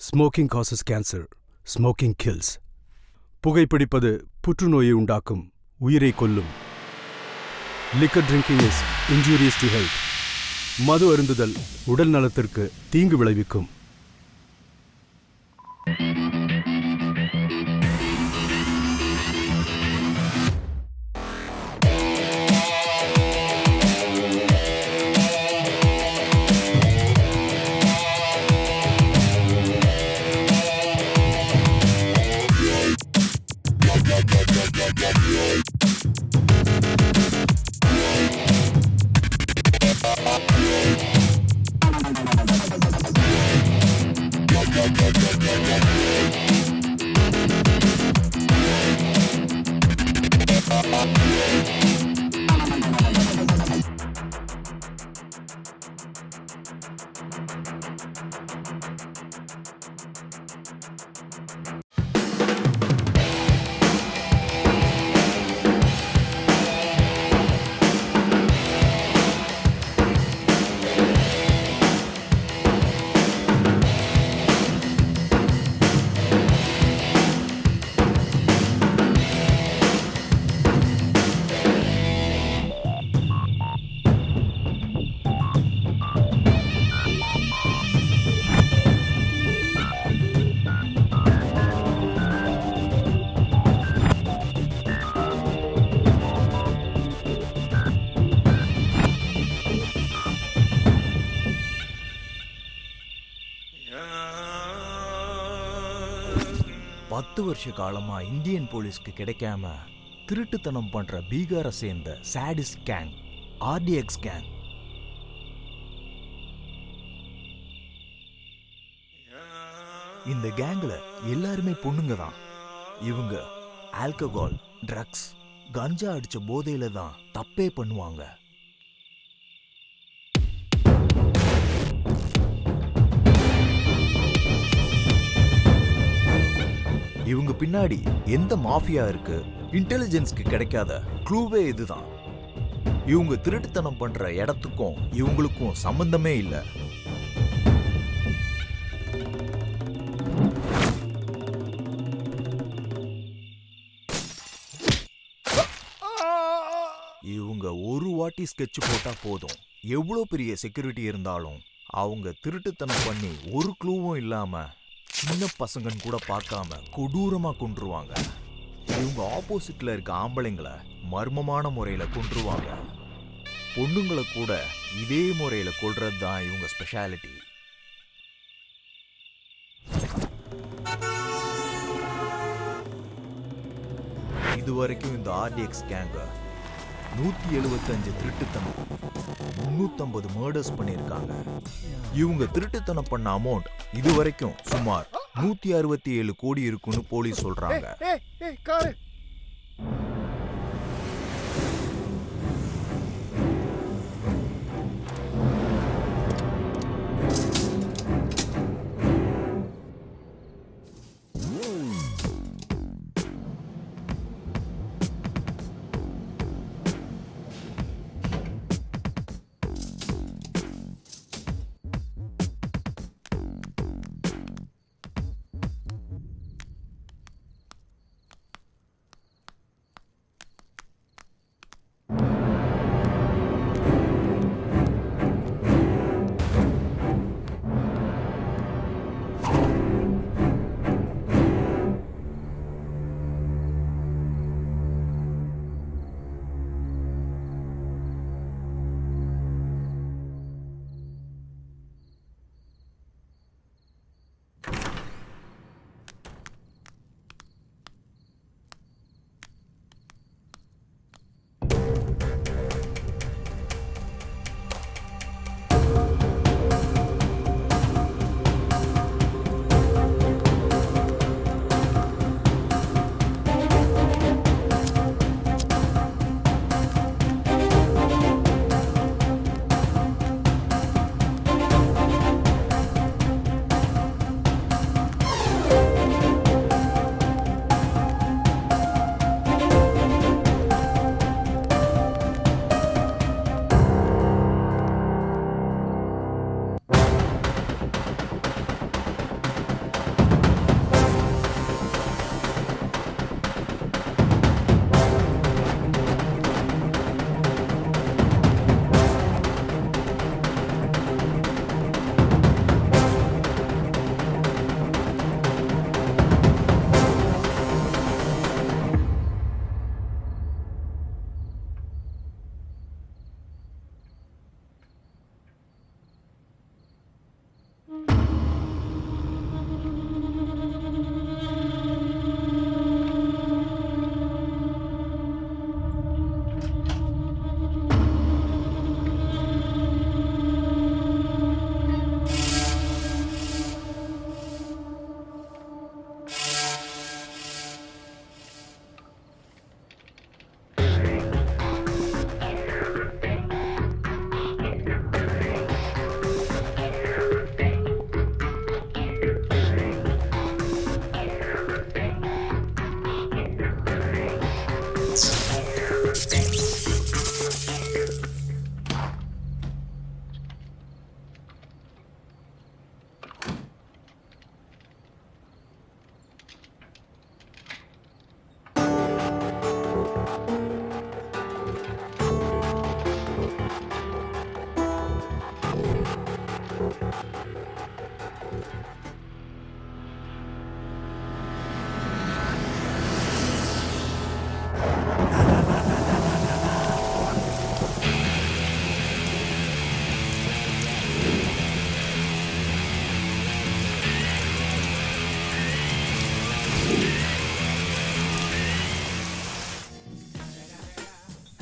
Smoking causes cancer, smoking kills. புகைப்பிடிப்பது புற்றுநோயை உண்டாக்கும், உயிரை கொல்லும். Liquor drinking is injurious to health. மது அருந்துதல் உடல் நலத்திற்கு தீங்கு விளைவிக்கும். வருஷ காலமா இந்தியன் போலீஸ்க்கு கிடைக்காம திருட்டுத்தனம் பண்ற பீகாரை சேர்ந்த சாடிஸ்ட் கேங் ஆர்டிஎக்ஸ் கேங். இந்த கேங்ல எல்லாருமே பொண்ணுங்க தான். இவங்க ஆல்கஹால், ட்ரக்ஸ், கஞ்சா அடிச்ச போதையில தான் தப்பே பண்ணுவாங்க. இவங்க பின்னாடி எந்த மாஃபியா இருக்கு, இன்டெலிஜென்ஸ்க்கு கிடைக்காத க்ளூவே இதுதான். இவங்க திருட்டுத்தனம் பண்ற இடத்துக்கும் இவங்களுக்கும் சம்பந்தமே இல்லை. இவங்க ஒரு வாட்டி ஸ்கெட்ச் போட்டா போதும், எவ்வளவு பெரிய செக்யூரிட்டி இருந்தாலும் அவங்க திருட்டுத்தனம் பண்ணி ஒரு க்ளூவும் இல்லாம சின்ன பசங்கன்னு கூட பார்க்காம கொடூரமா கொன்றுவாங்க. இவங்க ஆப்போசிட்ல இருக்க ஆம்பளைங்களை மர்மமான முறையில கொன்றுவாங்க. பொண்ணுங்களை கூட இதே முறையில கொல்றது தான் இவங்க ஸ்பெஷாலிட்டி. இதுவரைக்கும் இந்த ஆர்டிஎக்ஸ் கேங்க 175 திருட்டுத்தனம், 350 மர்டர்ஸ் பண்ணியிருக்காங்க. இவங்க திருட்டுத்தனம் பண்ண அமௌண்ட் இதுவரைக்கும் சுமார் 167 கோடி இருக்குன்னு போலீஸ் சொல்றாங்க.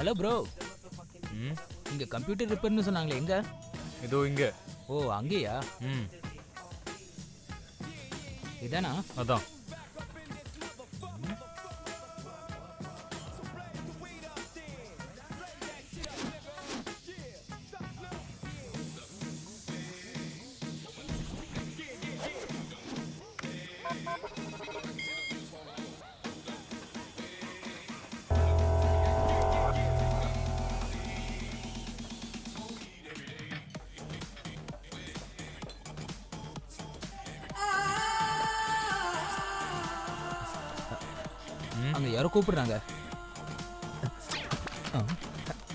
ஹலோ ப்ரோ, ம் இங்க கம்ப்யூட்டர் ரிப்பேர்னு சொன்னாங்களே, எங்க? இதோ இங்க. ஓ அங்கேயா? ம் இதானா? அதான். அங்க யாரோ கூப்பிடுறாங்க.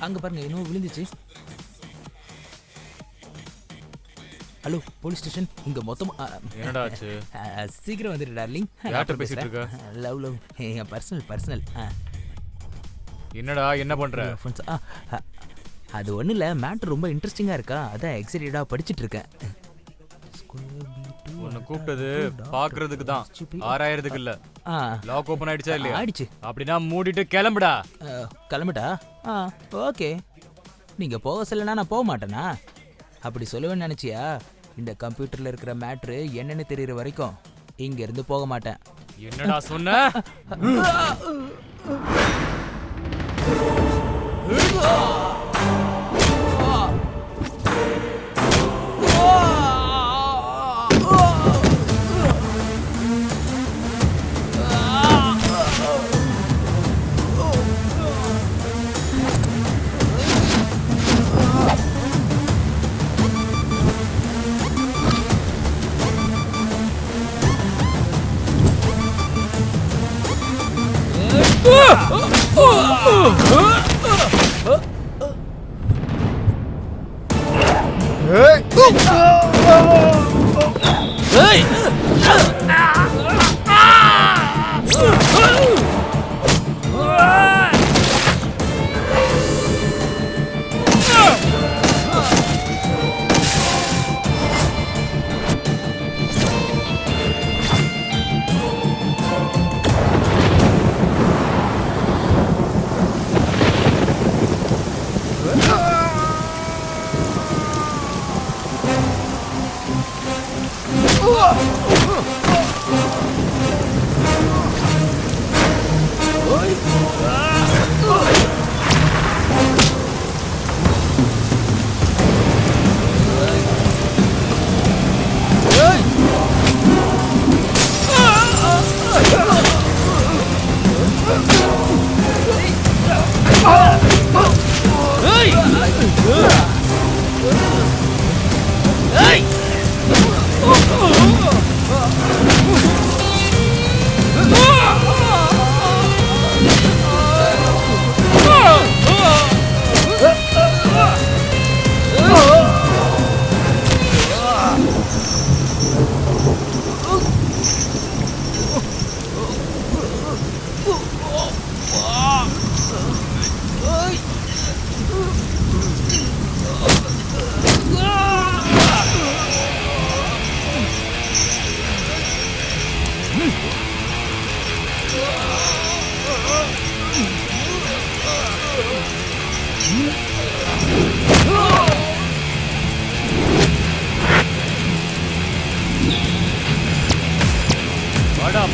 அங்க பாருங்க, இன்னும் விழுந்துச்சு. ஹலோ போலீஸ் ஸ்டேஷன், இங்க மொத்தமா என்னடா ஆச்சு? சீக்கிரம் வந்துடு டார்லிங். யார்கிட்ட பேசிட்டு இருக்க? லவ் என் பர்சனல். என்னடா என்ன பண்ற? அது ஒன்றும் இல்லை, மேட்ரு ரொம்ப இன்ட்ரெஸ்டிங்காக இருக்கா, அதான் எக்ஸைட்டடாக படிச்சுட்டு இருக்கேன். உன்னை கூப்பிட்டது பாக்குறதுக்கு தான், ஆராயறதுக்கு இல்ல. லாக் ஓபன் ஆயிடுச்சா இல்லையா? ஆயிடுச்சு. அப்படின்னா மூடிட்டு கிளம்புடா. கிளம்பிட்டா? ஓகே. நீங்கள் போக சொல்லனா நான் போக மாட்டேனா? அப்படி சொல்லுவேன்னு நினச்சியா? இந்த கம்ப்யூட்டரில் இருக்கிற மேட்ரு என்னன்னு தெரியுற வரைக்கும் இங்கேருந்து போக மாட்டேன். என்னடா சொன்ன?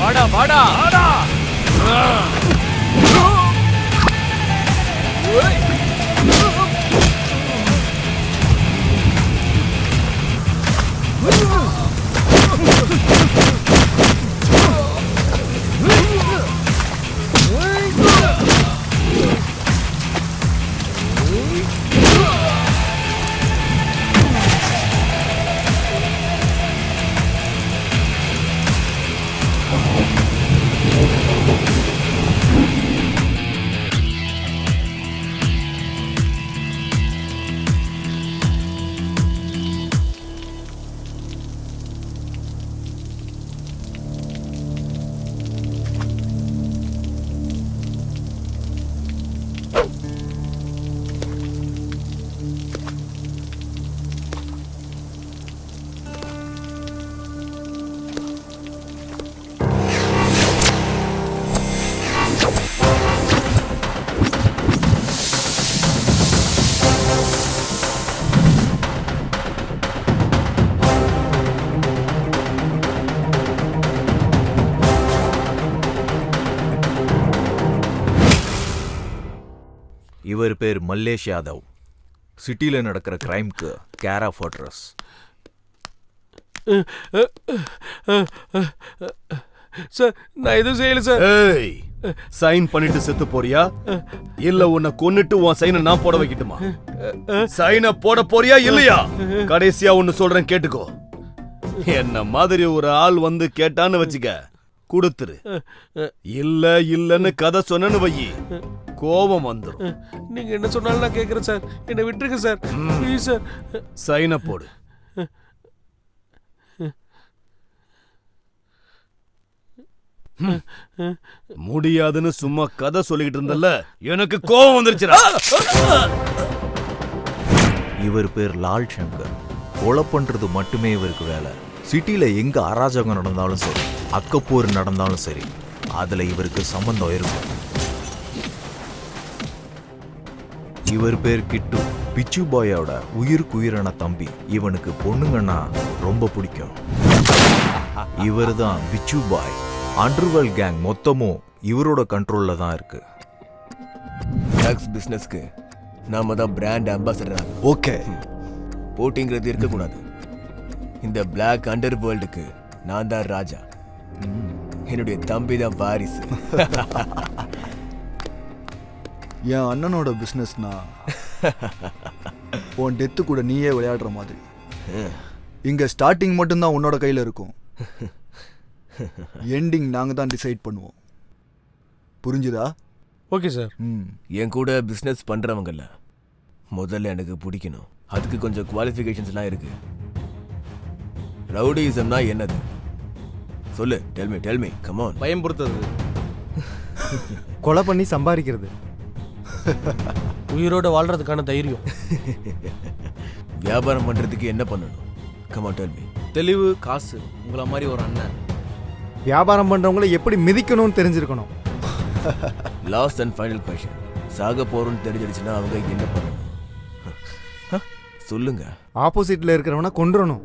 வாடா வாடா வாடா. இவர் பேர் மல்லேஷ் யாதவ். சிட்டில நடக்கிற கிரைம்க்கு கேர் ஆஃப் அட்ரஸ். சார் நான் எதுவும் செய்யல சார். ஏய், சைன் பண்ணிட்டு செத்து போறியா இல்ல உன்னை கொன்னுட்டு உன் சைனை நான் போட வைக்கட்டுமா? சைனை போட போறியா இல்லையா? கடைசியா ஒன்னு சொல்றேன் கேட்டுக்கோ. என்ன மாதிரி ஒரு ஆள் வந்து கேட்டான்னு வச்சுக்க, கொடுத்துரு. இல்லன்னு கதை சொன்னு வையி, கோபம் வந்துடும். நீங்க என்ன சொன்னாலும் நான் கேட்கறேன் சார். என்னை விட்டுருங்க சார், ப்ளீஸ் சார். சைனை போடு. முடியாதுன்னு சும்மா கதை சொல்லிக்கிட்டு இருந்தல்ல, எனக்கு கோபம் வந்துருச்சுடா. இவர் பேர் லால் சங்கர். கொலை பண்றது மட்டுமே இவருக்கு வேலை. சிட்டில எங்க அராஜகம் நடந்தாலும் சரி, அக்கப்போர் நடந்தாலும் சரி, அதுல இவருக்கு சம்பந்தம் இருக்கும். இவர் பேர் கிட்டு. பிச்சு பாயோட உயிருக்குயிரான தம்பி. இவனுக்கு பொண்ணுங்கன்னா ரொம்ப பிடிக்கும். இவர் தான் பிச்சு பாய். அண்டர்வேர்ல்ட் கேங் மொத்தமும் இவரோட கண்ட்ரோல்ல தான் இருக்கு. ட்ரக்ஸ் பிசினஸ்க்கு நாம தான் பிராண்ட் அம்பாசடர். ஓகே, போட்டிங்கிறது இருக்கக்கூடாது. இந்த பிளாக் அண்டர் வேர்ல்டுக்கு நான் தான் ராஜா. என்னுடைய தம்பி தான் வாரிசு. என் அண்ணனோட பிஸ்னஸ்னா உன் டெத்து கூட நீயே விளையாடுற மாதிரி. இங்க ஸ்டார்டிங் மட்டும்தான் உன்னோட கையில இருக்கும், எண்டிங் நாங்க தான் டிசைட் பண்ணுவோம். புரிஞ்சுதா? Okay sir. என் கூட பிசினஸ் பண்றவங்கல்ல முதல்ல எனக்கு பிடிக்கணும். அதுக்கு கொஞ்சம் குவாலிஃபிகேஷன்ஸ்லாம் இருக்கு. ரவுடிசம்னா என்னது சொல்லு. Tell me come on. பயம்படுத்துறது, கொலை பண்ணி சம்பாதிக்கிறது, உயிரோட வாழ்றதுக்கான தைரியம். வியாபாரம் பண்றதுக்கு என்ன பண்ணணும்? Come on tell me. தெளிவு, காசு. உங்கள மாதிரி ஒரு அண்ணன். வியாபாரம் பண்றவங்களை எப்படி மிதிக்கணும்னு தெரிஞ்சிருக்கணும். Last and final question. சாக போறோம்னு தெரிஞ்சிடுச்சுன்னா அவங்க என்ன பண்ணணும் சொல்லுங்க. ஆப்போசிட்ல இருக்கிறவனை கொன்றணும்.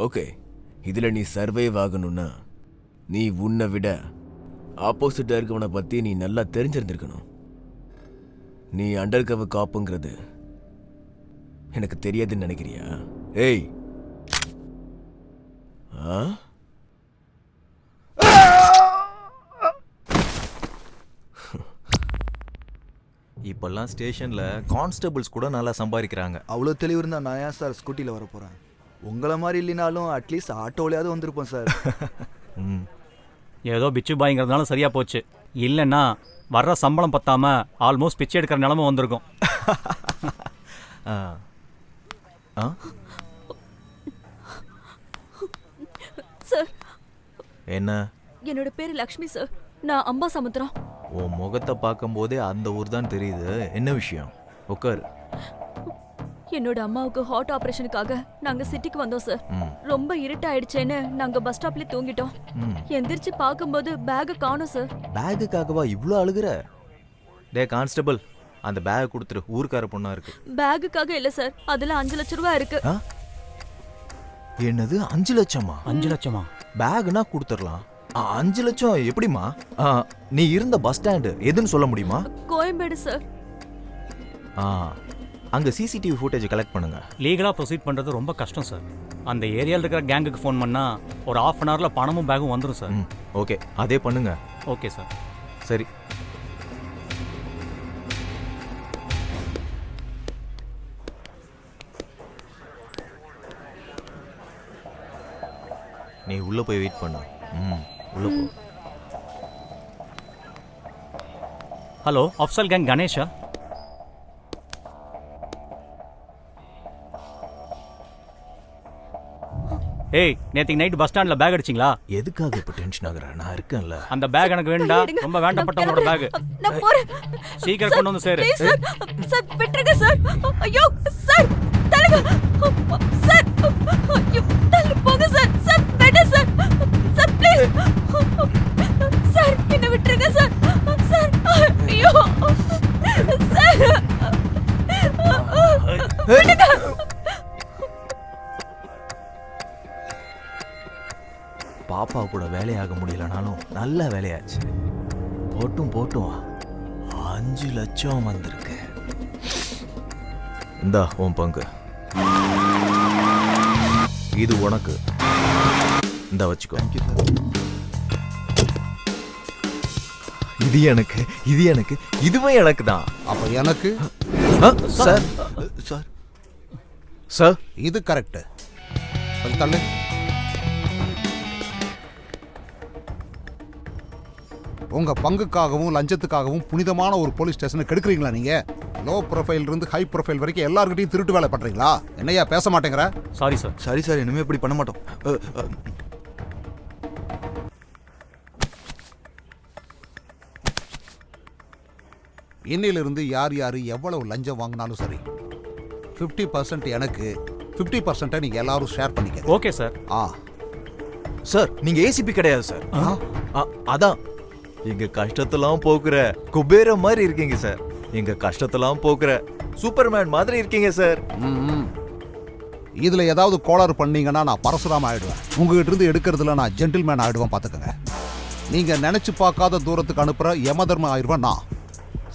ஓகே. இதுல நீ சர்வைவ் ஆகணும்னா நீ உன்னை விட ஆப்போசிட்டா இருக்கவனை பத்தி நீ நல்லா தெரிஞ்சிருந்திருக்கணும். நீ அண்டர் கவர் காப்புங்கிறது எனக்கு தெரியாதுன்னு நினைக்கிறியா? ஏய், இப்பெல்லாம் ஸ்டேஷன்ல கான்ஸ்டபிள்ஸ் கூட நல்லா சம்பாதிக்கிறாங்க. அவ்வளோ தெளிவு இருந்தா நான் ஏன் சார் ஸ்கூட்டியில் வர போறேன்? உங்களை மாதிரி இல்லைனாலும் அட்லீஸ்ட் ஆட்டோலையாவது வந்திருப்போம் சார். ஏதோ பிச்சு பாய்ங்கிறதுனால சரியா போச்சு. இல்லைன்னா வர்ற சம்பளம் பத்தாம ஆல்மோஸ்ட் பிச்சை எடுக்கிற நிலைமை வந்திருக்கும். சார், என்ன? என்னோட பேரு லக்ஷ்மி சார். நான் அம்பா சமுத்திரம். உன் முகத்தை பார்க்கும்போதே அந்த ஊர் தான் தெரியுது. என்ன விஷயம்? உட்காரு. என்னோட அம்மாவுக்கு ஹார்ட் ஆபரேஷனுக்காக நாங்க சிட்டிக்கு வந்தோம் சார். ரொம்ப இருட்டாயிடுச்சேன்னு நாங்க பஸ் ஸ்டாப்ல தூங்கிட்டோம். எந்திரிச்சு பார்க்கும்போது பேக் காணோம் சார். பேக்குக்காகவா இவ்ளோ அழுகுற? டே கான்ஸ்டபிள், அந்த பேக் கொடுத்துரு. ஊர்க்கார பொண்ணா இருக்கு. பேக்குக்காக இல்ல சார், அதுல 5 லட்சம் ரூபாய் இருக்கு. என்னது 5 லட்சமா? 5 லட்சமா? பேக்னா கொடுத்துடலாம். 5 லட்சம் எப்படிமா? நீ இருந்த பஸ் ஸ்டாண்டு எதுன்னு சொல்ல முடியுமா? கோயம்பேடு சார். அங்க சிசிடிவி ஃபுட்டேஜ் கலெக்ட் பண்ணுங்க. லீகலா ப்ரொசீட் பண்றது ரொம்ப கஷ்டம் சார். அந்த ஏரியால இருக்கிற கேங்குக்கு ஃபோன் பண்ணா ஒரு 1/2 hourல பணமும் பேகும் வந்துடும் சார். ஓகே, அதே பண்ணுங்க. Okay sir. சரி. நீ உள்ள போய் வெயிட் பண்ணு. உள்ள போ. Hello, Afzal gang Ganesha? ஏய், நேத்திக்கு நைட் பஸ் ஸ்டாண்ட்ல பேக் அடிச்சிங்களா? எதுக்காக இப்ப டென்ஷன் ஆகுற? நான் இருக்கேன்ல. அந்த பேக் எனக்கு வேண்டாம். ரொம்ப வேண்டப்பட்டவங்களோட பேக். நான் போறேன். சீக்கிரம் கொண்டு வந்து சேரு. சார், சார் விட்டுருங்க சார். ஐயோ சார், தள்ளுங்க சார். ஐயோ, தள்ளு போங்க சார். சார் வேண்டாம் சார். Sir please. சார் என்ன விட்டுருங்க சார். சார் ஐயோ சார். விடுங்க. பாப்பா கூட வேலையாக முடியலனாலும் நல்ல வேலையாச்சு. போட்டும் 5 லட்சம் வந்திருக்கு. இந்தா உன் பங்கு. இது உனக்கு. இந்த வச்சுக்கோ. இது எனக்கு, இது எனக்கு, இதுவும் எனக்கு தான். அப்ப எனக்கு சார் சார் சார் இது கரெக்ட். தள்ளு. உங்க பங்குக்காகவும் லஞ்சத்துக்காகவும் புனிதமான ஒரு போலீஸ் ஸ்டேஷனை கெடுக்குறீங்களா நீங்க? லோ ப்ரொஃபைல் இருந்து ஹை ப்ரொஃபைல் வரைக்கும் எல்லார்கிட்டையும் திருட்டு வேலை பண்றீங்களா? என்னையா பேச மாட்டேங்கிற? Sorry sir. சரி சார், இனிமே இப்படி பண்ண மாட்டோம். இன்னிலிருந்து யார் யார் எவ்வளவு லஞ்சம் வாங்கினாலும் சரி 50% எனக்கு, 50% நீங்க எல்லாரும் ஷேர் பண்ணிக்க. Okay sir. சார் நீங்க ஏசிபி கிடையாது சார். அதான் எங்க கஷ்டத்தெல்லாம் போக்குற குபேர மாதிரி இருக்கீங்க சார். எங்க கஷ்டத்தெல்லாம் போக்குற சூப்பர்மேன் மாதிரி இருக்கீங்க சார். இதுல ஏதாவது கோளாறு பண்ணீங்கன்னா நான் பரசுராம ஆயிடுவேன். உங்ககிட்ட இருந்து எடுக்கிறதுல நான் ஜென்டில்மேன் ஆயிடுவேன் பாத்துக்கங்க. நீங்க நினைச்சு பார்க்காத தூரத்துக்கு அனுப்புற யமதர்ம ஆயிடுவேன் நான்.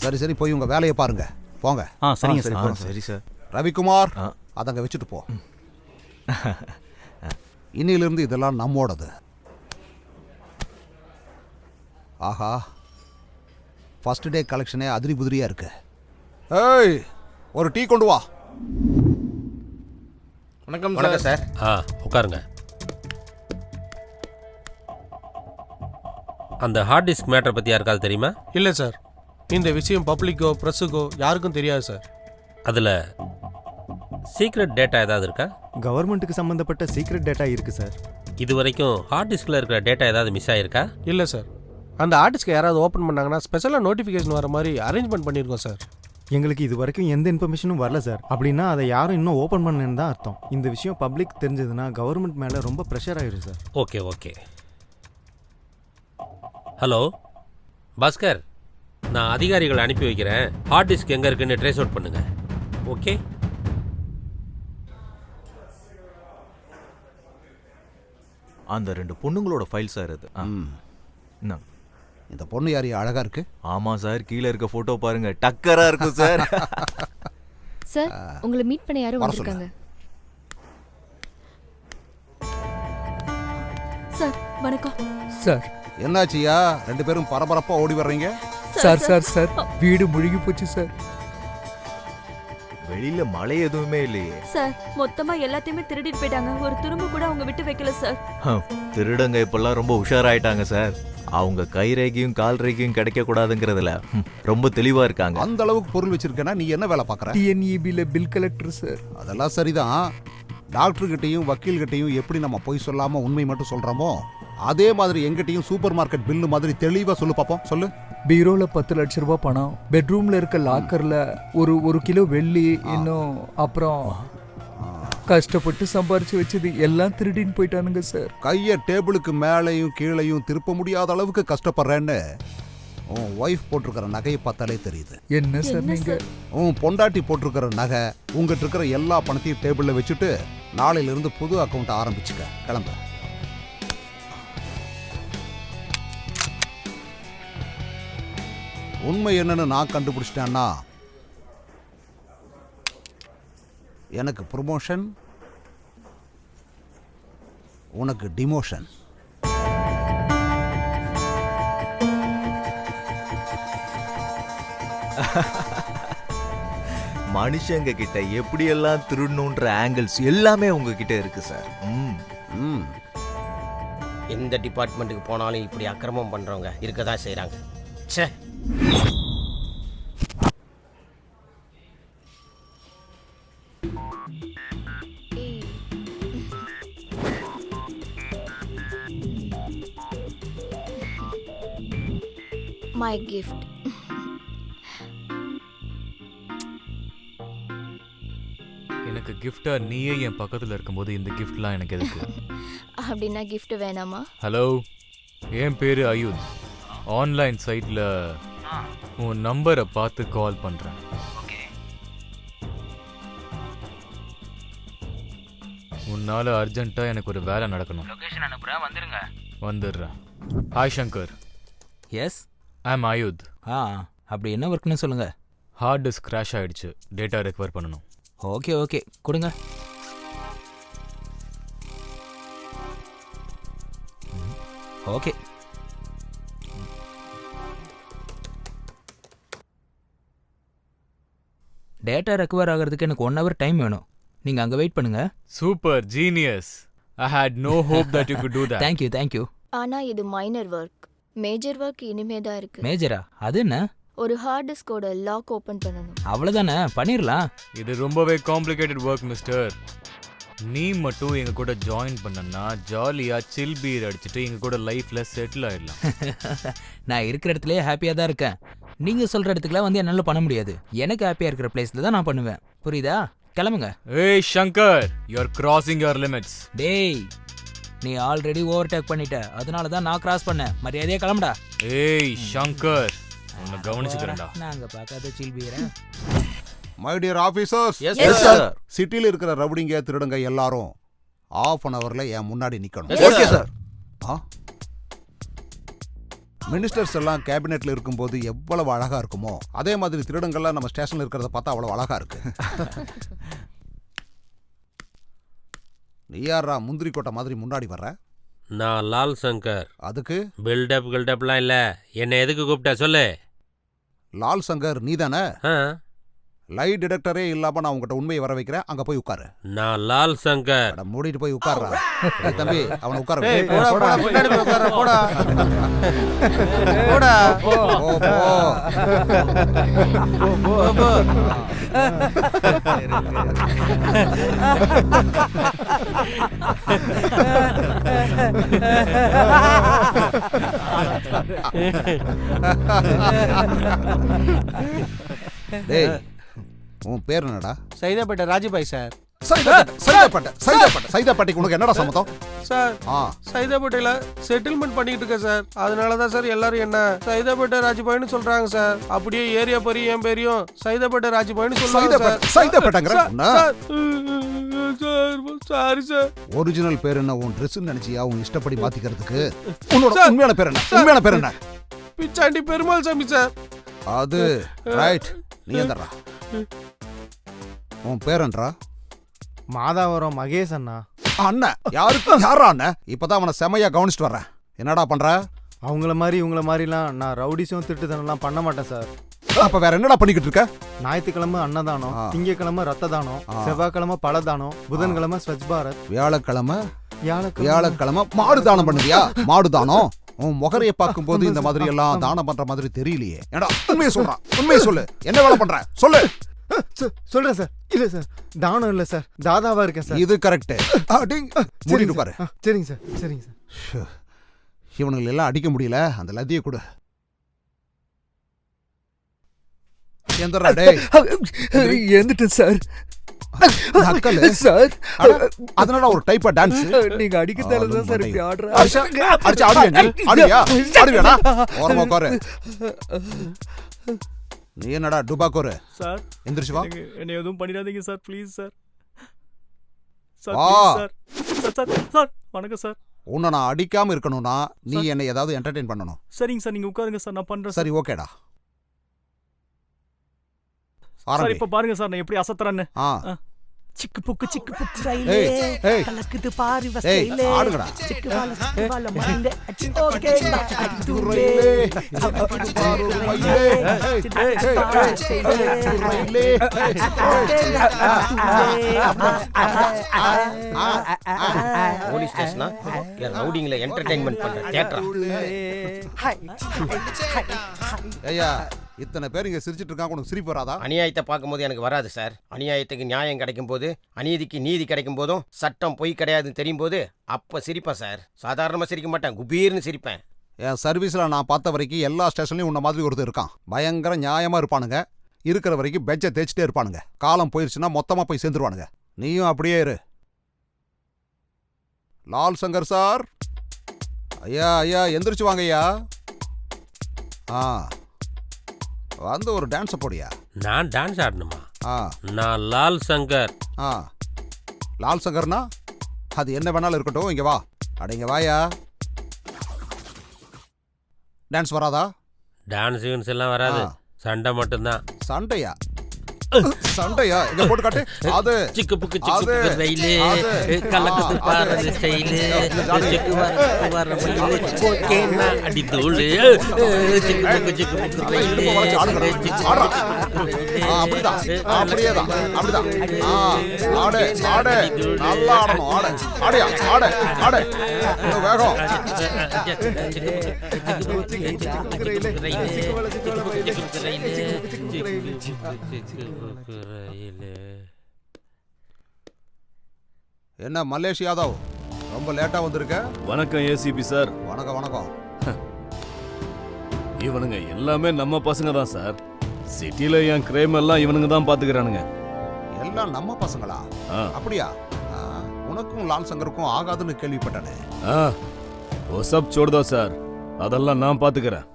சரி சரி, போய் உங்க வேலையை பாருங்க, போங்க. சரிங்க சார். சரி சார். ரவிக்குமார், அதங்க வச்சுட்டு போ. இன்னிலிருந்து இதெல்லாம் நம்மோடது. ஆஹா, ஃபர்ஸ்ட் டே கலெக்ஷனே அதிரி புதிரியா இருக்கு. ஏய், ஒரு டீ கொண்டு வா. வணக்கம் சார். உட்காருங்க. அந்த ஹார்ட் டிஸ்க் மேட்டரை பற்றி யாருக்காவது தெரியுமா? இல்லை சார், இந்த விஷயம் பப்ளிக்கோ ப்ரெஸ்ஸுக்கோ யாருக்கும் தெரியாது சார். அதில் சீக்ரெட் டேட்டா ஏதாவது இருக்கா? கவர்மெண்ட்டுக்கு சம்மந்தப்பட்ட சீக்ரெட் டேட்டா இருக்குது சார். இது வரைக்கும் ஹார்ட் டிஸ்கில் இருக்கிற டேட்டா ஏதாவது மிஸ் ஆகிருக்கா? இல்லை சார், அந்த ஆர்டிஸ்க்கு யாராவது ஓப்பன் பண்ணாங்கன்னா ஸ்பெஷலாக நோட்டிஃபிகேஷன் வர மாதிரி அரேஞ்ச்மெண்ட் பண்ணியிருக்கோம் சார். எங்களுக்கு இது வரைக்கும் எந்த இன்ஃபர்மேஷனும் வரல சார். அப்படின்னா அதை யாரும் இன்னும் ஓப்பன் பண்ணேன்னு தான் அர்த்தம். இந்த விஷயம் பப்ளிக் தெரிஞ்சதுன்னா கவர்மெண்ட் மேலே ரொம்ப ப்ரெஷர் ஆயிடும் sir. Okay okay. Hello Bhaskar, நான் அதிகாரிகளை அனுப்பி வைக்கிறேன். ஹார்ட் டிஸ்க் எங்கே இருக்குன்னு ட்ரேஸ் அவுட் பண்ணுங்க. ஓகே. அந்த 2 பொண்ணுங்களோட ஃபைல் சார் அது. இந்த பொண்ணு யார் அழகா இருக்கு? ஆமா சார், கீழே இருக்க போட்டோ பாருங்க, டக்கரா இருக்கும் சார். சார், உங்களை மீட் பண்ண யாரும் வந்திருக்காங்க. சார் வணக்கம். சார் என்னாச்சியா, 2 பேரும் பரபரப்பா ஓடி வர்றீங்க? சார் சார் சார், வீடு முழுகி போச்சு சார். வெளியில மழை எதுவுமே இல்லையே சார். மொத்தமா எல்லாத்தையுமே திருடிட்டு போயிட்டாங்க. ஒரு துரும்பு கூட அவங்க விட்டு வைக்கல சார். திருடங்க இப்பெல்லாம் ரொம்ப உஷாராயிட்டாங்க சார். அவங்க கை ரேகையும் கால் ரேகையும் கிடைக்க கூடாதுங்கிறதுல ரொம்ப தெளிவா இருக்காங்க. அந்த அளவுக்கு பொருள் வச்சிருக்கேன்னா நீ என்ன வேலை பார்க்கற? டிஎன்இபில பில் கலெக்டர் சார். அதெல்லாம் சரிதான். டாக்டர் கிட்டையும் வக்கீல் கிட்டையும் எப்படி நம்ம பொய் சொல்லாம உண்மை மட்டும் சொல்றோமோ அதே மாதிரி எங்கிட்டையும் சூப்பர் மார்க்கெட் பில்லு மாதிரி தெளிவா சொல்லு பாப்போம். சொல்லு. பீரோல 10 லட்ச ரூபாய் பணம், பெட்ரூம்ல இருக்க லாக்கர்ல ஒரு கிலோ வெள்ளி, இன்னும் அப்புறம் கஷ்டப்பட்டு சம்பாரிச்சு வச்சது எல்லாம் திருடின்னு போயிட்டானுங்க சார். கைய டேபிளுக்கு மேலையும் கீழையும் திருப்ப முடியாத அளவுக்கு கஷ்டப்படுறேன்னு உன் ஒய்ஃப் போட்டிருக்கிற நகையை பார்த்தாலே தெரியுது. என்ன சார் நீங்க? உன் பொண்டாட்டி போட்டிருக்கிற நகை, உங்ககிட்ட இருக்கிற எல்லா பணத்தையும் டேபிள்ல வச்சுட்டு நாளையில இருந்து புது அக்கௌண்ட் ஆரம்பிச்சுக்க. கிளம்ப. உண்மை என்னன்னு நான் கண்டுபிடிச்சிட்டேன்னா எனக்கு ப்ரொமோஷன், உனக்கு டிமோஷன். மனுஷங்க கிட்ட எப்படியெல்லாம் திருடணுன்ற ஆங்கிள்ஸ் எல்லாமே உங்ககிட்ட இருக்கு சார். எந்த டிபார்ட்மெண்ட்டுக்கு போனாலும் இப்படி அக்கிரமம் பண்றவங்க இருக்கதான் செய்றாங்க. ச்சே. My gift. எனக்கு கிஃப்டா நீயே என் பக்கத்துல இருக்கும்போது இந்த கிஃப்ட்லாம் எனக்கு எதுக்கு? அப்படின்னா gift வேணாமா? ஹலோ, என் பேரு அயுத். ஆன்லைன் சைட்ல உன் நம்பரை பார்த்து கால் பண்றேன். உன்னால அர்ஜென்ட்டா எனக்கு ஒரு வேலை நடக்கணும். லொகேஷன் அனுப்புறேன், வந்துருங்க. வந்துடுறேன். ஹாய் சங்கர். எஸ், ஐ அம் அயுத். அப்படி என்ன ஒர்க்னு சொல்லுங்க. ஹார்ட் டிஸ்க் கிராஷ் ஆயிடுச்சு, டேட்டா ரெக்கவர் பண்ணணும். ஓகே ஓகே கொடுங்க. ஓகே. டேட்டா ரெக்கவர் ஆகிறதுக்கு எனக்கு 1 hour டைம் வேணும். நீங்க அங்க வெயிட் பண்ணுங்க. Super genius. I had no hope that you could do that. Thank you thank you. ஆனா இது மைனர் ஒர்க். மேஜர் ஒர்க் இனிமே தான் இருக்கு. மேஜரா? அது என்ன? ஒரு ஹார்ட் டிஸ்கோட லாக் ஓபன் பண்ணனும். அவ்வளவுதானே, பண்ணிரலாம். இது ரொம்பவே காம்ப்ளிகேட்டட் ஒர்க் மிஸ்டர். நீ மட்டும் எங்க கூட ஜாயின் பண்ணனா ஜாலியா சில் பீர் அடிச்சிட்டு எங்க கூட லைஃப்ல செட்டில் ஆயிடலாம். நான் இருக்கிற இடத்துலயே ஹாப்பியா தான் இருக்கேன். நீங்க சொல்ற இடத்துக்குலாம் வந்து என்னால பண்ண முடியாது. எனக்கு ஹாப்பியா இருக்கிற பிளேஸ்ல தான் நான் பண்ணுவேன். புரியுதா? கிளம்புங்க. ஏய் Shankar, you are crossing your limits. டேய், நீ ஆல்ரெடி ஓவர்டேக் பண்ணிட்ட. அதனால தான் நான் கிராஸ் பண்ணேன். மரியாதையா கிளம்புடா. ஏய் சங்கர், உன்னை கவனிச்சுக்கிறேன்டா. நாங்க பார்க்காத சில் பீரா. My dear officers. Yes sir. சிட்டில இருக்கிற ரவுடிங்க திருடங்க எல்லாரும் ½ an hourல என் முன்னாடி நிக்கணும். Okay sir. மினிஸ்டர்ஸ் எல்லாம் கேபினெட்ல இருக்கும்போது எவ்வளவு அழகா இருக்குமோ அதே மாதிரி திருடங்கள்லாம் நம்ம ஸ்டேஷன்ல இருக்கிறத பார்த்தா அவ்வளவு அழகா இருக்கு. நீ யாரா முந்திரி கோட்டை மாதிரி முன்னாடி வர்ற? நான் லால் சங்கர். அதுக்கு பில்டப் கில்டப்லாம் இல்ல. என்னை எதுக்கு கூப்பிட்ட சொல்லு. லால் சங்கர் நீ தானே? லை டிடெக்டரே இல்லாம நான் உங்ககிட்ட உண்மையை வர வைக்கிறேன். அங்க போய் உட்காரு. நான் லால் சங்கர். மூடிட்டு போய் உட்கார்றா. தம்பி அவனை உட்கார வை. பின்னாடி போய் உட்கார போடா. போடா. டேய், உன் பேர் என்னடா? சைதாப்பேட்டை ராஜபாய் சார். சைதாப்பேட்டைக்கு உனக்கு என்னடா சம்மதம்? சார் சைதாப்பேட்டையில செட்டில்மெண்ட் பண்ணிட்டு இருக்கேன் சார். அதனாலதான் சார் எல்லாரும் என்ன சைதாப்பேட்டை ராஜபாய்னு சொல்றாங்க சார். அப்படியே ஏரியா பரி என் பேரையும் சைதாப்பேட்டை ராஜபாய்னு சொல்றாங்க சார். சைதாப்பேட்டைங்கற சாரி சார். ஒரிஜினல் பேர் என்ன? உன் Dress நினைச்சியா உன் இஷ்டப்படி மாத்திக்கிறதுக்கு? உன்னோட உண்மையான பேர் என்ன? உண்மையான பேர் என்ன? பிச்சாண்டி பெருமாள் சாமி சார். அது ரைட். நீ எந்தடா? உன் பேரன்றா? மாதாவரம் மகேஷ் அண்ணா. அண்ணன் யாரா அண்ணன்? இப்பதான் அவனை செமையா கவனிச்சுட்டு வர்றேன். என்னடா பண்ற? அவங்கள மாதிரி இவங்கள மாதிரிலாம் நான் ரவுடிஸும் திருட்டுத்தனம்லாம் பண்ண மாட்டேன் சார். அப்ப வேற என்னடா பண்ணிக்கிட்டு இருக்க? ஞாயிற்றுக்கிழமை அன்னதானம், திங்கக்கிழமை ரத்த தானம், செவ்வாய்க்கிழமை பழதானம், புதன்கிழமை ஸ்வச் பாரத், வியாழக்கிழமை மாடு தானம் பண்ணுவியா? மாடு தானம்? உன் முகரையை பார்க்கும் போது இந்த மாதிரி எல்லாம் தானம் பண்ற மாதிரி தெரியலையே. ஏடா உண்மையை சொல்றான். உண்மையை சொல்லு. என்ன வேலை பண்ற சொல்லு. சொல்றேன் சார். இல்ல சார், தானம் இல்ல சார், தாதாவா இருக்கேன் சார். இது கரெக்ட். மூடிட்டு பாரு. சரிங்க சார். சரிங்க சார். இவனுங்களை எல்லாம் அடிக்க முடியல. அந்த லத்தியை கொடு. எந்தரா டேய்? எழுந்துட்டேன் சார். சார் அதனால ஒரு டைப்பா டான்ஸ் நீங்க அடிக்கத்தால தான் சார் இப்படி ஆடுற. அடிச்சு ஆடுவியாடா? ஓரமா உட்காரு. நீ என்னடா டுபாக்கோரு? சார் எந்திரிச்சு வா. என்ன எதுவும் பண்ணிடாதீங்க சார், ப்ளீஸ் சார். சார் வணக்கம் சார். உன்னை நான் அடிக்காம இருக்கணும்னா நீ என்னை ஏதாவது என்டர்டெயின் பண்ணணும். சரிங்க சார், நீங்க உட்காருங்க சார், நான் பண்றேன். சரி ஓகேடா. சார் இப்ப பாருங்க சார் நான் எப்படி அசத்துறேன்னு. சிக்கு புக்கு ஸ்டைலே கலக்குது பாரு ஸ்டைலே ஆடுங்கடா. சிக்கு வால மண்ட ஓகே துரே போலீஸ் ஸ்டேஷனா இல்ல ரவுடிங்ல என்டர்டெயின்மென்ட் பண்ற தியேட்டரா? ஐயா இத்தனை பேர் இங்க சிரிச்சிட்டு இருக்காங்க, உனக்கு சிரிப்பு வராதா? அநியாயத்தை பார்க்கும்போது எனக்கு வராது சார். அநியாயத்துக்கு நியாயம் கிடைக்கும் போது, அநீதிக்கு நீதி கிடைக்கும் போதும், சட்டம் பொய் கிடையாதுன்னு தெரியும் போது அப்ப சிரிப்பேன் சார். சாதாரணமா சிரிக்க மாட்டேன், குபீர்னு சிரிப்பேன். என் சர்வீஸ்ல நான் பார்த்த வரைக்கும் எல்லா ஸ்டேஷன்லயும் உன்ன மாதிரி ஒருத்தர் இருக்கான். பயங்கர நியாயமா இருப்பானுங்க. இருக்கிற வரைக்கும் பெஞ்சை தேய்ச்சிட்டே இருப்பானுங்க. காலம் போயிருச்சுன்னா மொத்தமா போய் சேர்ந்துருவானுங்க. நீயும் அப்படியே இரு. லால் சங்கர் சார், ஐயா ஐயா எந்திரிச்சு வாங்க ஐயா. வந்து ஒரு டான்ஸ் போடியா. நான் டான்ஸ் ஆடணுமா? நான் லால் சங்கர். லால் சங்கர்னா அது என்ன வேணாலும் இருக்கட்டும். இங்க வா. அடங்க வாயா. டான்ஸ் வராதா? டான்ஸ் எல்லாம் வராது. சண்டை மட்டும்தான். சண்டையா? சண்டையா? இங்க போட்டு காட்டு. அது சிக்கு புக்கு சிக்கு ரயிலு கலக்குது பாரு ஸ்டைலு சிக்கு வர மயிலு ஓகேனா அடி தூளு சிக்கு புக்கு ரயிலு அப்படிதான் அப்படியேதான் அப்படிதான். ஆடு ஆடு நல்லா ஆடணும். ஆடு ஆடியா ஆடு ஆடு வேகம். என்ன மல்லேஷ் யாதவ், ரொம்ப லேட்டா வந்திருக்க? வணக்கம் ஏசிபி சார். வணக்கம் வணக்கம். இவனுங்க எல்லாமே நம்ம பசங்க தான் சார். சிட்டில என் கிரைம் எல்லாம் இவனுங்க தான் பாத்துக்கிறானுங்க. எல்லாம் நம்ம பசங்களா? அப்படியா? உனக்கும் லால் சங்கருக்கும் ஆகாதுன்னு கேள்விப்பட்டனே. சப் छोड़ சார், அதெல்லாம் நான் பாத்துக்கிறேன்.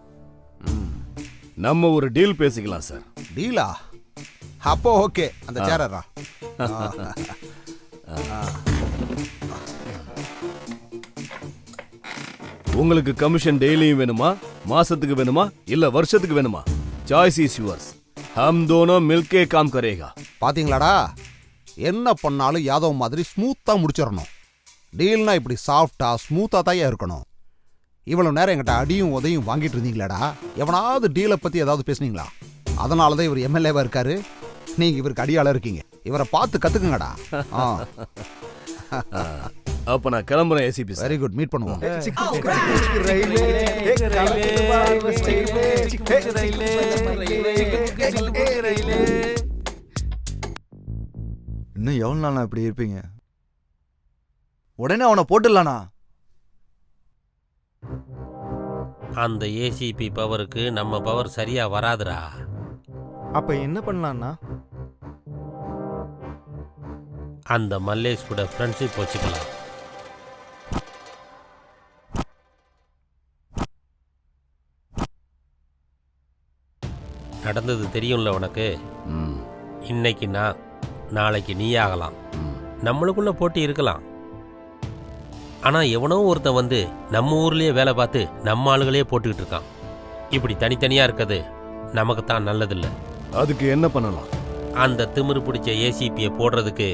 நம்ம ஒரு டீல் பேசிக்கலாம் சார். டீலா? அப்போ ஓகே, அந்த சேரரா. உங்களுக்கு கமிஷன் டெய்லியும் வேணுமா, மாசத்துக்கு வேணுமா, இல்ல வருஷத்துக்கு வேணுமா? Choice is yours. हम दोनों मिलके काम करेगा. பாத்தீங்களாடா, என்ன பண்ணாலும் யாதவ் மாதிரி ஸ்மூத்தா முடிச்சிடணும். டீல்னா இப்படி சாஃப்டா ஸ்மூத்தா தான் இருக்கணும். இவ்வளவு நேரம் என்கிட்ட அடியும் உதையும் வாங்கிட்டு இருந்தீங்களாடா? எவனாவது டீலை பத்தி ஏதாவது பேசுனீங்களா? அதனாலதான் இவர் எம்எல்ஏவா இருக்காரு. நீங்க இவருக்கு அடியாள இருக்கீங்க. இவரை பார்த்து கத்துக்குங்கடா. அப்ப நான் கிளம்புறேன் ஏசிபி. வெரி குட், மீட் பண்ணுவோம். இன்னும் எவ்வளவு நாள் இப்படி இருப்பீங்க? உடனே அவனை போட்டுடலானா? அந்த ஏசிபி பவருக்கு நம்ம பவர் சரியா வராதுடா. அப்ப என்ன பண்ணலாம்னா, அந்த மல்லேஷ் கூட ஃப்ரெண்ட்ஷிப் வச்சுக்கலாம். நடந்தது தெரியும்ல உனக்கு. இன்னைக்கு நான், நாளைக்கு நீ ஆகலாம். நம்மளுக்குள்ள போட்டி இருக்கலாம். ஆனா எவனோ ஒருத்தன் வந்து நம்ம ஊர்லயே வேலை பார்த்து நம்ம ஆளுகளே போட்டுக்கிட்டு இருக்கான். இப்படி தனித்தனியா இருக்கிறது நமக்கு தான் நல்லதில்லை. அதுக்கு என்ன பண்ணலாம்? அந்த திமிரு பிடிச்ச ஏசிபியை போடுறதுக்கு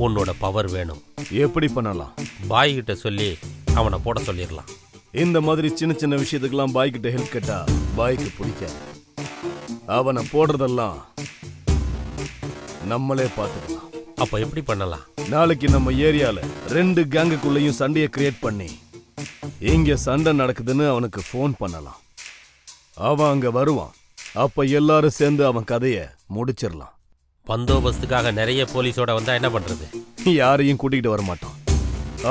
உன்னோட பவர் வேணும். எப்படி பண்ணலாம்? பாய் கிட்ட சொல்லி அவனை போட சொல்லிடலாம். இந்த மாதிரி சின்ன சின்ன விஷயத்துக்கெல்லாம் பாய் கிட்ட ஹெல்ப் கேட்டா பாய்க்கு பிடிக்காது. அவனை போடுறதெல்லாம் நம்மளே பார்த்துக்கலாம். அப்ப எப்படி பண்ணலாம்? நாளைக்கு நம்ம ஏரியால 2 கேங்குக்குள்ளேயும் சண்டையை கிரியேட் பண்ணி இங்க சண்டை நடக்குதுன்னு அவனுக்கு ஃபோன் பண்ணலாம். அவன் அங்க வருவான். அப்ப எல்லாரும் சேர்ந்து அவன் கதையை முடிச்சிடலாம். பந்தோபஸ்துக்காக நிறைய போலீஸோட வந்தா என்ன பண்றது? யாரையும் கூட்டிகிட்டு வர மாட்டான்.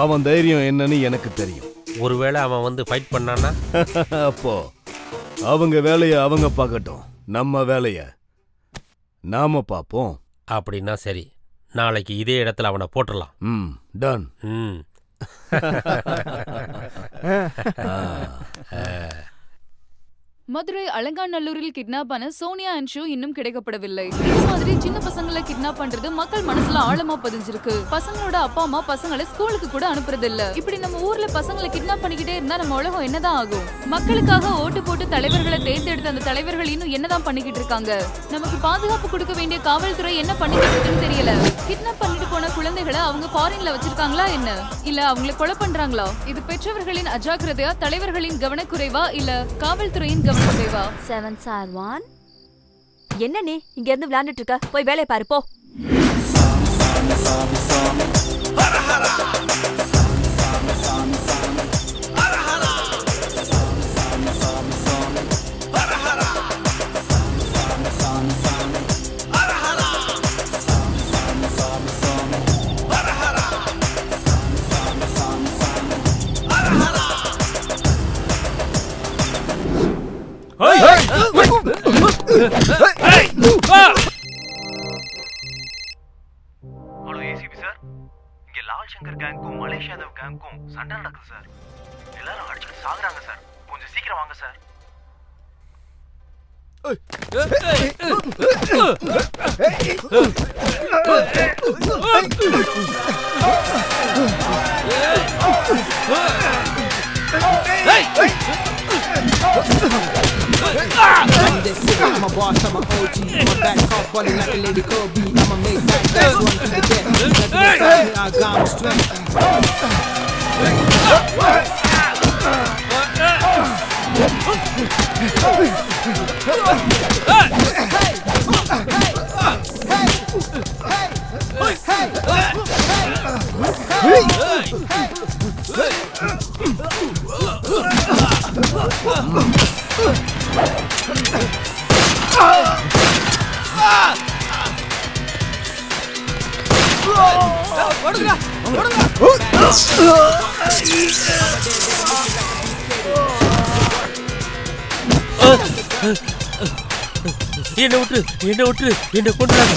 அவன் தைரியம் என்னன்னு எனக்கு தெரியும். ஒருவேளை அவன் வந்து ஃபைட் பண்ணானா? அப்போ அவங்க வேலையை அவங்க பார்க்கட்டும், நம்ம வேலையை நாம பார்ப்போம். அப்படின்னா சரி, நாளைக்கு இதே இடத்துல அவனை போட்டுடலாம். டன். மதுரை அலங்காநல்லூரில் கிட்னாப் ஆன சோனியா அண்ட் ஷூ இன்னும் கிடைக்கப்படவில்லை. இது மாதிரி சின்ன பசங்களை கிட்னாப் பண்றது மக்கள் மனசுல ஆழமா பதிஞ்சிருக்கு. பசங்களோட அப்பா அம்மா பசங்களை ஸ்கூலுக்கு கூட அனுப்புறது இல்ல. இப்படி நம்ம ஊர்ல பசங்களை கிட்னாப் பண்ணிக்கிட்டே இருந்தா நம்ம உலகம் என்னதான் ஆகும்? மக்களுக்காக ஓட்டு போட்டு தலைவர்களை தேர்ந்தெடுத்த அந்த தலைவர்கள் இன்னும் என்னதான் பண்ணிக்கிட்டு இருக்காங்க? நமக்கு பாதுகாப்பு கொடுக்க வேண்டிய காவல்துறை என்ன பண்ணிக்கிட்டு இருக்குன்னு தெரியல. கிட்னாப் பண்ணிட்டு போன குழந்தைகளை அவங்க ஃபாரின்ல வச்சிருக்காங்களா என்ன? இல்ல அவங்களை கொலை பண்றாங்களா? இது பெற்றவர்களின் அஜாக்கிரதையா, தலைவர்களின் கவனக்குறைவா, இல்ல காவல்துறையின் கவனக்குறைவா? 7 sir 1. என்ன நீ இங்க இருந்து விளையாண்டுட்டு இருக்க? போய் வேலைய பாரு போ. ஹலோ ஏசிபி சார், இங்க லால் சங்கர் கேங்க்கும் மலேஷ் யாதவ் கேங்க்கும் சண்டை நடக்குது சார். எல்லாரும் அடிச்சுட்டு சாகுறாங்க சார். கொஞ்சம் சீக்கிரம் வாங்க sir. Hey! I'm a boss, I'm a OG. My back call falling like a lady Kobe. I'ma make that guys run to the death. Nothing can stop me, I got my strength. என்ன விட்டுரு, என்ன விட்டுரு, என்ன கொண்டுறாங்க.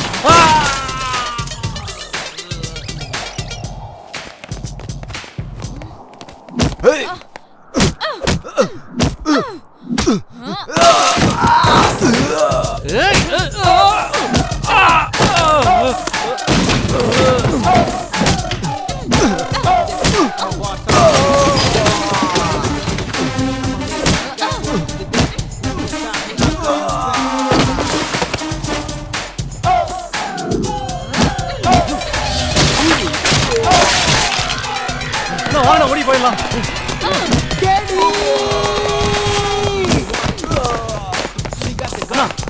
ஓடி போயிடலாம்.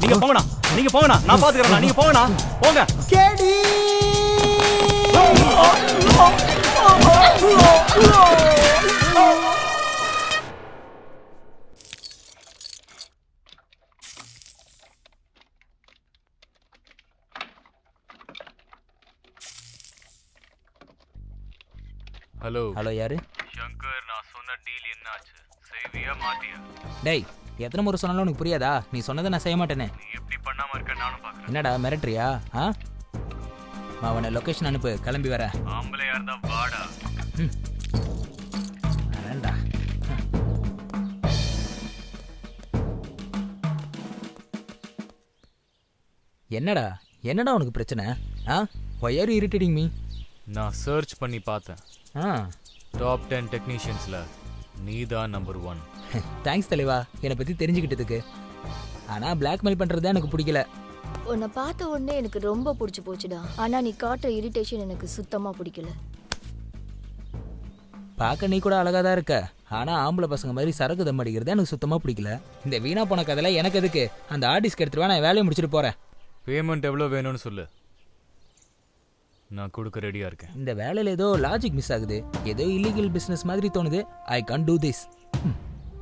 நீங்க போங்கண்ணா, நீங்க போங்கண்ணா, நான் பாத்துக்கிறேன். நீங்க போங்கண்ணா, போங்க. ஹலோ ஹலோ யாரு? சங்கர், நான் சொன்ன டீல் என்னாச்சு? செய்வியா மாட்டியா? டேய், எத்தனை முறை சொன்னாலும் உனக்கு புரியாதா? நீ சொன்னதை நான் செய்ய மாட்டேனே. நீ எப்படி பண்ணாம இருக்க நானும் பாக்குறேன். என்னடா மிரட்டுறியா? அவனை லொகேஷன் அனுப்பு, கிளம்பி வர. ஆம்பளையா இருந்தா வாடா. வரேன்டா. என்னடா என்னடா உனக்கு பிரச்சனை? why are you irritating me? நான் சர்ச் பண்ணி பார்த்தேன். டாப் 10 டெக்னீஷியன்ஸ்ல நீ தான் நம்பர் 1. தேங்க்ஸ் தலைவா, என்னை பத்தி தெரிஞ்சுக்கிட்டதுக்கு. ஆனா பிளாக்மெயில் பண்றது எனக்கு பிடிக்கல. உன்னை பார்த்த உடனே எனக்கு ரொம்ப பிடிச்சி போச்சுடா. ஆனா நீ காட்டுற இரிட்டேஷன் எனக்கு சுத்தமா பிடிக்கல. பார்க்க நீ கூட அழகா தான் இருக்க, ஆனா ஆம்பளை பசங்க மாதிரி சரக்கு தம் அடிக்கிறது எனக்கு சுத்தமா பிடிக்கல. இந்த வீணா போன கதையில எனக்கு எதுக்கு? அந்த ஆர்டிஸ்ட் எடுத்துட்டு வா, நான் வேலையை முடிச்சுட்டு போறேன். பேமெண்ட் எவ்வளோ வேணும்னு சொல்லு, நான் கொடுக்க ரெடியா இருக்கேன். இந்த வேலையில ஏதோ லாஜிக் மிஸ் ஆகுது. ஏதோ இல்லீகல் பிசினஸ் மாதிரி தோணுது. I can't do this.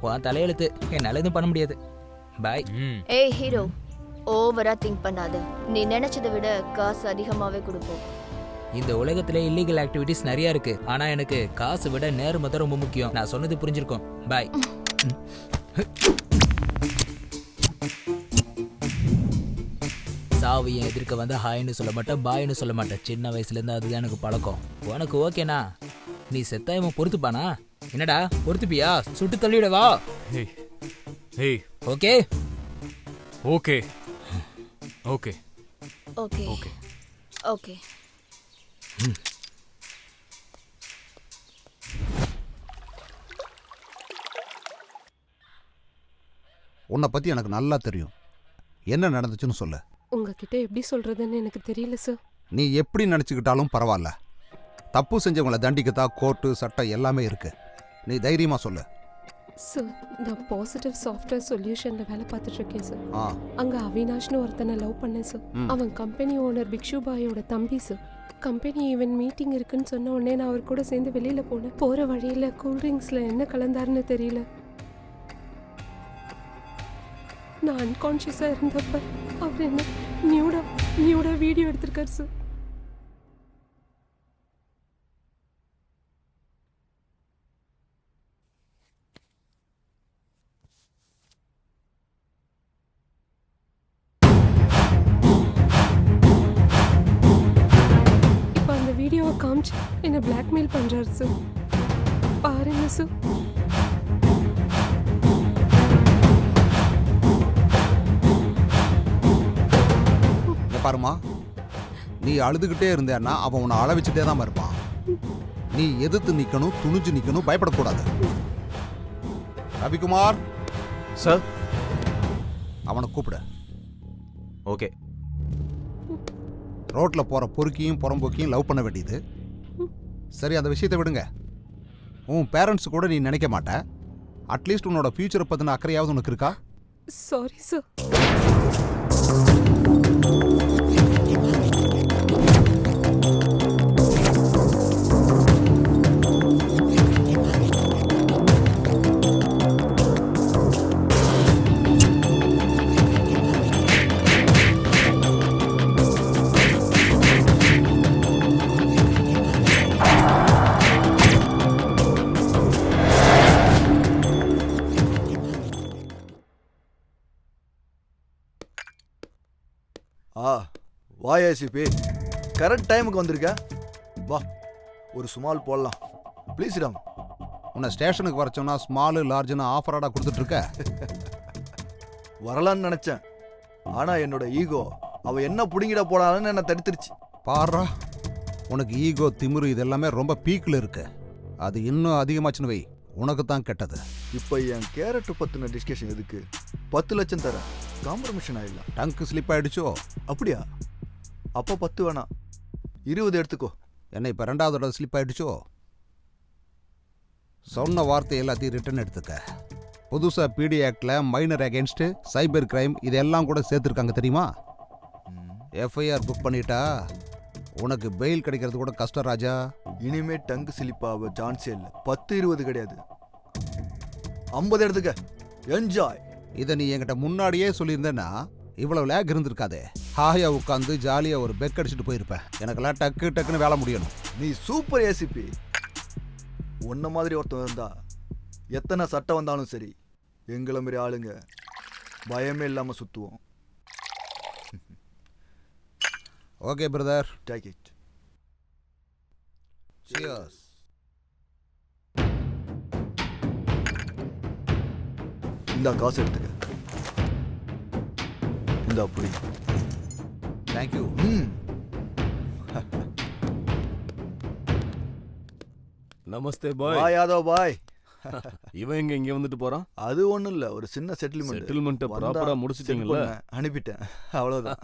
உன் தலையெழுத்து, என்னால எதுவும் பண்ண முடியாது. பாய். ஏய் ஹீரோ, ஓவரா திங்க் பண்ணாத. நீ நினைச்சதை விட காசு அதிகமாவே கொடுப்போம். இந்த உலகத்துல இல்லீகல் ஆக்டிவிட்டிஸ் நிறைய இருக்கு, ஆனா எனக்கு காசு விட நேர்மை தான் ரொம்ப முக்கியம். நான் சொன்னது புரிஞ்சிருக்கும். பாய். சாவியை எதிர்க்க வந்து ஹாய்னு சொல்ல மாட்டேன், பாய்னு சொல்ல மாட்டேன். சின்ன வயசுல இருந்து அதுதான் எனக்கு பழக்கம். உனக்கு ஓகேனா? நீ செத்தாயமா பொறுத்துப்பானா? என்னடா பொறுத்துப்பியா? சுட்டு தள்ளிவிடவா? Okay okay okay okay okay. உன்னை பத்தி எனக்கு நல்லா தெரியும். என்ன நடந்துச்சுன்னு சொல்லு. உங்ககிட்ட எப்படி சொல்றதுன்னு எனக்கு தெரியல சார். நீ எப்படி நினச்சிக்கிட்டாலும் பரவாயில்ல. தப்பு செஞ்சவங்களை தண்டிக்கத்தான் கோர்ட்டு சட்டம் எல்லாமே இருக்கு. நீ தைரியமா சொல்லு. சார், நான் பாசிட்டிவ் சாஃப்ட்வேர் சொல்யூஷன்ல வேலை பார்த்துட்டு இருக்கேன் சார். அங்க அவினாஷ்னு ஒருத்தனை லவ் பண்ணேன் சார். அவன் கம்பெனி ஓனர் பிக்ஷு பாயோட தம்பி சார். கம்பெனி ஈவென்ட் மீட்டிங் இருக்குன்னு சொன்ன உடனே நான் அவர் கூட சேர்ந்து வெளியில போனேன். போற வழியில கூல்ட்ரிங்க்ஸ்ல என்ன கலந்தாருன்னு தெரியல. நான் அன்கான்ஷியஸா இருந்தப்ப அவர் என்ன நியூடா வீடியோ எடுத்திருக்காரு சார். இப்ப அந்த வீடியோவை காமிச்சு என்ன பிளாக்மெயில் பண்றாரு சார். பாருங்க சார். பாருமா, நீ அழுதுகிட்டே இருந்தேன்னா அவன் உன்னை அழ வச்சுட்டே தான் இருப்பான். நீ எதிர்த்து நிக்கணும், துணிஞ்சு நிக்கணும், பயப்படக்கூடாது. ரவிக்குமார் சார், அவனை கூப்பிடு. ஓகே. ரோட்ல போற பொறுக்கியும் புறம்போக்கியும் லவ் பண்ண வேண்டியது. சரி, அந்த விஷயத்தை விடுங்க. உன் பேரண்ட்ஸ் கூட நீ நினைக்க மாட்ட. அட்லீஸ்ட் உன்னோட ஃபியூச்சரை பத்தின அக்கறையாவது உனக்கு இருக்கா? Sorry sir. வா ஏசிபி, கரெக்ட் டைமுக்கு வந்திருக்க. வா, ஒரு ஸ்மால் போடலாம். ப்ளீஸ் ராம். உன்னை ஸ்டேஷனுக்கு வர சொன்னா ஸ்மாலு லார்ஜ்னு ஆஃபராடா கொடுத்துட்டு இருக்க. வரலான்னு நினைச்சேன், ஆனா என்னோட ஈகோ அவ என்ன புடுங்கிட போனாலும் என்ன தடுத்துருச்சு. பாரா, உனக்கு ஈகோ திமிரு இதெல்லாமே ரொம்ப பீக்கில் இருக்கு. அது இன்னும் அதிகமாச்சுன்னு வை, உனக்கு தான் கெட்டது. இப்போ என் கேரட் பத்தின டிஸ்கஷன் எதுக்கு? 10 லட்சம் தரேன், காம்ப்ரமிஷன் ஆயிடலாம். டங்கு ஸ்லிப் ஆயிடுச்சோ? அப்படியா? அப்போ 10 வேணாம், 20 எடுத்துக்கோ. என்ன இப்போ 2வது தடவை ஸ்லிப் ஆயிடுச்சோ? சொன்ன வார்த்தை எல்லாத்தையும் ரிட்டர்ன் எடுத்துக்க. புதுசாக பிடி ஆக்டில் மைனர் அகேன்ஸ்ட் சைபர் கிரைம் இதெல்லாம் கூட சேர்த்துருக்காங்க தெரியுமா? எஃப்ஐஆர் புக் பண்ணிட்டா உனக்கு பெயில் கிடைக்கிறது கூட கஷ்டம் ராஜா. இனிமே டங்கு ஸ்லிப்பாக சான்ஸே இல்லை. 10-20 கிடையாது, 50 எடுத்துக்க. என்ஜாய். இதை நீ என்கிட்ட முன்னாடியே சொல்லியிருந்தேன்னா இவ்வளவு லேக் இருந்திருக்காதே. ஹாயா உட்காந்து ஜாலியாக ஒரு பெக் அடிச்சுட்டு போயிருப்பேன். எனக்கெல்லாம் டக்குன்னு வேலை முடியணும். நீ சூப்பர் ஏசிபி. உன்ன மாதிரி ஒருத்தன் இருந்தா எத்தனை சட்டம் வந்தாலும் சரி, எங்களை மாதிரி ஆளுங்க பயமே இல்லாமல் சுற்றுவோம். Okay brother, take it. Cheers. இந்த காசு எடுத்துக்க. இந்த அப்படி. தேங்க்யூ. நமஸ்தே பாய். பாய் யாதவ் பாய். இவன் எங்க இங்க வந்துட்டு போறான்? அது ஒண்ணும் இல்ல, ஒரு சின்ன செட்டில்மெண்ட். செட்டில்மெண்ட் ப்ராப்பரா முடிச்சிட்டீங்கல்ல? அனுப்பிட்டேன், அவ்வளவுதான்.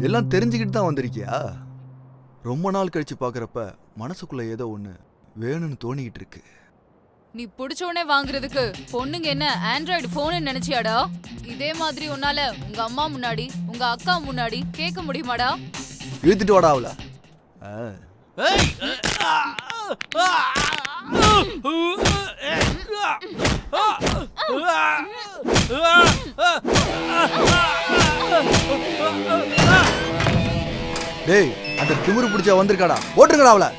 எல்லாம் தெரிஞ்சுக்கிட்டு தான் வந்திருக்கியா? ரொம்ப நாள் கழிச்சு பாக்குறப்ப மனசுக்குள்ள ஏதோ ஒண்ணு வேணும்னு தோணிக்கிட்டு இருக்கு. நீ புடிச்சோனே வாங்குறதுக்கு பொண்ணுங்க என்ன ஆண்ட்ராய்டு போன் நினைச்சியாடா? இதே மாதிரி உன்னால உங்க அம்மா முன்னாடி உங்க அக்கா முன்னாடி கேட்க முடியுமாடா? இழுத்துட்டு வாடா அவள. டேய், அந்த திமிரு பிடிச்ச வந்திருக்காடா, போட்டுருங்கடா அவள.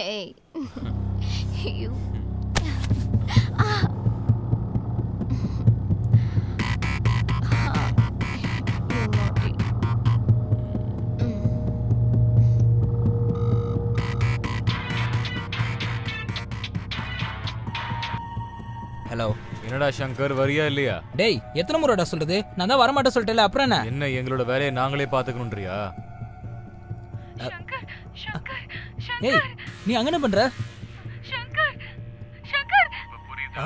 Hey. You. You naughty. Hello. என்னடா சங்கர், வரியா இல்லையா? டேய், எத்தனை முறைடா சொல்றது? நான் தான் வரமாட்டேன் சொல்லிட்டேல, அப்புறம் என்ன? என்ன எங்களோட வேலையை நாங்களே பாத்துக்கணும்ன்றியா? ஏய், நீ அங்க என்ன பண்ற? சங்கர் சங்கர் புரியுதா?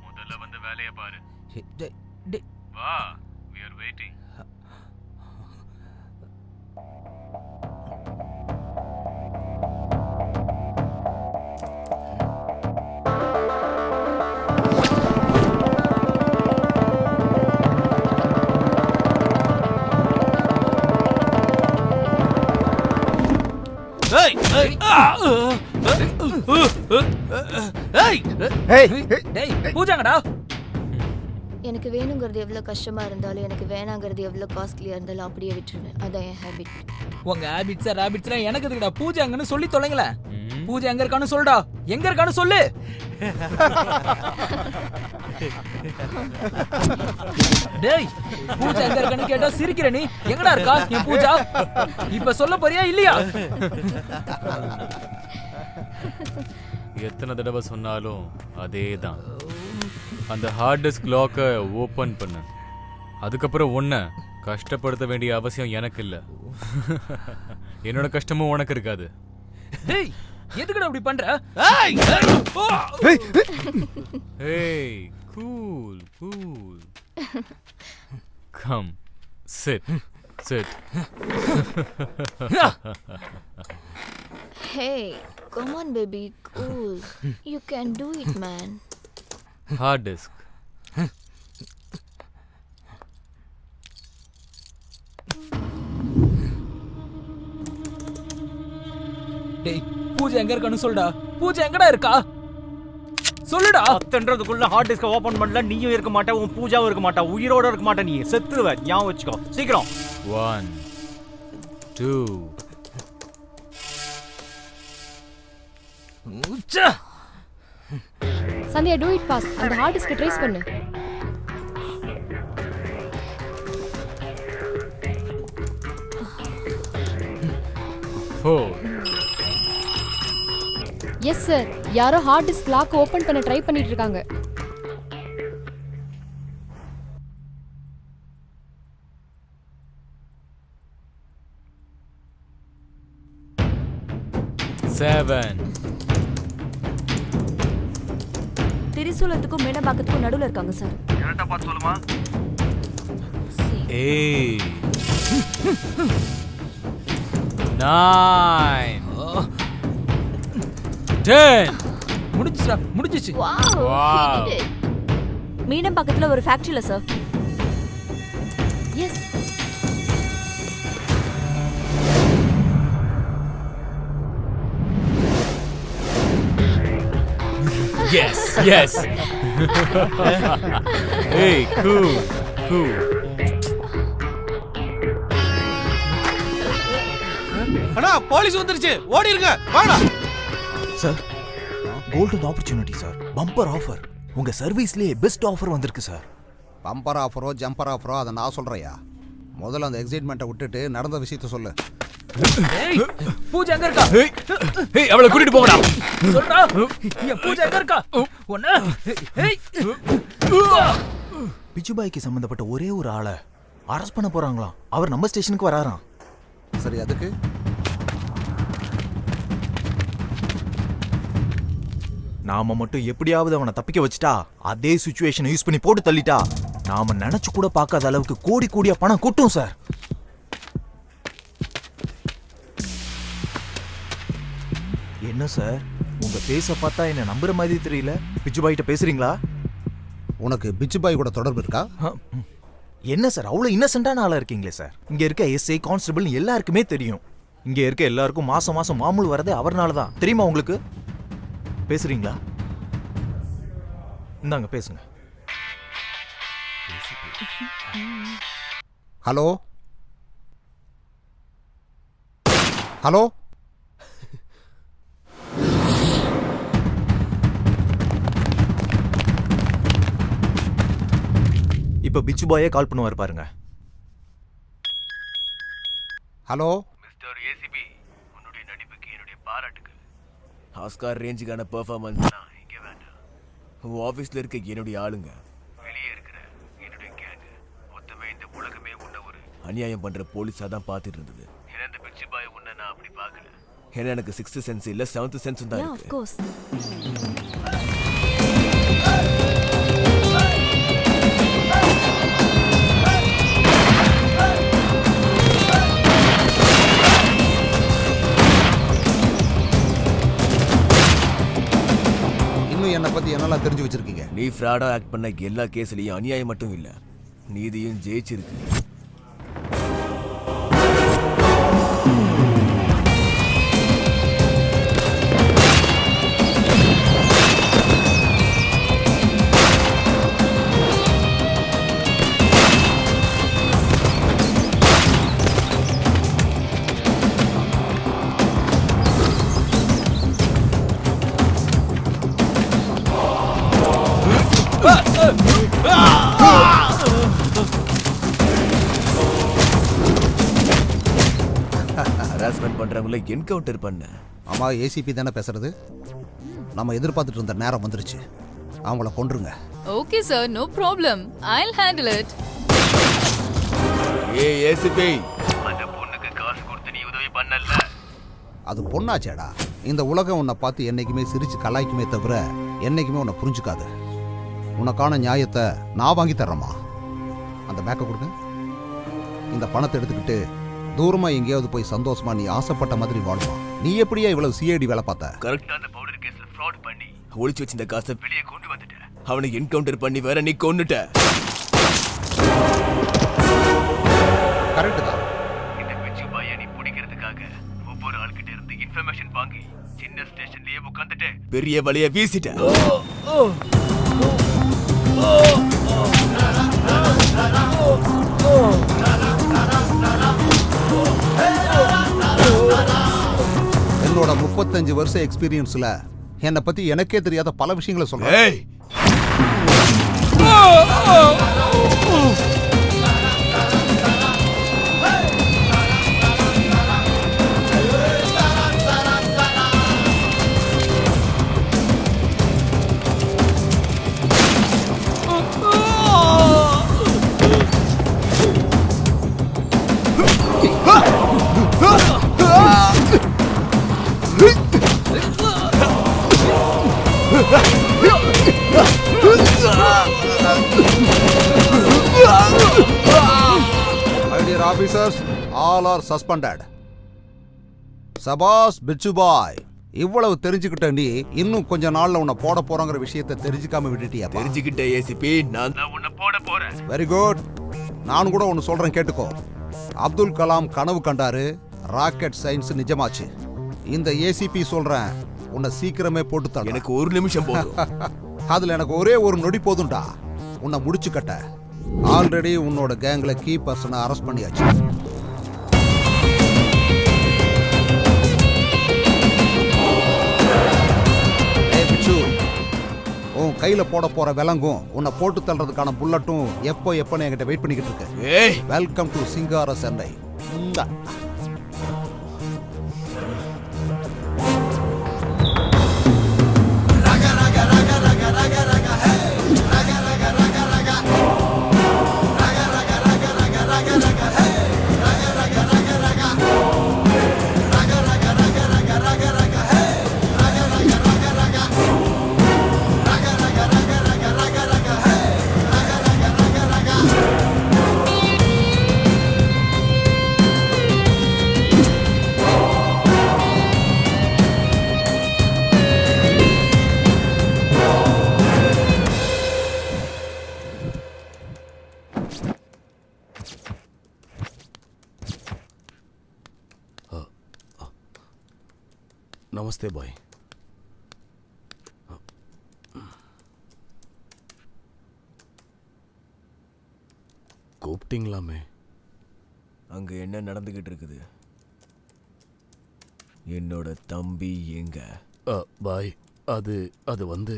முதல்ல வந்து வேலையை பாரு. வா, we are waiting. டேய், பூஜாங்கடா. எனக்கு வேணுங்கிறது எவ்வளோ கஷ்டமா இருந்தாலும் எனக்கு வேணாங்கிறது எவ்வளோ காஸ்ட்லியா இருந்தாலும் அப்படியே விட்டுருவேன். அதான் என் ஹேபிட். உங்க ஹேபிட்ஸ் ராபிட்ஸ்லாம் எனக்கு எதுக்குடா? பூஜாங்கன்னு சொல்லி தொலைங்களே. பூஜா எங்க இருக்கான்னு சொல்லுடா. எங்க இருக்கான்னு சொல்லு. டேய், பூஜா எங்க இருக்கான்னு கேட்டா சிரிக்கிற நீ. எங்கடா இருக்கா என் பூஜா? இப்ப சொல்ல போறியா இல்லையா? எத்தனை தடவை சொன்னாலும் அதேதான். அந்த ஹார்ட் டிஸ்க் லாக்கை ஓபன் பண்ணு. அதுக்கப்புறம் ஒன்ன கஷ்டப்படுத்த வேண்டிய அவசியம் எனக்கு இல்ல. என்னோட கஷ்டமும் உனக்கு இருக்காது. டேய், எதுக்குடா அப்படி பண்ற? ஏய், cool cool. Come, sit sit. Hey, come on baby, cool. You can do it, man. Hard disk. டேய், பூஜா எங்க இருக்கான்னு சொல்லுடா. பூஜா எங்கடா இருக்கா? சொல்லுடா. அத்தன்றதுக்குள்ள ஹார்ட் டிஸ்க ஓபன் பண்ணல, நீயும் இருக்க மாட்ட, உன் பூஜாவும் இருக்க மாட்டா, உயிரோட இருக்க மாட்ட, நீ செத்துருவ. ஞாபகம் வச்சுக்கோ, சீக்கிரம். 1 2 சந்தியா, டூ இட் ஃபாஸ்ட். அந்த ஹார்ட் டிஸ்க் ட்ரேஸ் பண்ணு. எஸ் சார், யாரோ ஹார்ட் டிஸ்க் லாக் ஓபன் பண்ண ட்ரை பண்ணிட்டு இருக்காங்க. திரிசூலத்துக்கும் மேடம்பாக்கத்துக்கும் நடுவுல இருக்காங்க சார். கரெக்டா பார்த்து சொல்லுமா? 8 9 10. முடிஞ்சுடா, முடிஞ்சிச்சு. Wow. மீனம்பாக்கத்துல ஒரு ஃபேக்டரியில sir. Yes. Yes, yes. Hey, cool, cool. அண்ணா, போலீஸ் வந்துருச்சு, ஓடி இருங்க, வாடா. Sir, golden opportunity sir. Bumper offer. உங்க சர்வீஸ்லயே பெஸ்ட் ஆஃபர் வந்திருக்கு சார். பம்பர் ஆஃபரோ ஜம்பர் ஆஃபரோ அதை நான் சொல்றையா? முதல்ல அந்த எக்ஸைட்மெண்ட்டை விட்டுட்டு நடந்த விஷயத்த சொல்லு. ஏய், பூஜா எங்க இருக்கா? ஏய், அவளை கூட்டிட்டு போங்கடா. சொல்றா. என் பூஜா எங்க இருக்கா? ஒண்ணு. ஏய். பிச்சுபாய்க்கு சம்பந்தப்பட்ட ஒரே ஒரு ஆளை அரெஸ்ட் பண்ண போறாங்களாம். அவர் நம்ம ஸ்டேஷனுக்கு வராராம். சரி, அதுக்கு நாம மட்டும் எப்படியாவது அவனை தப்பிக்க வச்சுட்டா, அதே சிச்சுவேஷனை யூஸ் பண்ணி போட்டு தள்ளிட்டா, நாம நினைச்சு கூட பார்க்காத அளவுக்கு கோடி கோடியா பணம் கொட்டும் சார். என்ன சார், உங்க பேச பார்த்தா என்ன நம்புற மாதிரி தெரியல. பிச்சுபாய் கிட்ட பேசுறீங்களா? உனக்கு பிச்சுபாய் கூட தொடர்பு இருக்கா? என்ன சார், அவ்வளவு இன்னசென்ட்டான ஆளா இருக்கீங்களே சார். இங்க இருக்க எஸ்ஐ கான்ஸ்டபிள் எல்லாருக்குமே தெரியும். இங்க இருக்க எல்லாருக்கும் மாசம் மாசம் மாமூல் வரதே அவர்னால தான். தெரியுமா உங்களுக்கு? பேசுறீங்களா? இந்தாங்க பேசுங்க. ஹலோ ஹலோ இப்ப பிச்சு பாயே கால் பண்ணுவார் பாருங்க. ஹலோ மிஸ்டர் ஏசிபி, உன்னுடைய நடிப்புக்கு என்னுடைய பாராட்டுகள். ஆஸ்கார் ரேஞ்சுக்கான பெர்ஃபார்மன்ஸ் இங்க வேண்டாம். உன் ஆபீஸ்ல இருக்க என்னுடைய ஆளுங்க வெளியே இருக்கிற என்னுடைய கேங் மொத்தமே இந்த உலகமே உன்ன ஒரு அநியாயம் பண்ற போலீஸா தான் பார்த்துட்டு இருந்தது. இறந்த பிச்சு பாய் உன்னை நான் அப்படி பார்க்கல. ஏன்னா எனக்கு 6th சென்ஸ் இல்ல 7th சென்ஸ் தான் Yeah, of இருக்கு. course. இன்னும் என்னை பத்தி என்னெல்லாம் தெரிஞ்சு வச்சிருக்கீங்க? நீ ஃப்ராடா ஆக்ட் பண்ண எல்லா கேஸ்லயும் அநியாயம் மட்டும் இல்ல, நீதியும் ஜெயிச்சிருக்கு. ஹராஸ்மெண்ட் பண்றவங்கள என்கவுண்டர் பண்ண. ஆமா, ஏசிபி தானே பேசுறது? நம்ம எதிர்பார்த்துட்டு இருந்த நேரம் வந்துருச்சு. அவங்கள கொன்றுங்க. Okay sir, no problem. I'll handle it. ஏய் ஏசிபி, அந்த பொண்ணுக்கு காசு கொடுத்து நீ உதவி பண்ணல. அது பொண்ணாச்சேடா. இந்த உலகம் உன்னை பார்த்து என்னைக்குமே சிரிச்சு கலாய்க்குமே தவிர என்னைக்குமே உன்னை புரிஞ்சுக்காது. உனக்கான நியாயத்தை நான் வாங்கி தர்றேம்மா. அந்த பேக்கை கொடுங்க. இந்த பணத்தை எடுத்துக்கிட்டு தூரமா எங்கேயாவது போய் சந்தோஷமா நீ ஆசைப்பட்ட மாதிரி வாழ்வா. நீ எப்படியா இவ்வளவு சிஐடி வேலை பார்த்த? கரெக்ட். அந்த பவுடர் கேஸ்ல ஃப்ராட் பண்ணி ஒளிச்சு வச்சிருந்த காசை வெளியே கொண்டு வந்துட்ட. அவனை என்கவுண்டர் பண்ணி வேற நீ கொன்னுட்ட. கரெக்ட் தான். இந்த பிச்சு பாயை நீ பிடிக்கிறதுக்காக ஒவ்வொரு ஆள்கிட்ட இருந்து இன்ஃபர்மேஷன் வாங்கி சின்ன ஸ்டேஷன்லயே உட்காந்துட்டு பெரிய வலைய வீசிட்ட. என்னோட 35 வருஷ எக்ஸ்பீரியன்ஸ்ல என்னை பத்தி எனக்கே தெரியாத பல விஷயங்களை சொல்றேன். My dear officers, all are suspended. சபாஸ் பிச்சு பாய், இவ்வளவு தெரிஞ்சுக்கிட்ட நீ இன்னும் கொஞ்ச நாள்ல உன்னை போட போறங்கிற விஷயத்தை தெரிஞ்சுக்காம விட்டுட்டியா? தெரிஞ்சுக்கிட்ட ஏசிபி, நான் உன்னை போட போறேன். Very good. நான் கூட ஒன்னு சொல்றேன் கேட்டுக்கோ. அப்துல் கலாம் கனவு கண்டாரு, ராக்கெட் சயின்ஸ் நிஜமாச்சு. இந்த ஏசிபி சொல்றேன், உன்னை சீக்கிரமே போட்டு தர. எனக்கு ஒரு நிமிஷம் போதும். அதுல எனக்கு ஒரே ஒரு நொடி போதும்டா உன்னை முடிச்சு கட்ட. ஆல்ரெடி உன்னோட கேங்ல கீ பர்சனை அரெஸ்ட் பண்ணியாச்சு. உன் கையில போட போற விலங்கும் உன்னை போட்டு தள்ளுறதுக்கான புல்லட்டும் எப்போ என்கிட்ட வெயிட் பண்ணிக்கிட்டு இருக்கு. வெல்கம் டு சிங்கார சென்னை. நமஸ்தே பாய். கூப்பிட்டீங்களாமே? அங்க என்ன நடந்துகிட்டு இருக்குது? என்னோட தம்பி எங்க? பாய், அது வந்து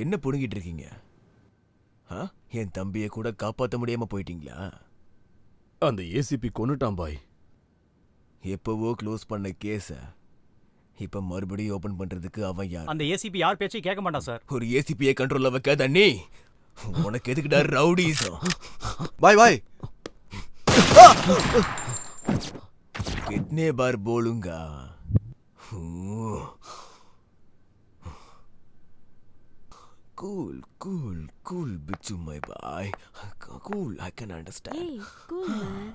என்ன புடுங்கிட்டு இருக்கீங்க? என் தம்பியை கூட காப்பாற்ற முடியாம போயிட்டீங்களா? அந்த ஏசிபி கொன்னுட்டான் பாய். எப்பவோ க்ளோஸ் பண்ண கேஸ இப்ப மறுபடியும் ஓபன் பண்றதுக்கு அவன் யார்? அந்த ஏசிபி யார் பேச்சையும் கேட்க மாட்டான் சார். ஒரு ஏசிபியை கண்ட்ரோல்ல வைக்காத நீ. உனக்கு எதுக்குடா ரவுடிசம்? பாய் பாய். कितने बार बोलूंगा? Cool, cool, cool, Bichu, my boy. Cool, I can understand. Hey, cool man.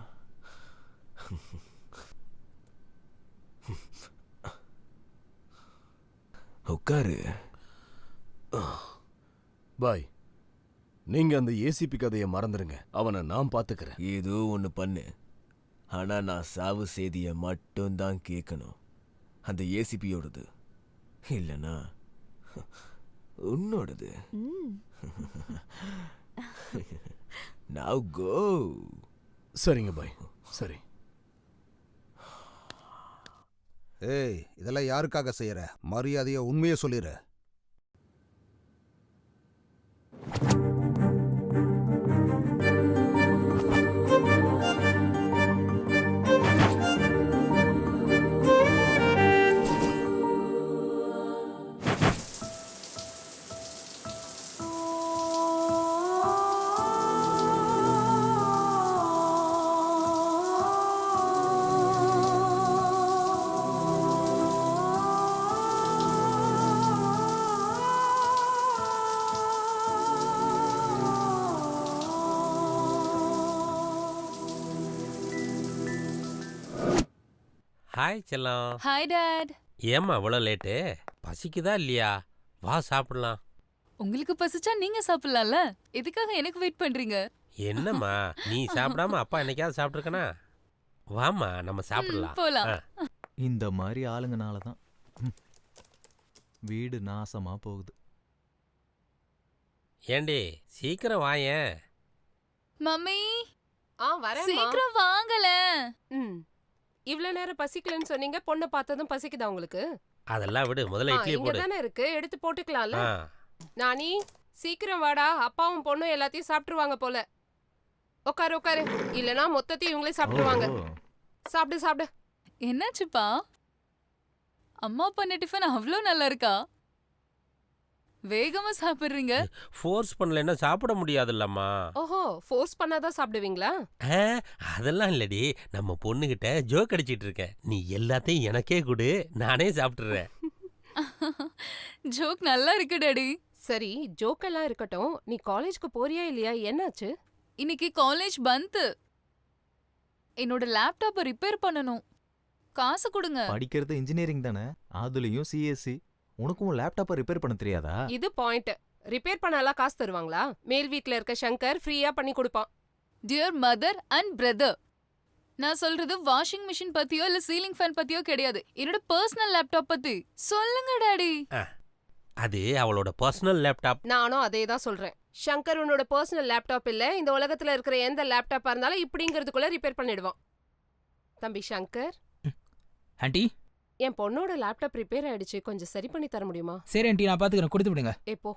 உட்காரு. பாய், நீங்க அந்த ஏசிபி கதையை மறந்துருங்க. அவனை நான் பாத்துக்கிறேன். ஏதோ ஒன்று பண்ணு, ஆனா நான் சாவு செய்தியை மட்டும்தான் கேட்கணும். அந்த ஏசிபியோடது இல்லைன்னா உன்னோடது. Now go. சரிங்க பாய், சரி. ஏய், இதெல்லாம் யாருக்காக செய்யற? மரியாதையை உண்மையை சொல்லிடு. ஹாய் செல்லம். Hi dad. ஏம்மா இவ்வளோ லேட்டு? பசிக்குதா இல்லையா? வா சாப்பிடலாம். உங்களுக்கு பசிச்சா நீங்க சாப்பிடலாம்ல, எதுக்காக எனக்கு வெயிட் பண்றீங்க? என்னம்மா நீ சாப்பிடாம அப்பா என்னைக்காவது சாப்பிட்ருக்கனா? வாம்மா நம்ம சாப்பிடலாம். போலாம். இந்த மாதிரி ஆளுங்கனால தான் வீடு நாசமா போகுது. ஏண்டி சீக்கிரம் வாயேன். மம்மி வரேன். சீக்கிரம் வாங்கல. இவ்வளவு நேரம் பசிக்கலன்னு சொன்னீங்க. பொண்ணை பார்த்ததும் பசிக்குதா உங்களுக்கு? அதெல்லாம் விடு, முதல்ல இட்லி இங்க போடு. தானே இருக்கு, எடுத்து போட்டுக்கலாம்ல. நானி சீக்கிரம் வாடா, அப்பாவும் பொண்ணும் எல்லாத்தையும் சாப்பிட்டுருவாங்க போல. உட்காரு உட்காரு, இல்லனா மொத்தத்தையும் இவங்களே சாப்பிட்டுருவாங்க. சாப்பிடு சாப்பிடு. என்னாச்சுப்பா? அம்மா பண்ண டிஃபன் அவ்வளோ நல்லா இருக்கா? வேகமா சாப்பிடுறீங்க. ஃபோர்ஸ் பண்ணலன்னா சாப்பிட முடியாதுல்லம்மா. ஓஹோ, ஃபோர்ஸ் பண்ணாதான் சாப்பிடுவீங்களா? அதெல்லாம் இல்லடி, நம்ம பொண்ணுகிட்ட ஜோக் அடிச்சிட்டு இருக்கேன். நீ எல்லாத்தையும் எனக்கே கொடு, நானே சாப்பிட்டுறேன். ஜோக் நல்லா இருக்கு டாடி. சரி, ஜோக் எல்லாம் இருக்கட்டும், நீ காலேஜ்க்கு போறியா இல்லையா? என்னாச்சு? இன்னைக்கு காலேஜ் பந்த். என்னோட லேப்டாப்பை ரிப்பேர் பண்ணணும். காசு கொடுங்க. படிக்கிறது இன்ஜினியரிங் தானே, அதுலயும் சிஎஸ்சி. உனக்கும் லேப்டாப்பை ரிப்பேர் பண்ண தெரியாதா? இது பாயிண்ட். ரிப்பேர் பண்ணலாம் காசு தருவாங்களா? மேல் வீட்ல இருக்க சங்கர் ஃப்ரீயா பண்ணி கொடுப்பான். டியர் மதர் அண்ட் பிரதர், நான் சொல்றது வாஷிங் மிஷின் பத்தியோ இல்ல சீலிங் ஃபேன் பத்தியோ கிடையாது. என்னோட பர்சனல் லேப்டாப் பத்தி சொல்லுங்க டாடி. அது அவளோட பர்சனல் லேப்டாப். நானும் அதே தான் சொல்றேன். சங்கர் உன்னோட பர்சனல் லேப்டாப் இல்ல. இந்த உலகத்துல இருக்கிற எந்த லேப்டாப்பா இருந்தாலும் இப்படிங்கிறதுக்குள்ள ரிப்பேர் பண்ணிடுவான். தம்பி சங்கர். ஆண்டி, என் பொண்ணோட லேப்டாப் ரிப்பேர் ஆயிடுச்சு, கொஞ்சம் சரி பண்ணி தர முடியுமா? சரி ஆண்டி, நான் பாத்துக்கிறேன், கொடுத்து விடுங்க. எப்போ?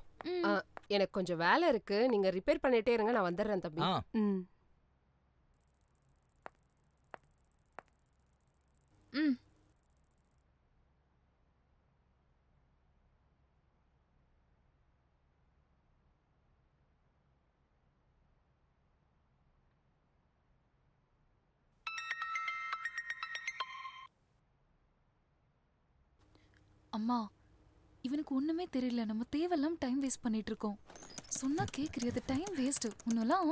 எனக்கு கொஞ்சம் வேலை இருக்கு, நீங்க ரிப்பேர் பண்ணிட்டே இருங்க, நான் வந்துடுறேன் தம்பி. அம்மா, இவனுக்கு ஒண்ணுமே தெரியல. நம்ம தேவையில்லாம டைம் வேஸ்ட் பண்ணிட்டு இருக்கோம். சொன்னா கேக்குறியது டைம் வேஸ்ட். உன்னெல்லாம்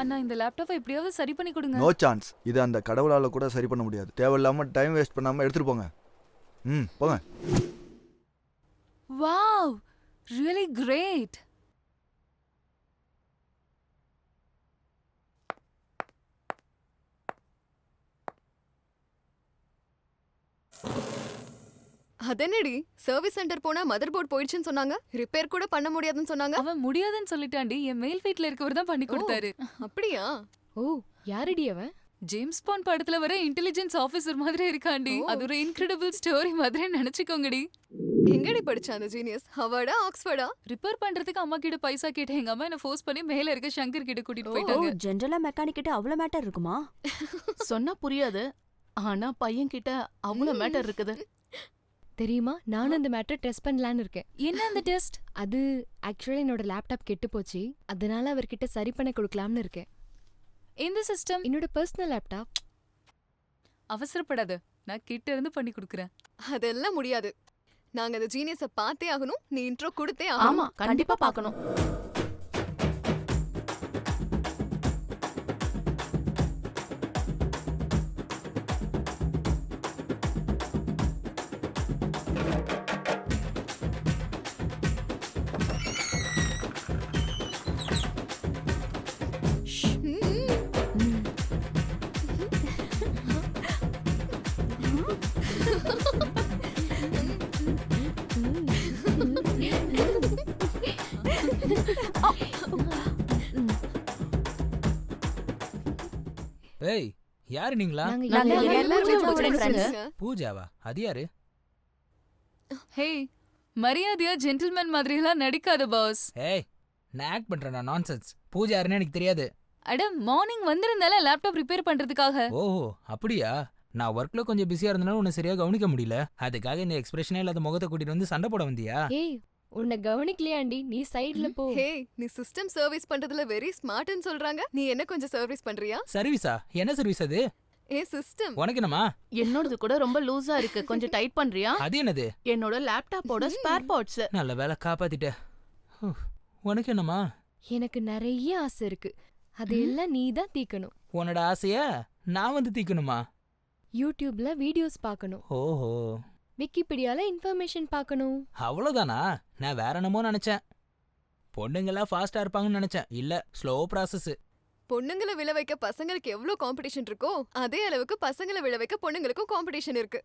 அண்ணா, இந்த லேப்டாப்பை எப்படியாவது சரி பண்ணி கொடுங்க. No chance. இது அந்த கடவுளால கூட சரி பண்ண முடியாது. தேவையில்லாம டைம் வேஸ்ட் பண்ணாம எடுத்துட்டு போங்க. போங்க. Wow, really great. அதனடி சர்வீஸ் சென்டர் போனா மதர் போர்ட் போயிடுச்சுன்னு சொன்னாங்க. ரிப்பேர் கூட பண்ண முடியாதுன்னு சொன்னாங்க. அவன் முடியாதுன்னு சொல்லிட்டாண்டி. என் மேல் வீட்ல இருக்கவர் தான் பண்ணி கொடுத்தாரு. அப்படியா? ஓ, யாரடி அவன்? ஜேம்ஸ் பாண்ட் படத்துல வர இன்டெலிஜென்ஸ் ஆபீசர் மாதிரி இருக்காண்டி. அது ஒரு இன்கிரெடிபிள் ஸ்டோரி மாதிரி நினைச்சுக்கோங்கடி. எங்கடி படிச்ச அந்த ஜீனியஸ்? ஹார்வர்டா ஆக்ஸ்ஃபோர்டா? ரிப்பேர் பண்றதுக்கு அம்மா கிட்ட பைசா கேட்டேன். எங்க அம்மா என்ன ஃபோர்ஸ் பண்ணி மேல இருக்க சங்கர் கிட்ட கூட்டிட்டு போயிட்டாங்க. ஜெனரலா மெக்கானிக் கிட்ட அவ்வளவு மேட்டர் இருக்குமா? சொன்னா புரியாது, ஆனா பையன் கிட்ட அவ்வளவு மேட்டர் இருக்குது. தெரியுமா, நானும் அந்த மேட்டர் டெஸ்ட் பண்ணலான்னு இருக்கேன். என்ன அந்த டெஸ்ட்? அது ஆக்சுவலா என்னோட லேப்டாப் கெட்டு போச்சு, அதனால அவர்கிட்ட சரி பண்ண கொடுக்கலாம்னு இருக்கேன். இந்த சிஸ்டம் என்னோட பர்சனல் லேப்டாப். அவசரப்படாத, நான் கிட்ட இருந்து பண்ணி கொடுக்குறேன். அதெல்லாம் முடியாது. நாங்க அந்த ஜீனியஸை பார்த்தே ஆகணும். நீ இன்ட்ரோ கொடுத்தே ஆகணும். ஆமா, கண்டிப்பா பார்க்கணும். ஏய், யாரு நீங்களா? பூஜாவா? அது யாரு? ஹே, மரியாதையா ஜென்டில்மேன் மாதிரி எல்லாம் நடிக்காத பாஸ். ஏய், நான் ஆக்ட் பண்றேனா? நான்சென்ஸ். பூஜா யாருன்னு எனக்கு தெரியாது. அட, மார்னிங் வந்திருந்தால லேப்டாப் ரிப்பேர் பண்றதுக்காக. ஓஹோ, அப்படியா? நான் ஒர்க்ல கொஞ்சம் பிஸியா இருந்தனால உன்னை சரியா கவனிக்க முடியல. அதுக்காக இந்த எக்ஸ்பிரஷனே இல்லாத முகத்தை கூட்டிட்டு வந்து சண்டை போட வந்தியா? ஏய், உன்னை கவனிக்கலையாண்டி, நீ சைடுல போ. ஹே, நீ சிஸ்டம் சர்வீஸ் பண்றதுல வெரி ஸ்மார்ட்னு சொல்றாங்க. நீ என்ன கொஞ்சம் சர்வீஸ் பண்றியா? சர்வீஸா? என்ன சர்வீஸ் அது? சிஸ்டம். உனக்கு என்னமா? என்னோடது கூட ரொம்ப லூசா இருக்கு, கொஞ்சம் டைட் பண்றியா? அது என்னது? என்னோட லேப்டாப்போட ஸ்பேர் பார்ட்ஸ். நல்ல வேலை காப்பாத்திட்ட. உனக்கு என்னமா? எனக்கு நிறைய ஆசை இருக்கு, அதெல்லாம் நீ தான் தீக்கணும். உன்னோட ஆசைய நான் வந்து தீக்கணுமா? யூடியூப்ல வீடியோஸ் பார்க்கணும். ஓஹோ. விக்கிபீடியால இன்ஃபர்மேஷன் பார்க்கணும். அவ்வளவுதானா? நான் வேற என்னமோ நினைச்சேன். பொண்ணுங்களா ஃபாஸ்டா இருப்பாங்கன்னு நினைச்சேன். இல்ல, ஸ்லோ ப்ராசஸ். பொண்ணுங்களை விழ வைக்க பசங்களுக்கு எவ்வளவு காம்படிஷன் இருக்கோ அதே அளவுக்கு பசங்களை விழ வைக்க பொண்ணுங்களுக்கும் காம்படிஷன் இருக்கு.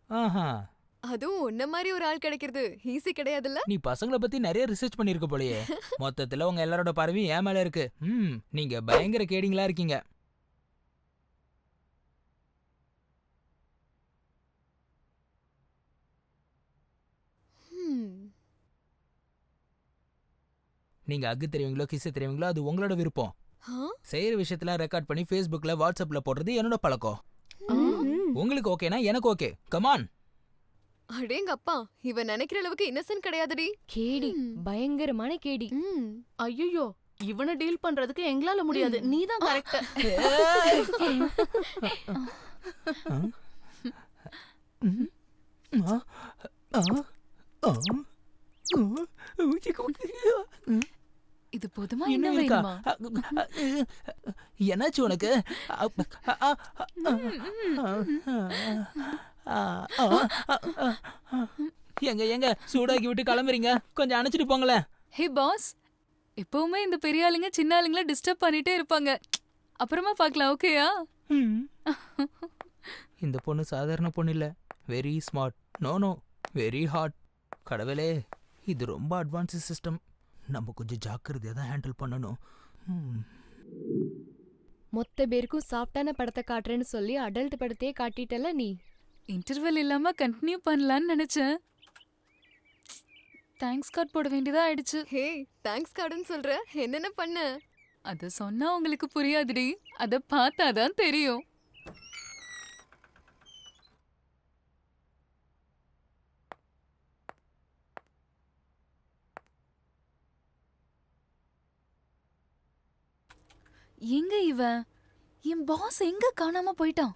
அதுவும் உன்ன மாதிரி ஒரு ஆள் கிடைக்கிறது ஈஸி கிடையாதுல்ல. நீ பசங்களை பத்தி நிறைய ரிசர்ச் பண்ணிருக்க போலயே. மொத்தத்துல உங்க எல்லாரோட பார்வையும் ஏன் மேல இருக்கு. நீங்க பயங்கர கேடிங்களா இருக்கீங்க. நீங்க அக்கு தெரியுங்களோ கிஸ் தெரியுங்களோ அது உங்களோட விருப்பம். செய்யற விஷயத்துல ரெக்கார்ட் பண்ணி ஃபேஸ்புக்ல வாட்ஸ்அப்ல போடுறது என்னோட பழக்கம். உங்களுக்கு ஓகேனா எனக்கு ஓகே. கமான். அடேங்க அப்பா, இவன் நினைக்கிற அளவுக்கு இன்னசென்ட் கிடையாதுடி. கேடி, பயங்கரமான கேடி. ஐயோ, இவனை டீல் பண்றதுக்கு எங்களால முடியாது. நீதான் கரெக்ட். இது போதுமா? என்ன வேணுமா? என்னாச்சு உனக்கு? எங்க எங்க சூடாக்கி விட்டு கிளம்புறீங்க? கொஞ்சம் அணைச்சிட்டு போங்களேன். ஹே பாஸ், எப்பவுமே இந்த பெரிய ஆளுங்க சின்ன ஆளுங்களை டிஸ்டர்ப் பண்ணிட்டே இருப்பாங்க. அப்புறமா பார்க்கலாம், ஓகேயா? இந்த பொண்ணு சாதாரண பொண்ணு இல்ல, very smart. No, very hot. கடவுளே, இது ரொம்ப அட்வான்ஸ் சிஸ்டம். நம்ம கொஞ்சம் ஜாக்கிரதையா தான் ஹேண்டில் பண்ணணும். மொத்த பேருக்கும் சாஃப்டான படத்தை காட்டுறேன்னு சொல்லி அடல்ட் படத்தையே காட்டிட்டல நீ. இன்டர்வெல் இல்லாம கண்டினியூ பண்ணலான்னு நினைச்சேன். தேங்க்ஸ் கார்டு போட வேண்டியதா ஆயிடுச்சு. ஹே, தேங்க்ஸ் கார்டுன்னு சொல்ற, என்னென்ன பண்ண? அத சொன்னா உங்களுக்கு புரியாதுடி, அத பார்த்தாதான் தெரியும். எங்க இவன்? என் பாஸ் எங்க காணாம போயிட்டான்?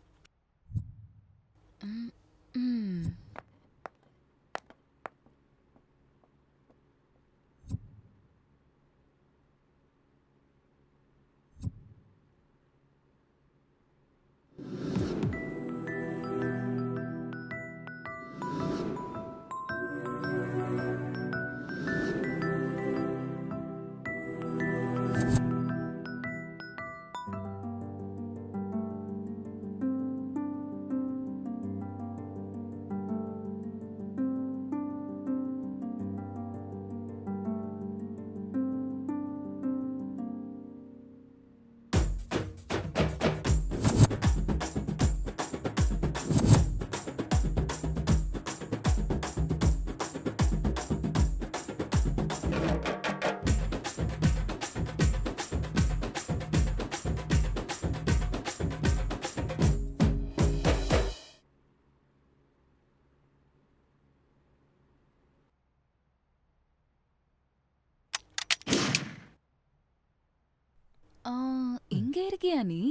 இருக்கியா நீ?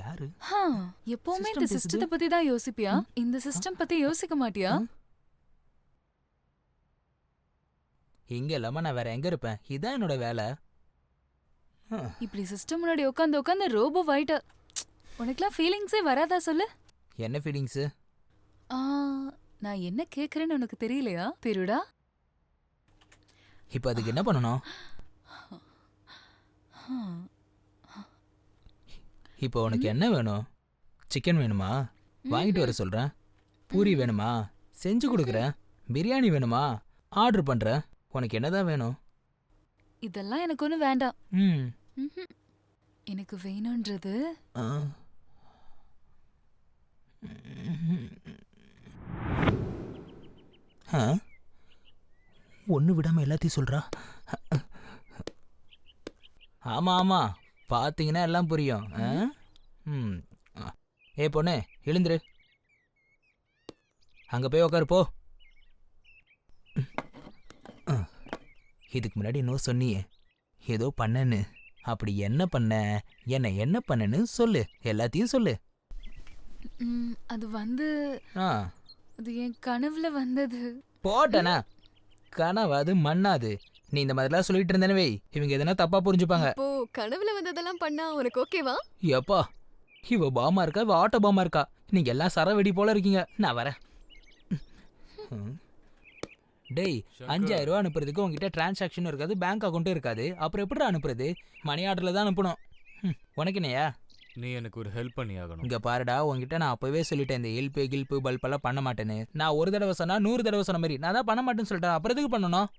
யாரு? எப்பவுமே System இந்த பேசுது. சிஸ்டத்தை பத்தி தான் யோசிப்பியா? இந்த சிஸ்டம் பத்தி யோசிக்க மாட்டியா? இங்க இல்லாம நான் வேற எங்க இருப்பேன்? இதான் என்னோட வேலை. இப்படி சிஸ்டம் முன்னாடி உட்காந்து உட்காந்து ரோபோ ஆயிட்ட. உனக்குலாம் ஃபீலிங்ஸே வராதா சொல்லு? என்ன ஃபீலிங்ஸ்? நான் என்ன கேக்குறேன்னு உனக்கு தெரியலையா திருடா? இப்போ அதுக்கு என்ன பண்ணணும்? இப்போ உனக்கு என்ன வேணும்? சிக்கன் வேணுமா? வாங்கிட்டு வர சொல்றேன். பூரி வேணுமா? செஞ்சு கொடுக்குறேன். பிரியாணி வேணுமா? ஆர்டர் பண்றேன். உனக்கு என்னதான் வேணும்? இதெல்லாம் எனக்கு ஒன்றும் வேண்டாம். ம். எனக்கு வேணும்ன்றது ஒன்று விடாம எல்லாத்தையும் சொல்றா. ஆமா ஆமா, பார்த்தீங்கன்னா எல்லாம் புரியும். ஏ பொண்ணு, எழுந்துரு. அங்க போய் உக்காரு போ. இதுக்கு முன்னாடி இன்னும் சொன்னியே ஏதோ பண்ணன்னு. அப்படி என்ன பண்ண, என்ன பண்ணன்னு சொல்லு, எல்லாத்தையும் சொல்லு. அது வந்து அது என் கனவுல வந்தது. போட்டனா கனவாது மண்ணாது. நீ இந்த மாதிரிலாம் சொல்லிட்டு இருந்தனவே இவங்க எதனா தப்பா புரிஞ்சுப்பாங்க. இப்போ கனவுல வந்ததெல்லாம் பண்ணா உனக்கு ஓகேவா? எப்பா இவ பாமா இருக்கா, இவ ஆட்டோ பாமா இருக்கா? நீங்க எல்லாம் சரவெடி போல இருக்கீங்க. நான் வரேன். டேய், 5000 ரூபா அனுப்புறதுக்கு உங்ககிட்ட டிரான்சாக்ஷனும் இருக்காது, பேங்க் அக்கௌண்ட்டும் இருக்காது. அப்புறம் எப்படி அனுப்புறது? மணி ஆர்டர்ல தான் அனுப்பணும். உனக்கு என்னையா? நீ எனக்கு ஒரு ஹெல்ப் பண்ணி ஆகணும். இங்க பாருடா, உங்ககிட்ட நான் அப்பவே சொல்லிட்டேன் இந்த ஹெல்ப் பல்பெல்லாம் பண்ண மாட்டேன்னு. நான் ஒரு தடவை சொன்னா 100 தடவை சொன்ன மாதிரி. நான் தான் பண்ண மாட்டேன்னு சொல்லிட்டேன். அப்புறம் எதுக்கு பண்ணணும்?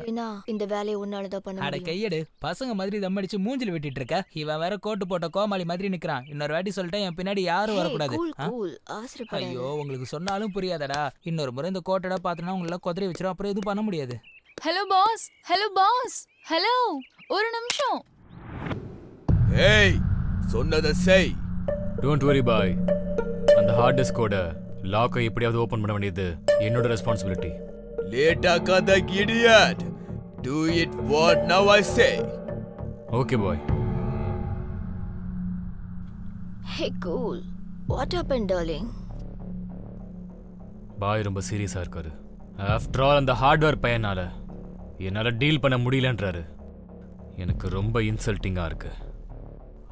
ஏன்னா இந்த வேலையை உன்னால தான் பண்ண அட முடியும். கையடு, பசங்க மாதிரி தம் அடிச்சு மூஞ்சில வெட்டிட்டு இருக்க. இவன் வேற கோட்டு போட்ட கோமாளி மாதிரி நிக்கிறான். இன்னொரு வாட்டி சொல்லிட்டேன், என் பின்னாடி யாரும் வரக்கூடாது. ஐயோ, உங்களுக்கு சொன்னாலும் புரியாதடா. இன்னொரு முறை இந்த கோட்டடா பாத்தனா உங்களை கொதறி வச்சிரும். அப்புறம் எதுவும் பண்ண முடியாது. Hello boss, hello boss, hello, ஒரு நிமிஷம். ஏய், சொன்னதை செய். டோன்ட் வரி பாய். அந்த ஹார்ட் டிஸ்கோட லாக்கை எப்படியாவது ஓபன் பண்ண வேண்டியது என்னோட ரெஸ்பான்சிபிலிட்டி. லேட் ஆகாத idiot. Do it what now I say. Okay boy. Hey cool. What happened darling? பாய் ரொம்ப சீரியஸா இருக்காரு. ஆஃப்டர் ஆல் அந்த ஹார்ட்வேர் பையனால என்னால டீல் பண்ண முடியலன்றாரு. எனக்கு ரொம்ப இன்சல்ட்டிங்கா இருக்கு.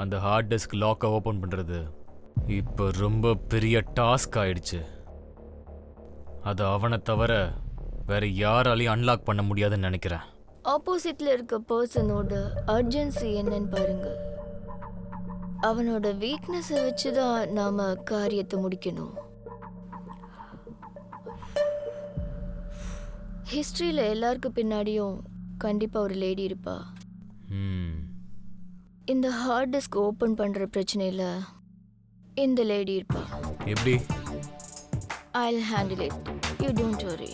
அந்த ஹார்ட் டிஸ்க் லாக்கை ஓபன் பண்றது இப்போ ரொம்ப பெரிய டாஸ்க் ஆயிடுச்சு. அது அவனை தவிர வேற யாராலையும் அன்லாக் பண்ண முடியாதுன்னு நினைக்கிறேன். ஆப்போசிட்ல இருக்க பர்சனோட அர்ஜென்சி என்னன்னு பாருங்க. அவனோட வீக்னஸை வச்சு தான் நாம காரியத்தை முடிக்கணும். ஹிஸ்டரியில எல்லாருக்கு பின்னாடியும் கண்டிப்பா ஒரு லேடி இருப்பா. இந்த ஹார்ட் டிஸ்க் ஓபன் பண்ற பிரச்சனையில இந்த லேடி இருப்பா. எப்படி? I'll handle it. You don't worry.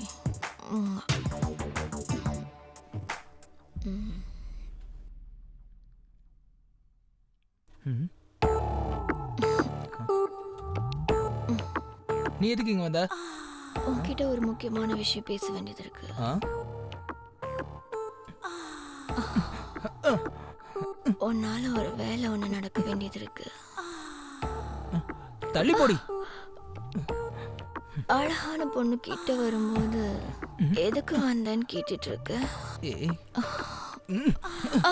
நீ எதுக்கு இங்க வந்த? உன்கிட்ட ஒரு முக்கியமான விஷயம் பேச வேண்டியது இருக்கு. உன்னால ஒரு வேலை ஒண்ணு நடக்க வேண்டியது இருக்கு. தள்ளி போடி. அழகான பொண்ணு கிட்ட வரும்போது எதுக்கு வந்தேன்னு கேட்டுட்டு இருக்க?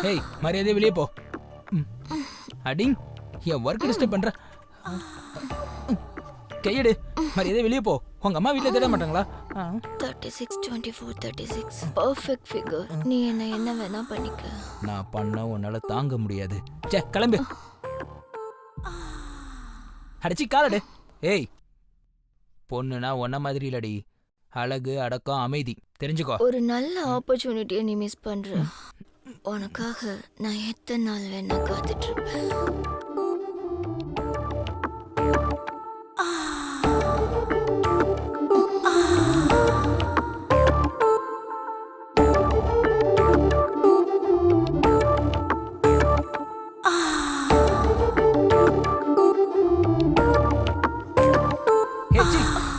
ஏய், மரியாதை வெளியே போ. அடிங், என் ஒர்க் டிஸ்டர்ப் பண்ற. கையெடு, மரியாதை வெளியே போ. உங்க அம்மா வீட்டுல தேட மாட்டாங்களா? 36 24 36 பெர்ஃபெக்ட் ஃபிகர். நீ என்ன வேணா பண்ணிக்க. நான் பண்ண உன்னால தாங்க முடியாது. சே, கிளம்பு. அடிச்சு காலடு. ஏய், பொண்ணுனா ஒன்ன மாதிரி இல்லடி. அழகு, அடக்கம், அமைதி. தெரிஞ்சுக்கோ. ஒரு நல்ல ஆப்பர்ச்சுனிட்டியை நீ மிஸ் பண்ற. உனக்காக நான் எத்தனை நாள் வேணா காத்துட்டு இருப்பேன்.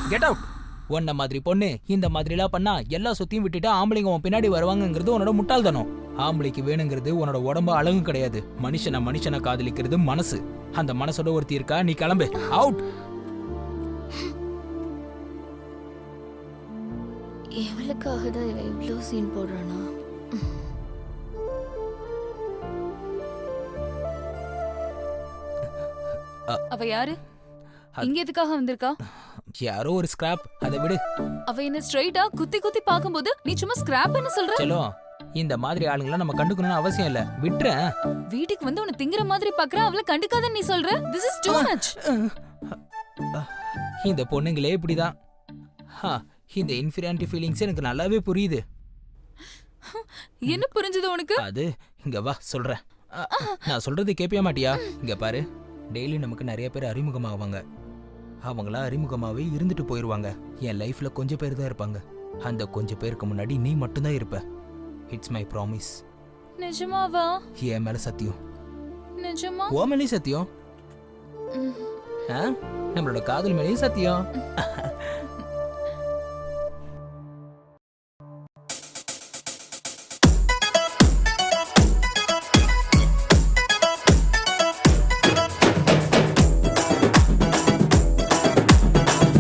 Get out. உன்ன மாதிரி பொண்ணு இந்த மாதிரிலாம் பண்ணா எல்லா சொத்தையும் விட்டுட்டு ஆம்பளைங்க உன் பின்னாடி வருவாங்கங்கிறது உன்னோட முட்டாள்தனம். ஆம்பளைக்கு வேணுங்கிறது உன்னோட உடம்பு அழகு கிடையாது. மனுஷனை காதலிக்கிறது மனசு. அந்த மனசோட ஒருத்தி இருக்கா, நீ கிளம்பு. அவுட். எவளுக்காக தான் இவன் இவ்வளோ சீன் போடுறானா? அவ யாரு? இங்க எதுக்காக வந்திருக்கா? யாரோ ஒரு ஸ்கிராப், அதை விடு. அவ என்ன ஸ்ட்ரைட்டா குத்தி குத்தி பாக்கும்போது நீ சும்மா ஸ்கிராப்னு சொல்ற? செல்லோ, இந்த மாதிரி ஆளுங்களை நம்ம கண்டுக்கணும்னு அவசியம் இல்ல, விட்டுறேன். வீட்டுக்கு வந்து உன்னை திங்கிற மாதிரி பாக்குற, அவளை கண்டுக்காதன்னு நீ சொல்ற? This is too much. இந்த பொண்ணுங்களே இப்படிதான். இந்த இன்ஃபீரியாரிட்டி ஃபீலிங்ஸ் எனக்கு நல்லாவே புரியுது. என்ன புரிஞ்சது உனக்கு? அது இங்க வா சொல்றேன். நான் சொல்றது கேட்பியா மாட்டியா? இங்க பாரு, டெய்லி நமக்கு நிறைய பேர் அறிமுகமாவாங்க. அவங்களா அறிமுகமாவே இருந்துட்டு போயிருவாங்க. என் லைஃப்ல கொஞ்சம் பேர் தான் இருப்பாங்க. அந்த கொஞ்சம் பேருக்கு முன்னாடி நீ மட்டும்தான் இருப்ப. It's my promise. நிஜமாவா? என் மேல சத்தியம். நிஜமா? ஓ மேலே சத்தியம். நம்மளோட காதல் மேலேயும் சத்தியம்.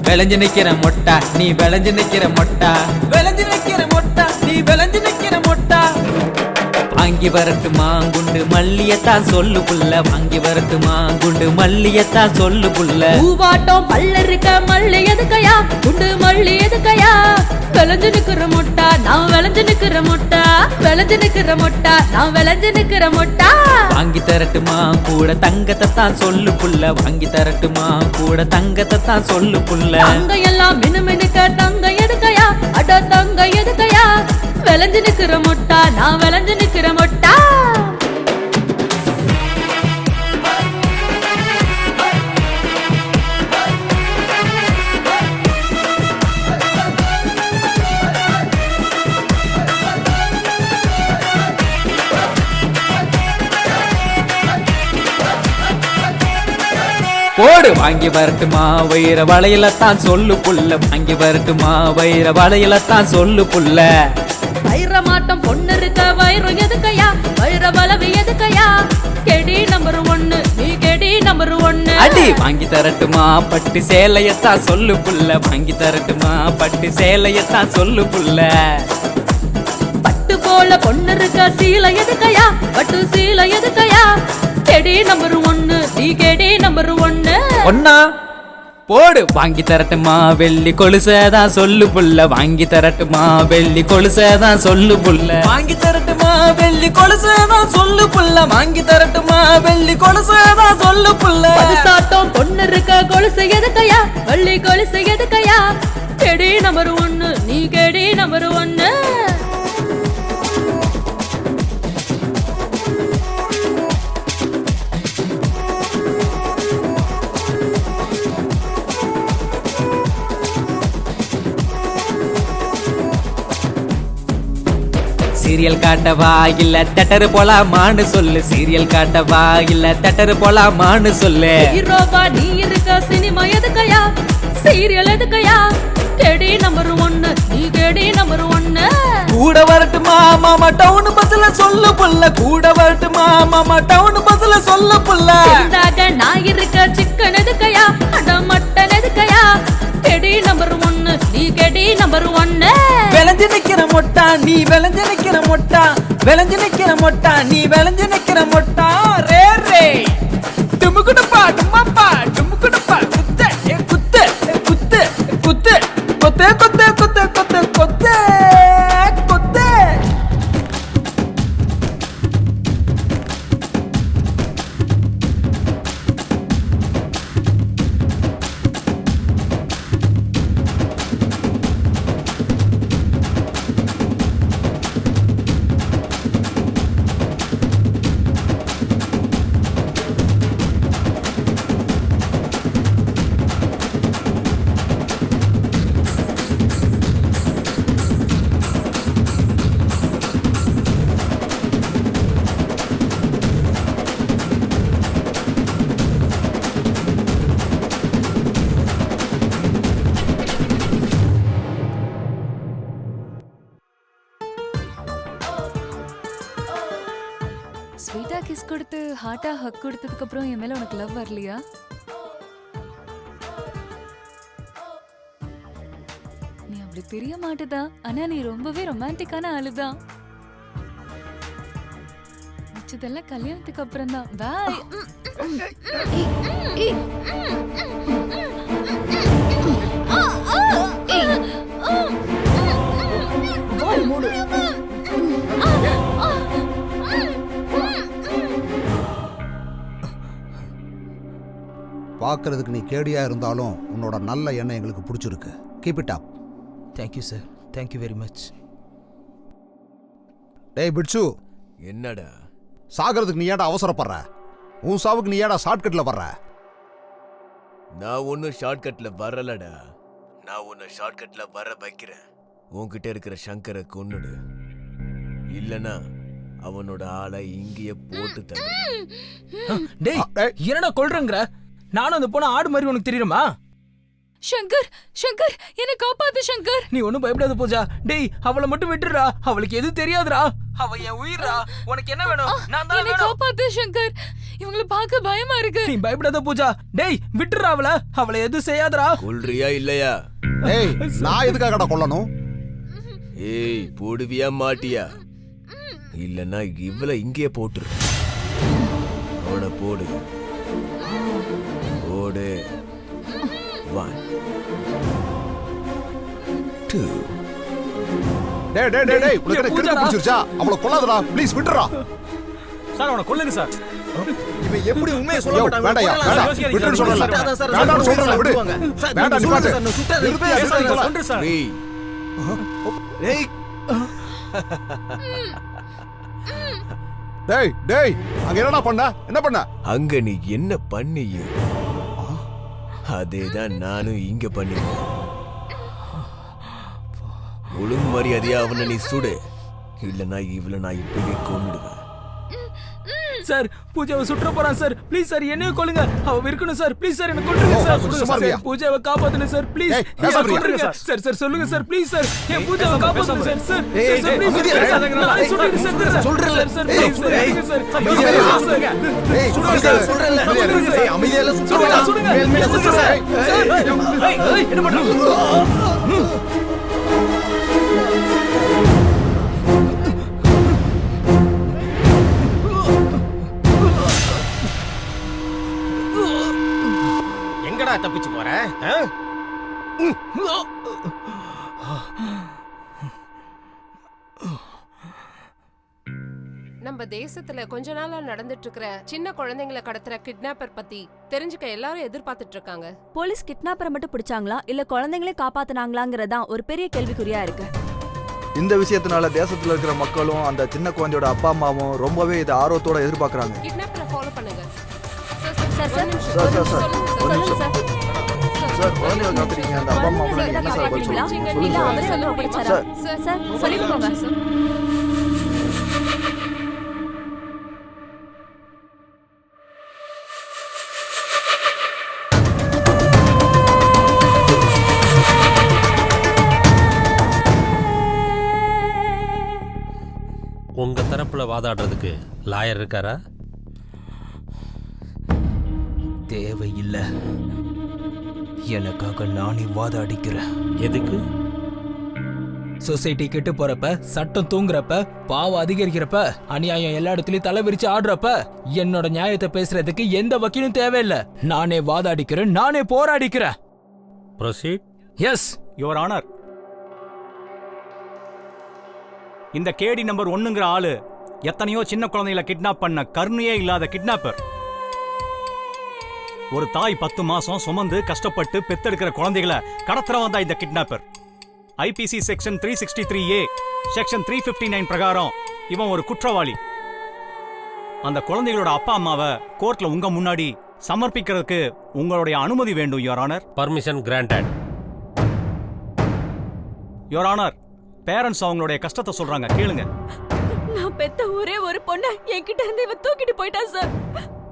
விளைஞ்சு நிக்கிற மொட்டா நீ விளைஞ்சு நிக்கிற மொட்டா, விளைஞ்சு நிக்கிற மொட்டா நீ விளைஞ்சு நிக்கிற மொட்டா. வாங்கி வரட்டுமா குண்டு மல்லியத்தான் சொல்லு புள்ள, வாங்கி வரட்டுமா குண்டு மல்லியத்தான் சொல்லு புள்ள. பூவாட்டம் பல்ல இருக்க மல்லி எதுக்கையா, குண்டு மல்லி எதுக்கையா. விளைஞ்சு நிக்கிற மொட்டா நான் விளைஞ்சு நிக்கிற மொட்டா, விளைஞ்சு நிக்கிற மொட்டா நான் விளைஞ்சு நிக்கிற மொட்டா. வாங்கி தரட்டுமா கூட தங்கத்தை தான் சொல்லு புள்ள, வாங்கி தரட்டுமா கூட தங்கத்தை தான் சொல்லு புள்ள. தங்க எல்லாம் மினுமினுக்க தங்க எதுக்கையா, அட தங்க எதுக்கையா. விளைஞ்சு நிக்கிற மொட்டா நான் விளைஞ்சு நிக்கிற மொட்டா. போடு வாங்கி வரட்டுமா வைர வளையல தான் சொல்லு புள்ள, வாங்கி வரட்டுமா வைர வளையல தான் சொல்லு புள்ள. வைரமாட்டம் பொண்ணு இருக்க வைரம் எதுக்கையா, வைர வளவு எதுக்கையா. கெடி நம்பர் 1 நீ கெடி நம்பர் 1. அடி வாங்கி தரட்டுமா பட்டு சேலையத்தான் சொல்லு புள்ள, வாங்கி தரட்டுமா பட்டு சேலையத்தான் சொல்லு புள்ள. பட்டு போல பொண்ணு இருக்க சீலை எதுக்கையா, பட்டு சீலை எதுக்கையா. கெடி நம்பர் 1 நீ கெடி நம்பர் 1. ஒன்னா போடு வாங்கி தரட்டுமா வெள்ளி கொலுசதான் சொல்லு புள்ள, வாங்கி தரட்டுமா வெள்ளி கொலுசதான் சொல்லு புள்ள. வாங்கி தரட்டுமா வெள்ளி கொலுசதான் சொல்லு புள்ள, வாங்கி தரட்டுமா வெள்ளி கொலுசதான் சொல்லு புள்ள. பதுசாட்டம் பொண்ணு இருக்க கொலுசு எதுக்கையா, வெள்ளி கொலுசு எதுக்கையா. கெடி நம்பர் 1 நீ கெடி நம்பர் 1. சீரியல் காட்டவா இல்ல தட்டரு போலாமான்னு சொல்லு, சீரியல் காட்டவா இல்ல தட்டரு போலாமான்னு சொல்லு. ஹீரோவா நீ இருக்க சினிமா எதுக்கையா, சீரியல் எதுக்கையா. கெடி நம்பர் 1 நீ கெடி நம்பர் 1. கூட வரட்டுமா மாமா டவுன் பஸ்ல சொல்லு புள்ள, கூட வரட்டுமா மாமா டவுன் பஸ்ல சொல்லு புள்ள. இருந்தாக நான் இருக்க சிக்கன் எதுக்கையா, அட மட்டன் எதுக்கையா. கெடி நம்பர் 1 நீ கெடி நம்பர் 1. விளைஞ்சு நிக்கிற மொட்டா நீ விளைஞ்சு நிக்கிற மொட்டா, விளைஞ்சு நிக்கிற மொட்டா நீ விளைஞ்சு நிக்கிற மொட்டா. ரே ரே டுமுகுடுப்பா டும்மப்பா டுமுகுடுப்பா குத்து குத்து குத்து குத்து கொத்து கொத்து கொத்து கொத்து கொத்து கொத்து. ஸ்வீட்டா கிஸ் கொடுத்து ஹார்ட்டா ஹக் கொடுத்ததுக்கு அப்புறம் என் மேல உனக்கு லவ் வரலையா? நீ அப்படி தெரிய மாட்டேதான், ஆனா நீ ரொம்பவே ரொமான்டிக்கான ஆளுதான். மிச்சதெல்லாம் கல்யாணத்துக்கு அப்புறம் தான். பாய். பார்க்கறதுக்கு நீ கேடியா இருந்தாலும் உன்னோட நல்ல எண்ணம் எங்களுக்கு பிடிச்சிருக்கு. Keep it up. Thank you sir, thank you very much. டேய் பிட்சு, என்னடா சாகிறதுக்கு நீ ஏடா அவசரப்படுற? உன் சாவுக்கு நீ ஏடா ஷார்ட்கட்ல வர்ற? நான் ஒன்றும் ஷார்ட்கட்ல வரலடா. நான் உன்னை ஷார்ட்கட்ல வர வைக்கிறேன். உன்கிட்ட இருக்கிற சங்கரை கொன்னுடு, இல்லனா அவனோட ஆளை இங்கேயே போட்டு தர. டேய் என்னடா கொல்றங்கற? நானும் அந்த பொண்ணு ஆடு மாதிரி உனக்கு தெரியுமா? சங்கர், சங்கர் என்ன காப்பாத்து சங்கர். நீ ஒண்ணும் பயப்படாத பூஜா. டேய் அவளை மட்டும் விட்டுறா, அவளுக்கு எதுவும் தெரியாதுடா. அவ என் உயிரா. உனக்கு என்ன வேணும்? நான் தான் என்ன காப்பாத்து சங்கர். இவங்கள பார்க்க பயமா இருக்கு. நீ பயப்படாத பூஜா. டேய் விட்டுறா அவளை, அவளை எதுவும் செய்யாதடா. கொல்றியா இல்லையா? டேய் நான் எதுக்காகடா கொல்லணும்? ஏய் போடுவியா மாட்டியா? இல்லனா இவளை இங்கே போட்டுரு. அவனை போடு போடு. 1 2. டேய் டேய் டேய் டேய் உனக்கு கிறுக்கு பிடிச்சிருச்சா? அவளை கொல்லாதடா ப்ளீஸ், விட்டுறா. சார் அவனை கொல்லுங்க சார். இவன் எப்படி உண்மையை சொல்ல மாட்டான்? வேண்டாம் வேண்டாம் விட்டுன்னு சொல்லல. வேண்டாம்னு சொல்றேன், விடு. வேண்டாம் நீ பாத்து. சொல்றேன் சார். டேய் டேய் டேய் அங்க என்னடா பண்ண? என்ன பண்ண? அங்க நீ என்ன பண்ணியோ அதேதான் நானும் இங்க பண்ணினேன். ஒழுங்கு மரியாதையா அவனை நீ சுடு, இல்லனா இவளை நான் இப்படியே கொன்னுடுவேன். சார் பூஜாவை சுற்ற போறான் சார். ப்ளீஸ் சார் என்னையும் கொல்லுங்க. அவ இருக்கணும் சார். ப்ளீஸ் சார் என்ன கொல்லுங்க சார். பூஜாவை காப்பாத்துங்க சார் ப்ளீஸ். கொல்லுங்க சார். சார் சொல்லுங்க சார் ப்ளீஸ் சார். என் பூஜாவை காப்பாத்துங்க சார். சார் சார் ப்ளீஸ் நான் சொல்றேன் சார். சொல்றேன் சார் ப்ளீஸ் சார். ஏய் சொல்றேன். ஏய் அமைதியா இல்ல சுடுங்க. மேல் சுடுங்க சார். ஏய் என்ன பண்ற? எங்கடா தப்பிச்சு போற? நம்ம தேசத்துல கொஞ்ச நாளா நடந்துட்டு இருக்கிற சின்ன குழந்தைங்களை கடத்துற கிட்னாப்பர் பத்தி தெரிஞ்சுக்க எல்லாரும் எதிர்பார்த்துட்டு இருக்காங்க. போலீஸ் கிட்னாப்பரை மட்டும் பிடிச்சாங்களா இல்ல குழந்தைங்களே காப்பாத்துனாங்களாங்கறதான் ஒரு பெரிய கேள்விக்குறியா இருக்கு. இந்த விஷயத்தினால தேசத்துல இருக்கிற மக்களும் அந்த சின்ன குழந்தையோட அப்பா அம்மாவும் ரொம்பவே இதை ஆர்வத்தோட எதிர்பார்க்கறாங்க. கிட்னாப்பரை ஃபாலோ பண்ணுங்க. சார் குழந்தைய காத்துறீங்க, அந்த அப்பா அம்மா என்ன சார் பதில் சொல்லுங்க சார் சொல்லிட்டு போங்க. உங்க தரப்புல வாதாடுறதுக்கு லாயர் இருக்காரா? தேவையில்லை. எனக்காக நானே வாதாடிக்கிறேன். எதுக்கு? சொசைட்டி கெட்டு போறப்ப, சட்டம் தூங்குறப்ப, பாவம் அதிகரிக்கிறப்ப, அநியாயம் எல்லா இடத்துலயும் தலை விரிச்சு ஆடுறப்ப என்னோட நியாயத்தை பேசுறதுக்கு எந்த வக்கீலும் தேவையில்லை. நானே வாதாடிக்கிறேன், நானே போராடிக்கிறேன். ப்ரொசீட். Yes your honour. இந்த கேடி நம்பர் 1ங்கிற ஆளு எத்தனையோ சின்ன குழந்தைகளை கிட்னாப் பண்ண கருணையே இல்லாத கிட்னாப்பர். ஒரு தாய் 10 மாசம் சுமந்து கஷ்டப்பட்டு பெத்தெடுக்கிற குழந்தைகளை கடத்துறவன் தான் இந்த kidnapper. IBC section 363A section 359 பிரகாரம் இவன் ஒரு குற்றவாளி. அந்த குழந்தைகளோட அப்பா அம்மாவை கோர்ட்ல உங்க முன்னாடி சமர்ப்பிக்கிறதுக்கு உங்களுடைய அனுமதி வேண்டும் your honour. Permission granted. Your honour, parents அவங்களுடைய கஷ்டத்தை சொல்றாங்க, கேளுங்க. நான் பெத்த ஒரே ஒரு பொண்ணை என்கிட்ட இருந்து இவன் தூக்கிட்டு போயிட்டான் சார்.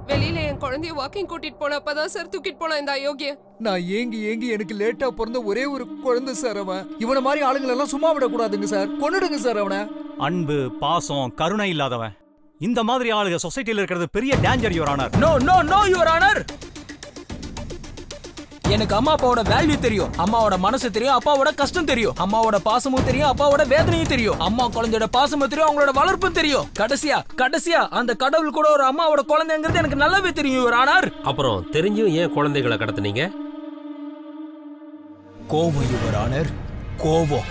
வெளியில என் குழந்தைய வாக்கிங் கூட்டிட்டு போனப்பதான் சார் தூக்கிட்டு போனா இந்த அயோக்கிய. நான் ஏங்கி எனக்கு லேட்டா பிறந்த ஒரே ஒரு குழந்தை சார் அவன். இவனை மாதிரி ஆளுங்களை எல்லாம் சும்மா விடக்கூடாதுங்க சார். கொன்னுடுங்க சார் அவனை. அன்பு, பாசம், கருணை இல்லாதவன் இந்த மாதிரி ஆளுங்க சொசைட்டில இருக்கிறது பெரிய danger your honour. No no no your honour. எனக்கு அம்மா அப்பாவோட வேல்யூ தெரியும், அம்மாவோட மனசு தெரியும், அப்பாவோட கஷ்டம் தெரியும், அம்மாவோட பாசமும் தெரியும், அப்பாவோட வேதனையும் தெரியும், அம்மா குழந்தையோட பாசமும் தெரியும், அவங்களோட வளர்ப்பும் தெரியும். கடைசியா அந்த கடவுள் கூட ஒரு அம்மாவோட குழந்தைங்கிறது எனக்கு நல்லாவே தெரியும் யுவர் ஆனர். அப்புறம் தெரிஞ்சும் ஏன் குழந்தைகளை கடத்துனீங்க? கோவம் யுவர் ஆனர், கோவம்.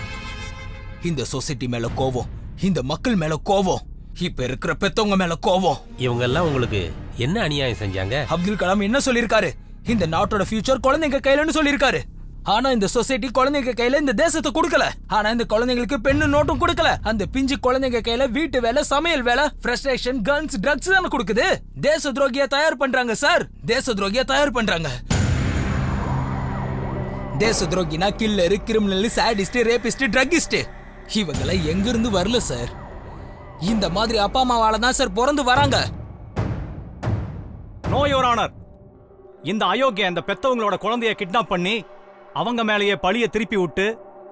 இந்த சொசைட்டி மேல கோவம், இந்த மக்கள் மேல கோவம், இப்ப இருக்கிற பெத்தவங்க மேல கோவம். இவங்க எல்லாம் உங்களுக்கு என்ன அநியாயம் செஞ்சாங்க? அப்துல் கலாம் என்ன சொல்லிருக்காரு? இந்த நாட்டோட ஃபியூச்சர் குழந்தைங்க கையிலன்னு சொல்லிருக்காரு. ஆனா இந்த சொசைட்டி குழந்தைங்க கையில இந்த தேசத்தை கொடுக்கல. ஆனா இந்த குழந்தைங்களுக்கு பெண்ணு நோட்டும் கொடுக்கல. அந்த பிஞ்சு குழந்தைங்க கையில வீட்டு வேலை, சமையல் வேலை, ஃப்ரஸ்ட்ரேஷன், கன்ஸ், ட்ரக்ஸ் தான கொடுக்குது. தேச துரோகியா தயார் பண்றாங்க சார், தேச துரோகியா தயார் பண்றாங்க. தேச துரோகினா killer, criminal, sadist, rapist, druggist இவங்களை எங்க இருந்து வரல சார். இந்த மாதிரி அப்பா அம்மாவால தான் சார் பிறந்து வராங்க. No your honour. இந்த அயோக்கிய இந்த பெத்தவங்களோட குழந்தைய கிட்னாப் பண்ணி அவங்க மேலேயே பழிய திருப்பி விட்டு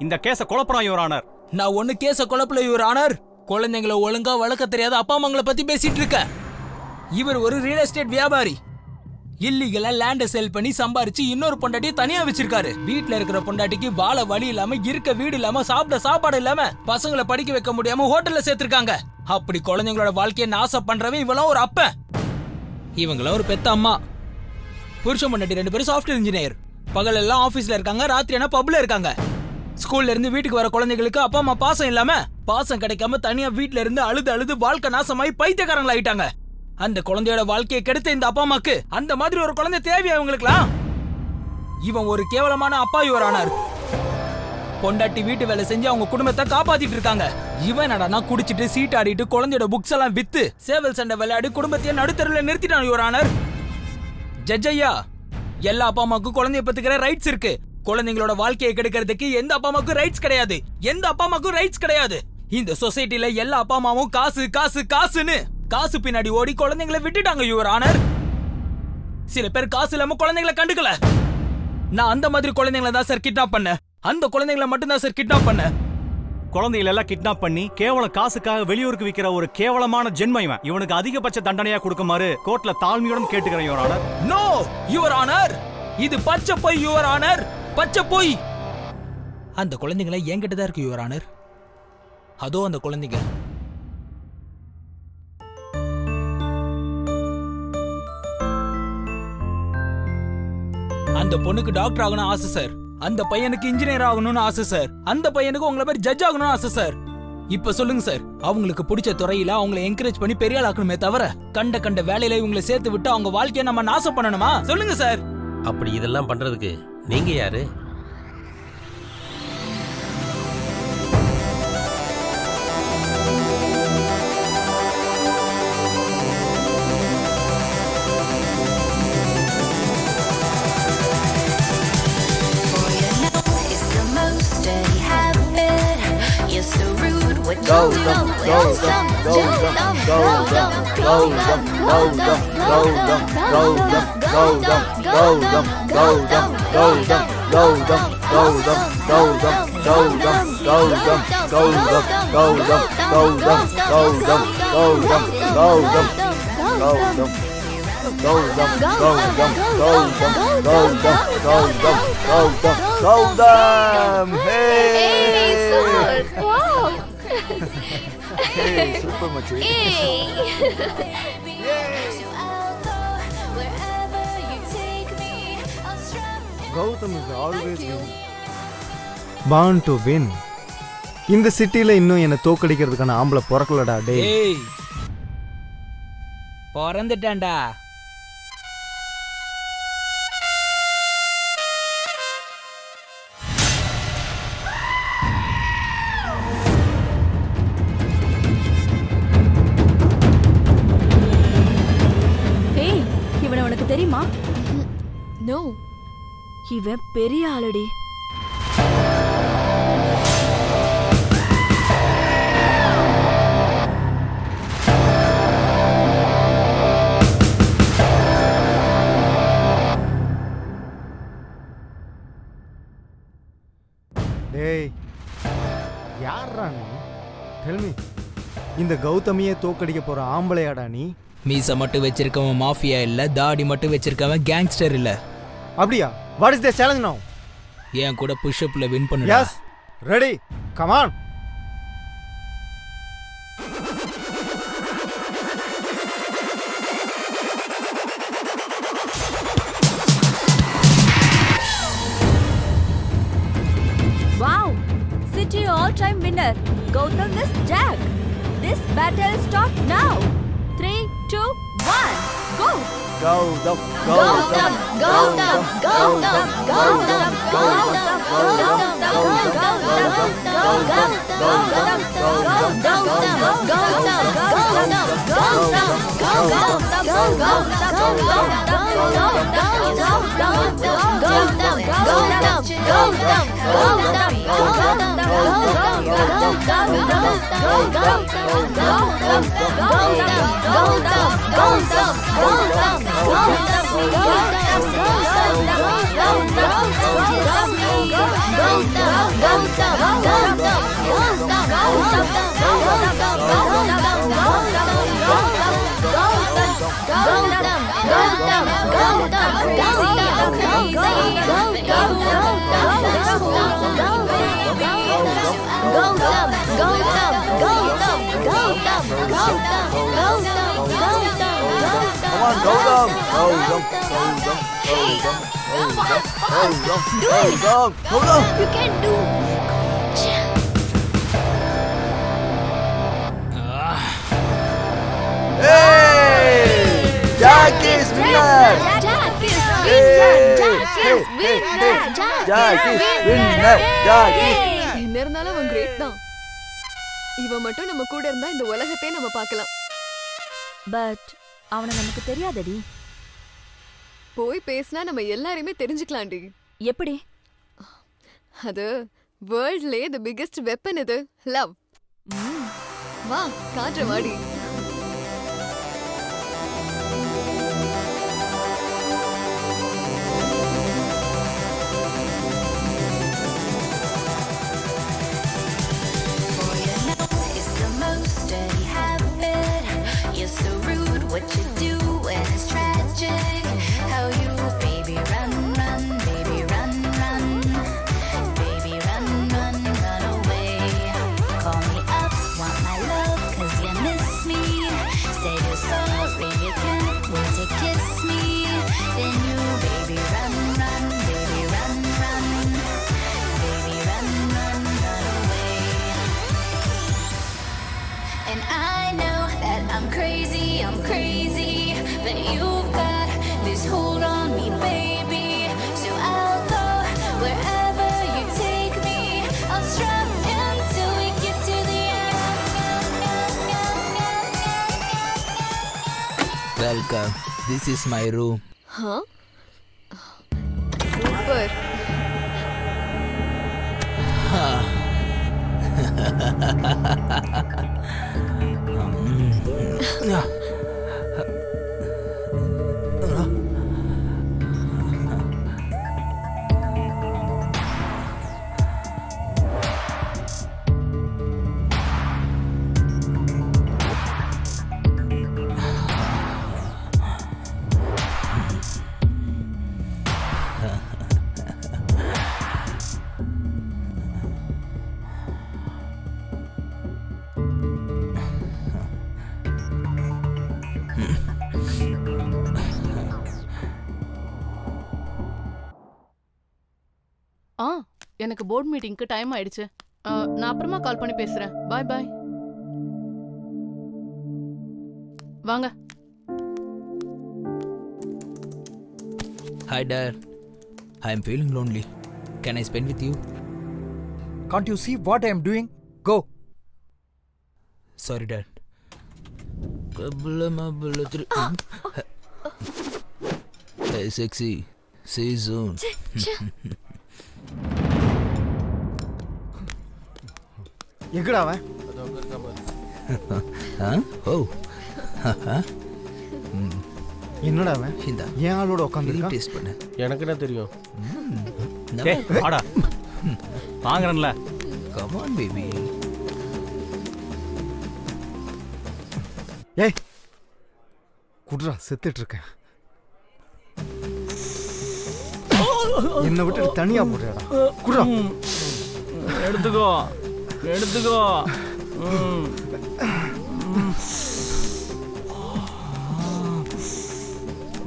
இந்த கேஸ குழப்பறான் யுவர் ஆனர். நான் ஒண்ணு கேஸ குழப்பல யுவர் ஆனர். குழந்தைங்களை ஒழுங்கா வளர்க்க தெரியாத அப்பா அம்மாங்களை பத்தி பேசிட்டு இருக்க. இவர் ஒரு ரியல் எஸ்டேட் வியாபாரி. இல்லீகலா லேண்ட சேல் பண்ணி சம்பாரிச்சு இன்னொரு பொண்டாட்டியை தனியா வச்சிருக்காரு. வீட்டுல இருக்கிற பொண்டாட்டிக்கு வாழ வழி இல்லாம, இருக்க வீடு இல்லாம, சாப்பிட சாப்பாடு இல்லாம, பசங்களை படிக்க வைக்க முடியாம ஹோட்டல்ல சேர்த்திருக்காங்க. அப்படி குழந்தைங்களோட வாழ்க்கையை நாசம் பண்றவன் இவெல்லாம் ஒரு அப்பன், இவங்களாம் ஒரு பெத்த அம்மா. புருஷன் பொண்டாட்டி 2 பேரும் சாஃப்ட்வேர் இன்ஜினியர். பகல் எல்லாம் ஆபீஸ்ல இருக்காங்க, ராத்திரி ஆனா பப்ல இருக்காங்க. ஸ்கூல்ல இருந்து வீட்டுக்கு வர குழந்தைகளுக்கு அப்பா அம்மா பாசம் இல்லாம, பாசம் கிடைக்காம தனியா வீட்டுல இருந்து அழுது வாழ்க்கை நாசமாயி பைத்தியக்காரங்களா ஆயிட்டாங்க. அந்த குழந்தையோட வாழ்க்கையை கெடுத்த இந்த அப்பா அம்மாக்கு அந்த மாதிரி ஒரு குழந்தை தேவையா இவங்களுக்குலாம்? இவன் ஒரு கேவலமான அப்பா யுவர் ஆனர். பொண்டாட்டி வீட்டு வேலை செஞ்சு அவங்க குடும்பத்தை காப்பாத்திட்டு இருக்காங்க. இவன் என்னடானா குடிச்சிட்டு சீட் ஆடிட்டு குழந்தையோட புக்ஸ் எல்லாம் வித்து சேவல் சண்டை விளையாடி குடும்பத்தையே நடுத்தருல நிறுத்திட்டான் யுவர் ஆனர். ஜட்ஜையா, எல்லா அப்பா அம்மாவுக்கும் குழந்தைய பத்துக்கிற ரைட்ஸ் இருக்கு. குழந்தைங்களோட வாழ்க்கையை கெடுக்கிறதுக்கு எந்த அப்பா அம்மாவுக்கும் ரைட்ஸ் கிடையாது. எந்த அப்பா அம்மாவுக்கும் ரைட்ஸ் கிடையாது. இந்த சொசைட்டில எல்லா அப்பா அம்மாவும் காசு காசு காசுன்னு காசு பின்னாடி ஓடி குழந்தைங்களை விட்டுட்டாங்க யுவர் ஆனர். சில பேர் காசு இல்லாம குழந்தைங்களை கண்டுக்கல. நான் அந்த மாதிரி குழந்தைங்களை தான் சார் கிட்னாப் பண்ண. அந்த குழந்தைங்களை மட்டும் தான் சார் கிட்னாப் பண்ண. குழந்தைகளை எல்லாம் கிட்னாப் பண்ணி கேவலம் காசுக்காக வெளியூருக்கு விக்கிற ஒரு கேவலமான ஜென்மம் இவன். இவனுக்கு அதிகபட்ச தண்டனையா கொடுக்குமாறு கோர்ட்ல தாழ்மையுடன் கேட்டுக்கிறேன் your honour. No your honour, இது பச்சை பொய் யுவர் ஆனர், பச்சை பொய். அந்த குழந்தைங்களை என்கிட்ட தான் இருக்கு யுவர் ஆனர். அதோ அந்த குழந்தைங்க. அந்த பொண்ணுக்கு டாக்டர் ஆகணும் ஆசை சார். அந்த பையனுக்கு இன்ஜினியர் ஆகணும்னு ஆசை சார். அந்த பையனுக்கு உங்களை மாதிரி ஜட்ஜ் ஆகணும்னு ஆசை சார். இப்ப சொல்லுங்க சார், அவங்களுக்கு பிடிச்ச துறையில அவங்களை என்கரேஜ் பண்ணி பெரிய ஆளாக்கணுமே தவிர கண்ட வேலையில இவங்களை சேர்த்து விட்டு அவங்க வாழ்க்கையை நம்ம நாசம் பண்ணணுமா? சொல்லுங்க சார். அப்படி இதெல்லாம் பண்றதுக்கு நீங்க யாரு? Super machi. Gautam is always bound to win. இந்த சிட்டில இன்னும் என்ன தோக்கடிக்கிறதுக்கான ஆம்பளை பிறக்கலடா டேய். பிறந்துட்டான்டா. இவனை உனக்கு தெரியுமா? நோ. இவன் பெரிய ஆளடி. டேய் யாரா நீ? Tell me. இந்த இந்த கௌதமியே தோக்கடிக்க போற ஆம்பளையாடா நீ? மீசை மட்டும் வச்சிருக்கவன் மாஃபியா இல்ல, தாடி மட்டும் வச்சிருக்கவன் கேங்ஸ்டர் இல்ல. அப்படியா? வாட் இஸ் தி சேலஞ்ச் நவ? என் கூட புஷ் அப்ல வின் பண்ணுடா. Yes, ready, come on. Wow! City all-time winner, Gautam is Jack. This battle start now. 3, 2, 1, go! Gautam, Gautam, Gautam, Gautam, Gautam, Gautam, You can do. Jack is winner! Jack is winner! Jack is winner! Jack is winner! Jack is என்ன இருந்தாலும் அவன் great தான். இவன் மட்டும் நம்ம கூட இருந்தா இந்த உலகத்தையே நம்ம பார்க்கலாம். பட் அவனை நமக்கு தெரியாதடி. போய் பேசினா நம்ம எல்லாரையுமே தெரிஞ்சுக்கலாம்டி. எப்படி? அது வேர்ல்ட்லயே தி பிகெஸ்ட் வெப்பன் இது, லவ். வா காற்று வாடி. What you do when it's tragic, how you baby run, run, baby run, run, baby run, run, run away. Call me up, want my love, 'cause you miss me. Say you're sorry, you can't wait to kiss me. Then you baby run, run, baby run, run, baby run, run, run away. And I know that I'm crazy, but you've got this hold on me, baby. So I'll go wherever you take me. I'll strut until we get to the end. Welcome. This is my room. Huh? Super. எனக்கு board மீட்டிங்க்கு time ஆயிடுச்சு. நான் அப்புறமா கால் பண்ணி பேசுறேன். பாய் பாய். வாங்க. Hi dad. I am feeling lonely. Can I spend with you? Can't you see what I am doing? Go. Sorry dad. Hey sexy. See you soon. எங்கடா அவன்? ஓ. என்னடா அவன்? இந்த ஏன் ஆளோட உட்கார்ந்திருக்கான்? டேஸ்ட் பண்ணு. எனக்கு என்ன தெரியும்? டேய் வாடா. வாங்குறேன்ல. Come on baby. ஏய் குட்ரா செத்துட்டு இருக்கேன். என்னை விட்டு தனியா போடுறா குட்ரா. எடுத்துக்கோ எடுத்துக்கோ.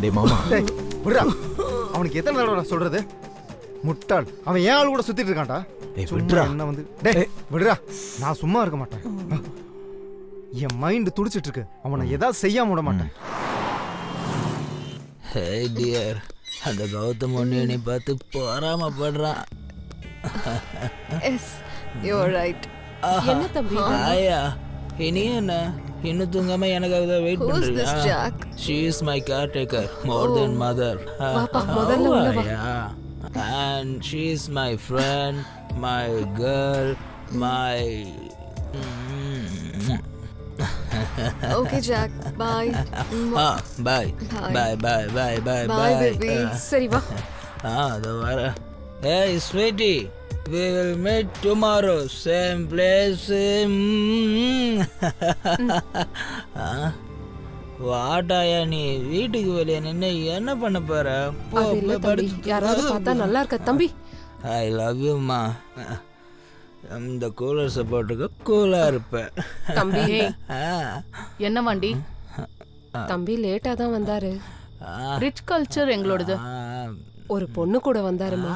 டேய் மாமா டேய் விடுடா. அவனுக்கு எத்தனை தடவை நான் சொல்றது? முட்டாள், அவன் ஏன் ஆள் கூட சுத்திட்டு இருக்கான்டா. சும்மா என்ன வந்து டேய் விடுடா. நான் சும்மா இருக்க மாட்டேன். என் மைண்ட் துடிச்சிட்டு இருக்கு. அவனை ஏதாவது செய்யாம விட மாட்டேன். ஹே டியர், அந்த கௌதம் ஒன்று நீ பார்த்து பொறாமப்படுறான். Yes you are right. என்ன தம்பி? ஆயா இனி என்ன இன்னும் தூங்காம எனக்காக தான் வெயிட் Who's this பண்றியா? Jack? She is my caretaker, more than mother. வாப்பா, முதல்ல உள்ள வா. Yeah. And she is my friend, my girl, my Okay Jack, bye. bye. Bye bye bye bye Bye baby. சரி வா. அது வர. Hey sweetie, we will meet tomorrow, same place. வாட்டாயா நீ வீட்டுக்கு வெளியே நின்று என்ன பண்ண போற? அது இல்ல தம்பி, யாராவது பார்த்தா நல்லா இருக்க தம்பி. ஐ லவ் யூ மா. இந்த கூலர் சப்போர்ட்டுக்கு கூலா இருப்பேன். தம்பி என்ன வண்டி? தம்பி லேட்டா தான் வந்தாரு. ரிச் கல்ச்சர் எங்களோடது. ஒரு பொண்ணு கூட வந்தாருமா.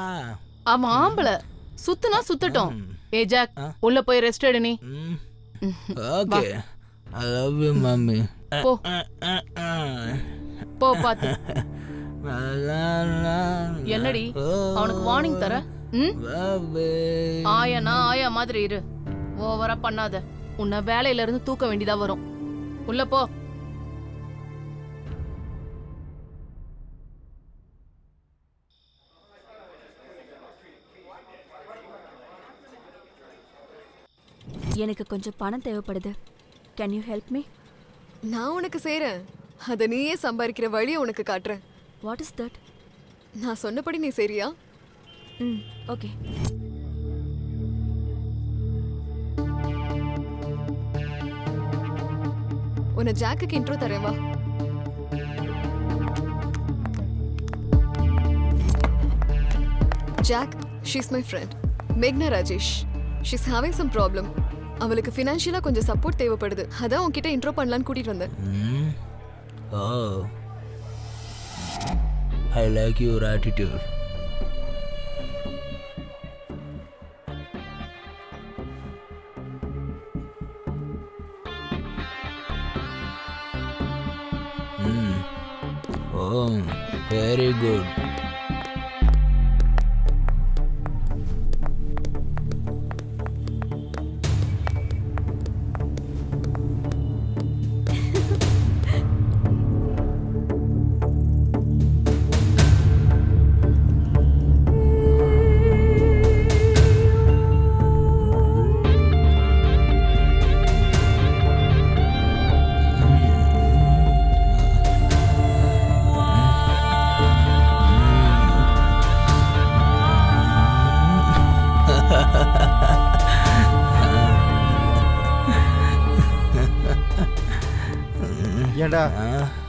அவன் ஆம்பளை, சுத்துனா சுத்தட்டும். ஏ ஜாக், உள்ள போய் ரெஸ்ட் எடு நீ. Okay, I love you mummy. போ போ பாத்து. என்னடி அவனுக்கு வார்னிங் தர? ஆயானா ஆயா மாதிரி இரு, ஓவரா பண்ணாத. உன்னை வேலையில இருந்து தூக்க வேண்டியதா வரும். உள்ள போ. எனக்கு கொஞ்சம் பணம் தேவைப்படுது. Can you help me? நான் உனக்கு செய்றேன். அதை நீயே சம்பாதிக்கிற வழியை உனக்கு காட்டுறேன். What is that? நான் சொன்னபடி நீ சரியா? ஓகே. உன்னை ஜாக்குக்கு இன்ட்ரோ தரேன் வா. ஜாக், ஷீஸ் மை ஃப்ரெண்ட் மேக்னா Rajesh. She's having some problem. அவளுக்கு ஃபினான்ஷியலா கொஞ்சம் சப்போர்ட் தேவைப்படுது. அதான் உன்கிட்ட இன்ட்ரோ பண்ணலான்னு கூட்டிட்டு வந்தேன். Oh, I like your attitude. Oh, very good. ஏண்டா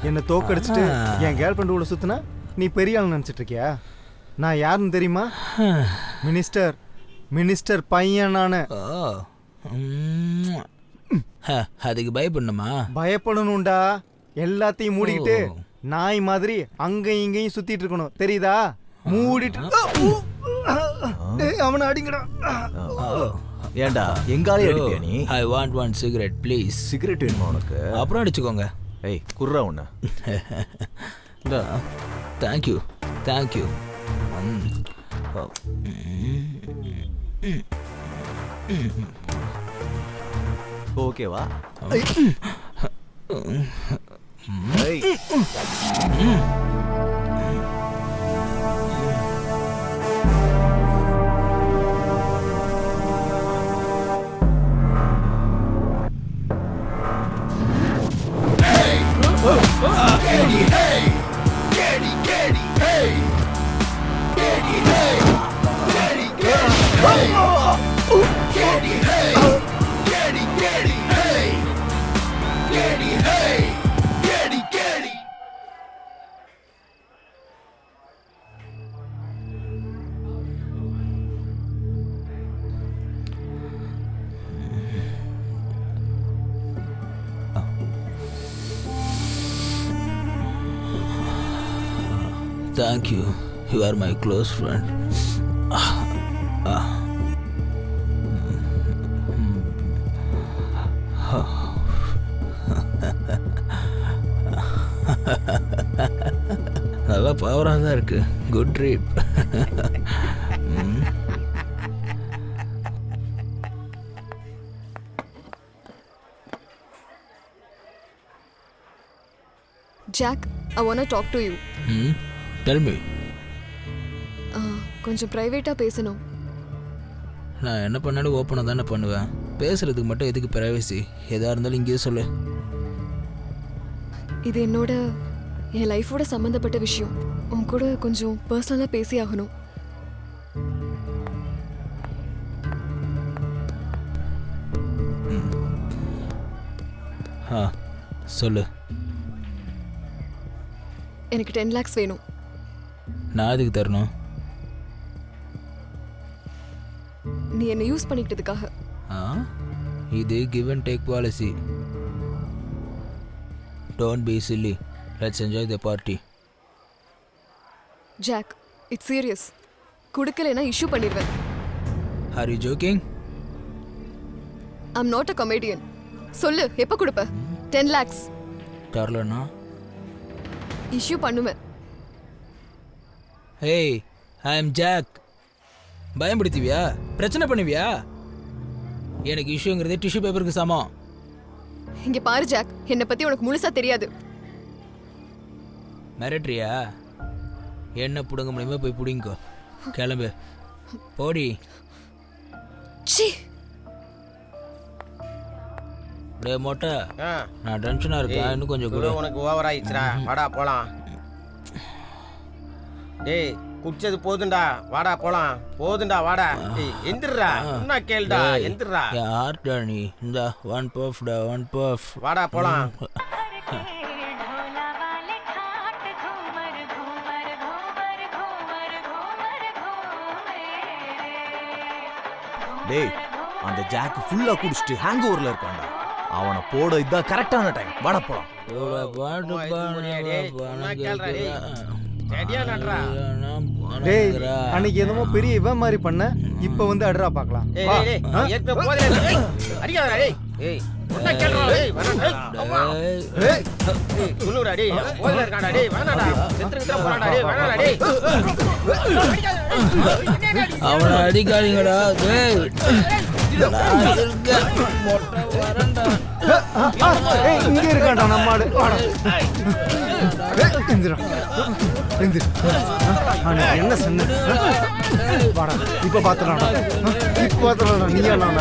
என்ன தோக்கடிச்சிட்டு என் கேர்ள் ஃப்ரெண்ட் கூட சுத்தினா நீ பெரிய ஆள் நினைச்சிட்டு இருக்கியா? நான் யாருன்னு தெரியுமா? மினிஸ்டர் பையன் நானு. அதுக்கு பயப்படணுமா? பயப்படணும்டா. எல்லாத்தையும் மூடிக்கிட்டு நாய் மாதிரி அங்கேயும் இங்கேயும் சுத்திட்டு இருக்கணும், தெரியுதா? மூடிட்டு அவனை அடிங்கடா. ஏண்டா எங்காலே அடிப்பியா நீ? I want one cigarette please. Cigarette வேணுமா உனக்கு? அப்புறம் அடிச்சுக்கோங்க. ஏய் குர்ரா உன்ன. Thank you thank you. ஓகேவா? Hey! Thank you, you are my close friend. நல்லா பவராக தான் இருக்கு. Good trip. Jack, I want to talk to you. Tell me. கொஞ்சம் பிரைவேட்டா பேசணும். நான் என்ன பண்ணாலும் ஓப்பனாக தானே பண்ணுவேன். பேசுறதுக்கு மட்டும் எதுக்கு பிரைவசி? எதா இருந்தாலும் இங்கேயே சொல்லு. இது என் லைஃபோட சம்மந்தப்பட்ட விஷயம். உன் கூட கொஞ்சம் பர்சனலாக பேசி ஆகணும். சொல்லு. எனக்கு 10 lakhs வேணும். நான் அதுக்கு தரணும். நீ என்ன யூஸ் பண்ணிக்கிட்டதுக்காக. இது give and take policy. Don't be silly. Let's enjoy the party. Jack, it's serious. குடுக்கலைனா இஷ்யூ பண்ணிடுவேன். Are you joking? I'm not a comedian. சொல்லு, எப்போ கொடுப்ப? 10 lakhs. தரலனா இஷ்யூ பண்ணுவேன். Hey, I am Jack. பயம்படுத்துவியா? பிரச்சனை பண்ணுவியா? எனக்கு இஷ்யூங்கிறது டிஷ்யூ பேப்பருக்கு சமம். இங்க பாரு ஜாக், என்னை பத்தி உனக்கு முழுசா தெரியாது. மிரட்ரியா? என்ன புடுங்க முடியுமோ போய் புடிங்கோ. கிளம்பு, போடி. டே மொட்டை, நான் டென்ஷனா இருக்கேன். இன்னும் கொஞ்சம் கூட. உனக்கு ஓவர் ஆயிடுச்சுடா. வாடா போலாம். டேய் குடிச்சது போதுண்டா, வாடா போலாம். போதுண்டா வாடா. டேய் எந்திரடா. என்ன கேளுடா, எந்திரடா. யார்டா நீ? இந்த ஒன் பஃப் டா, ஒன் பஃப். வாடா போலாம். டேய் அந்த ஜாக் ஃபுல்லா குடிச்சிட்டு ஹேங் ஓவர்ல இருக்கான்டா. அவனை போட இதான் கரெக்டான டைம். வாடா போலாம். டேய் அன்னைக்கு என்னமோ பெரிய இவன் மாதிரி பண்ண, இப்ப வந்து அடரா பார்க்கலாம். அவனை அடிக்காதீங்கடா. இங்க இருக்காண்டா நம்ம ஆளு. என்ன சொன்ன? வாடா இப்ப பாத்துடா. இப்ப பாத்துடா. நீயா நான்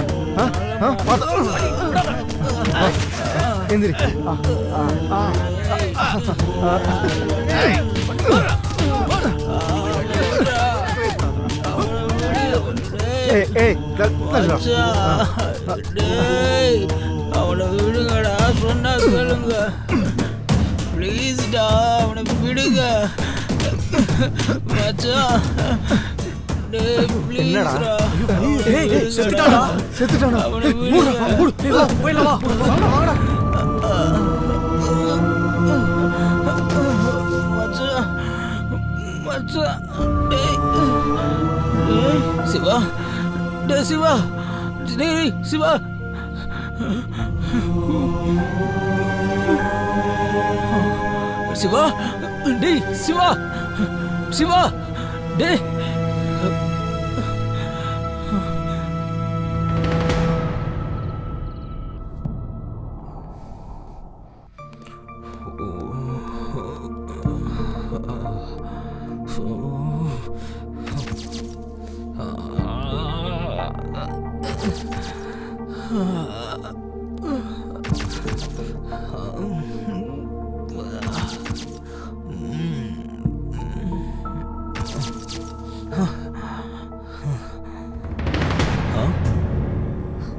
எந்திரி. அவனை விடுங்கடா, சொன்னா கேளுங்க ப்ளீஸ்டா. அவனை விடுங்க மச்சான். அவனை சிவா, டே சிவா, டேய் சிவா. சிவா, டேய் சிவா, சிவா, டேய்.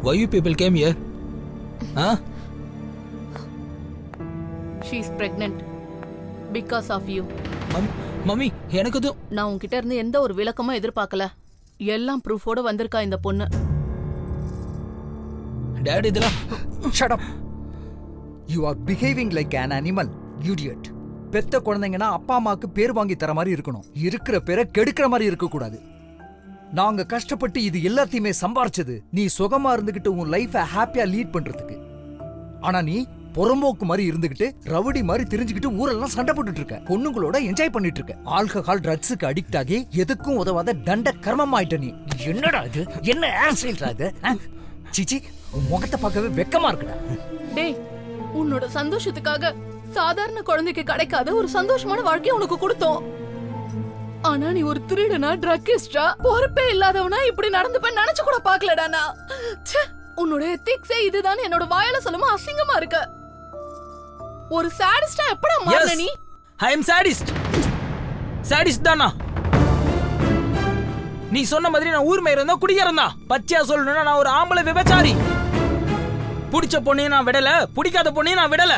Why you people came here? Huh? She is pregnant because of you. Mummy, எனக்கு நான் உன்கிட்ட இருந்து எந்த ஒரு விளக்கமும் எதிர்பார்க்கல. எல்லாம் ப்ரூஃபோட வந்திருக்கா இந்த பொண்ணு. டாட் இதெல்லாம். Shut up. You are behaving like an animal, idiot. பெத்த குழந்தைங்கன்னா அப்பா அம்மாவுக்கு பேர் வாங்கி தர மாதிரி இருக்கணும், இருக்கிற பேரை கெடுக்கிற மாதிரி இருக்க கூடாது. நாங்க கஷ்டப்பட்டு இது எல்லாத்தையுமே சம்பாரிச்சது நீ சுகமா இருந்துகிட்டு உன் லைஃபை ஹாப்பியா லீட் பண்றதுக்கு. ஆனா நீ புறம்போக்கு மாதிரி இருந்துகிட்டு ரவுடி மாதிரி தெரிஞ்சுக்கிட்டு ஊரெல்லாம் சண்டை போட்டுட்டு இருக்க, பொண்ணுங்களோட என்ஜாய் பண்ணிட்டு இருக்க, ஆல்கஹால் ட்ரக்ஸுக்கு அடிக்ட் ஆகி எதுக்கும் உதவாத தண்ட கர்மம் ஆயிட்ட நீ. என்னடா இது, என்ன ஆக்சிடென்ட்ரா இது? சிச்சி, உன் முகத்தை பார்க்கவே வெக்கமா இருக்குடா. டேய், உன்னோட சந்தோஷத்துக்காக சாதாரண குழந்தைக்கு கிடைக்காத ஒரு சந்தோஷமான வாழ்க்கையை உனக்கு கொடுத்தோம். ஆனா நீ ஒரு திருடனா, ட்ரக்கிஸ்டா, பொறுப்பே இல்லாதவனா இப்படி நடந்துப்பேன்னு நினைச்சு கூட பாக்கலடா நான். உன்னோட எத்திக்ஸே இதுதான் என்னோட வாயால சொல்லுமா அசிங்கமா இருக்கு. ஒரு சாடிஸ்டா எப்படா மாறன நீ? ஐ அம் சாடிஸ்ட். சாடிஸ்ட் தானா? நீ சொன்ன மாதிரி நான் ஊர் மேயர் தான், குடிகாரன் தான். பச்சையா சொல்லணும்னா நான் ஒரு ஆம்பளை விபச்சாரி. பிடிச்ச பொண்ணையும் நான் விடல, பிடிக்காத பொண்ணையும் நான் விடல.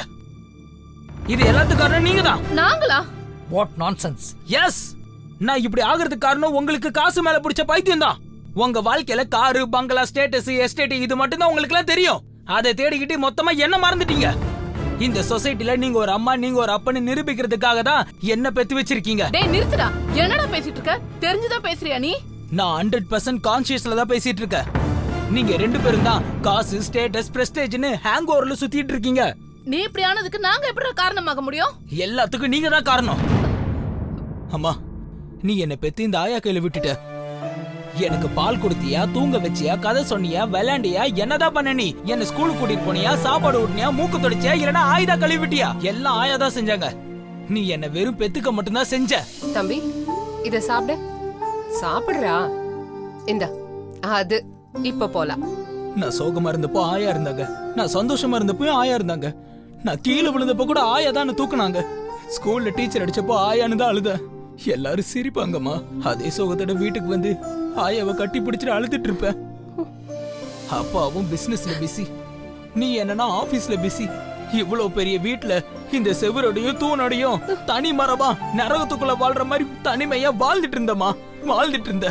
இது எல்லாத்துக்கும் காரணம் நீங்க தான். நாங்களா? What nonsense. எஸ், நான் இப்படி ஆகிறதுக்கு காரணம் உங்களுக்கு காசு மேல பிடிச்ச பைத்தியம் தான். உங்க வாழ்க்கையில காரு, பங்களா, ஸ்டேட்டஸ், எஸ்டேட் இது மட்டும் தான் உங்களுக்கு எல்லாம் தெரியும். அதை தேடிக்கிட்டு மொத்தமா என்ன மறந்துட்டீங்க. இந்த சொசைட்டில நீங்க ஒரு அம்மா, நீங்க ஒரு அப்பன்னு நிரூபிக்கிறதுக்காக தான் என்ன பெத்து வச்சிருக்கீங்க. டேய் நிறுத்துடா, என்னடா பேசிட்டு இருக்க? தெரிஞ்சுதான் பேசுறியா நீ? நான் 100% கான்ஷியஸ்ல தான் பேசிட்டு இருக்கேன். நீங்க ரெண்டு பேரும் தான் காசு, ஸ்டேட்டஸ், பிரஸ்டேஜ்னு ஹேங் ஓவர்ல சுத்திட்டு இருக்கீங்க. நீ இப்படி ஆனதுக்கு நாங்க எப்படி காரணமாக முடியும்? எல்லாத்துக்கும் நீங்க தான் காரணம். அம்மா, நீ என்ன பெத்து இந்த ஆயா கையில விட்டுட்ட. எனக்கு பால் கொடுத்தியா, தூங்க வச்சியா, கதை சொன்னியா, விளையாண்டியா, என்னதான் பண்ண? நீ என்ன ஸ்கூலுக்கு கூட்டிட்டு போனியா, சாப்பாடு ஊட்டினியா, மூக்கு தொடச்சியா, இல்லனா ஆயுதா கழுவி விட்டியா? எல்லாம் ஆயாதான் செஞ்சாங்க. நீ என்ன வெறும் பெத்துக்க மட்டும்தான் செஞ்ச. தம்பி, இத சாப்பிடு. சாப்பிடுறா. இந்த அது இப்ப போலாம். நான் சோகமா இருந்தப்போ ஆயா இருந்தாங்க, நான் சந்தோஷமா இருந்தப்போ ஆயா இருந்தாங்க, நான் கீழே விழுந்தப்போ கூட ஆயா தான் தூக்குனாங்க, ஸ்கூல்ல டீச்சர் அடிச்சப்போ ஆயான்னு தான் அழுத. எல்லாரும் சிரிப்பாங்கம்மா. அதே சோகத்தோட வீட்டுக்கு வந்து ஆயாவை கட்டி பிடிச்சிட்டு அழுதுட்டு இருப்பேன். அப்பாவும் பிசினஸ்ல பிஸி, நீ என்னன்னா ஆபீஸ்ல பிஸி. இவ்வளவு பெரிய வீட்டுல இந்த செவரோடையும் தூணோடையும் தனி மரமா நரகத்துக்குள்ள வாழ்ற மாதிரி தனிமையா வாழ்ந்துட்டு இருந்தமா, வாழ்ந்துட்டு இருந்த.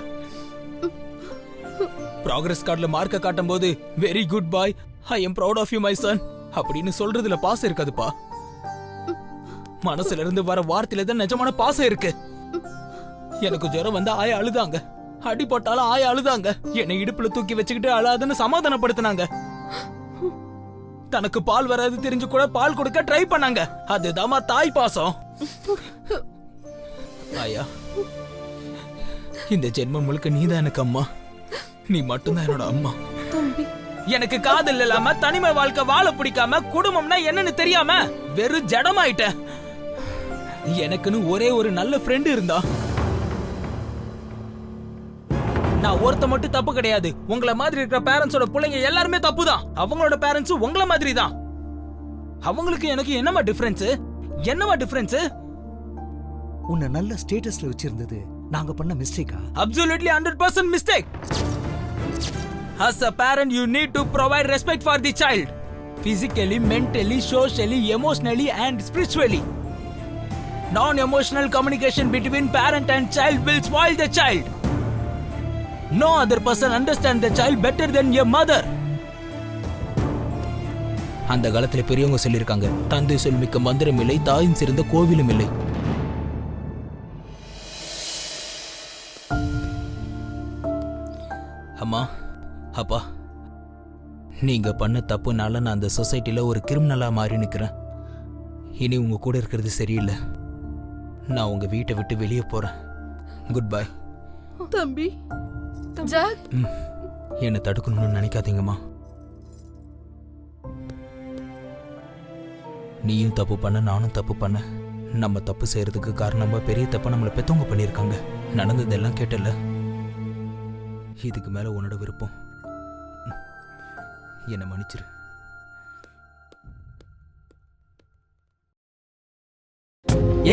ப்ராக்ரஸ் கார்டுல மார்க்க காட்டும் போது very good boy, I am proud of you my son அப்படின்னு சொல்றதுல பாசம் இருக்காதுப்பா. மனசுல இருந்து வர வார்த்தையில தான் நிஜமான பாசம் இருக்கு. எனக்கு ஜுரம் வந்தா ஆயா அழுதாங்க, அடிபட்டாலும் ஆயா அழுதாங்க, என்னை இடுப்புல தூக்கி வச்சுக்கிட்டு அழாதுன்னு சமாதானப்படுத்தினாங்க. தனக்கு பால் வராது தெரிஞ்சு கூட பால் கொடுக்க ட்ரை பண்ணாங்க. அதுதாமா தாய் பாசம். ஆயா, இந்த ஜென்மம் முழுக்க நீதான் எனக்கு அம்மா, நீ மட்டும்தான் என்னோட அம்மா. எனக்கு காதல் இல்லாம தனிமை வாழ்க்கை வாழ பிடிக்காம குடும்பம்னா என்னன்னு தெரியாம வெறும் ஜடமாயிட்டேன். எனக்குன்னு ஒரே ஒரு நல்ல ஃப்ரெண்ட் இருந்தா. நான் ஒருத்த மட்டும் தப்பு கிடையாது. உங்கள மாதிரி இருக்கிற பேரண்ட்ஸோட பிள்ளைங்க எல்லாருமே தப்பு தான். அவங்களோட பேரண்ட்ஸ் உங்கள மாதிரி தான். அவங்களுக்கு எனக்கு என்னமா டிஃபரன்ஸ்? என்னமா டிஃபரன்ஸ்? உன்னை நல்ல ஸ்டேட்டஸ்ல வச்சிருந்தது நாங்க பண்ண மிஸ்டேக்கா? Absolutely 100% mistake. As a parent, you need to provide respect for the child, physically, mentally, socially, emotionally, and spiritually. Non-emotional communication between parent and child will spoil the child. No other person understands the child better than your mother. அந்த காலத்துல பெரியவங்க சொல்லிருக்காங்க, தந்தை சொல் மிக்க மந்திரம் இல்லை, தாயும் சிறந்த கோவிலும் இல்லை. அம்மா, அப்பா, நீங்க பண்ண தப்புனால நான் அந்த சொசைட்டில ஒரு கிரிமினலா மாறி நிக்கிறேன். இனி உங்க கூட இருக்கிறது சரியில்லை. நான் உங்க வீட்டை விட்டு வெளியே போறேன். Good bye. தம்பி, ஜாக், என்ன தடுக்கணும்னு நினைக்காதீங்கம்மா. நீயும் தப்பு பண்ண, நானும் தப்பு பண்ண. நம்ம தப்பு செய்யறதுக்கு காரணமா பெரிய தப்ப நம்மளை பெத்தவங்க பண்ணியிருக்காங்க. நடந்ததெல்லாம் கேட்டல. இதுக்கு மேல உன்னோட விருப்பம். என்ன மன்னிச்சிரு.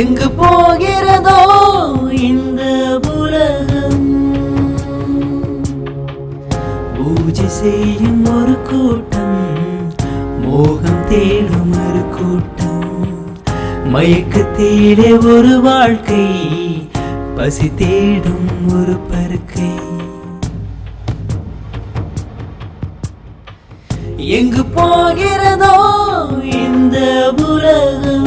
எங்கு போகிறதோ இந்த உலகம், பூஜை செய்யும் ஒரு கூட்டம், மோகம் தேடும் ஒரு கூட்டம், மயக்கத்திலே ஒரு வாழ்க்கை, பசி தேடும் ஒரு பருக்கை. எங்கு போகிறதோ இந்த உலகம்,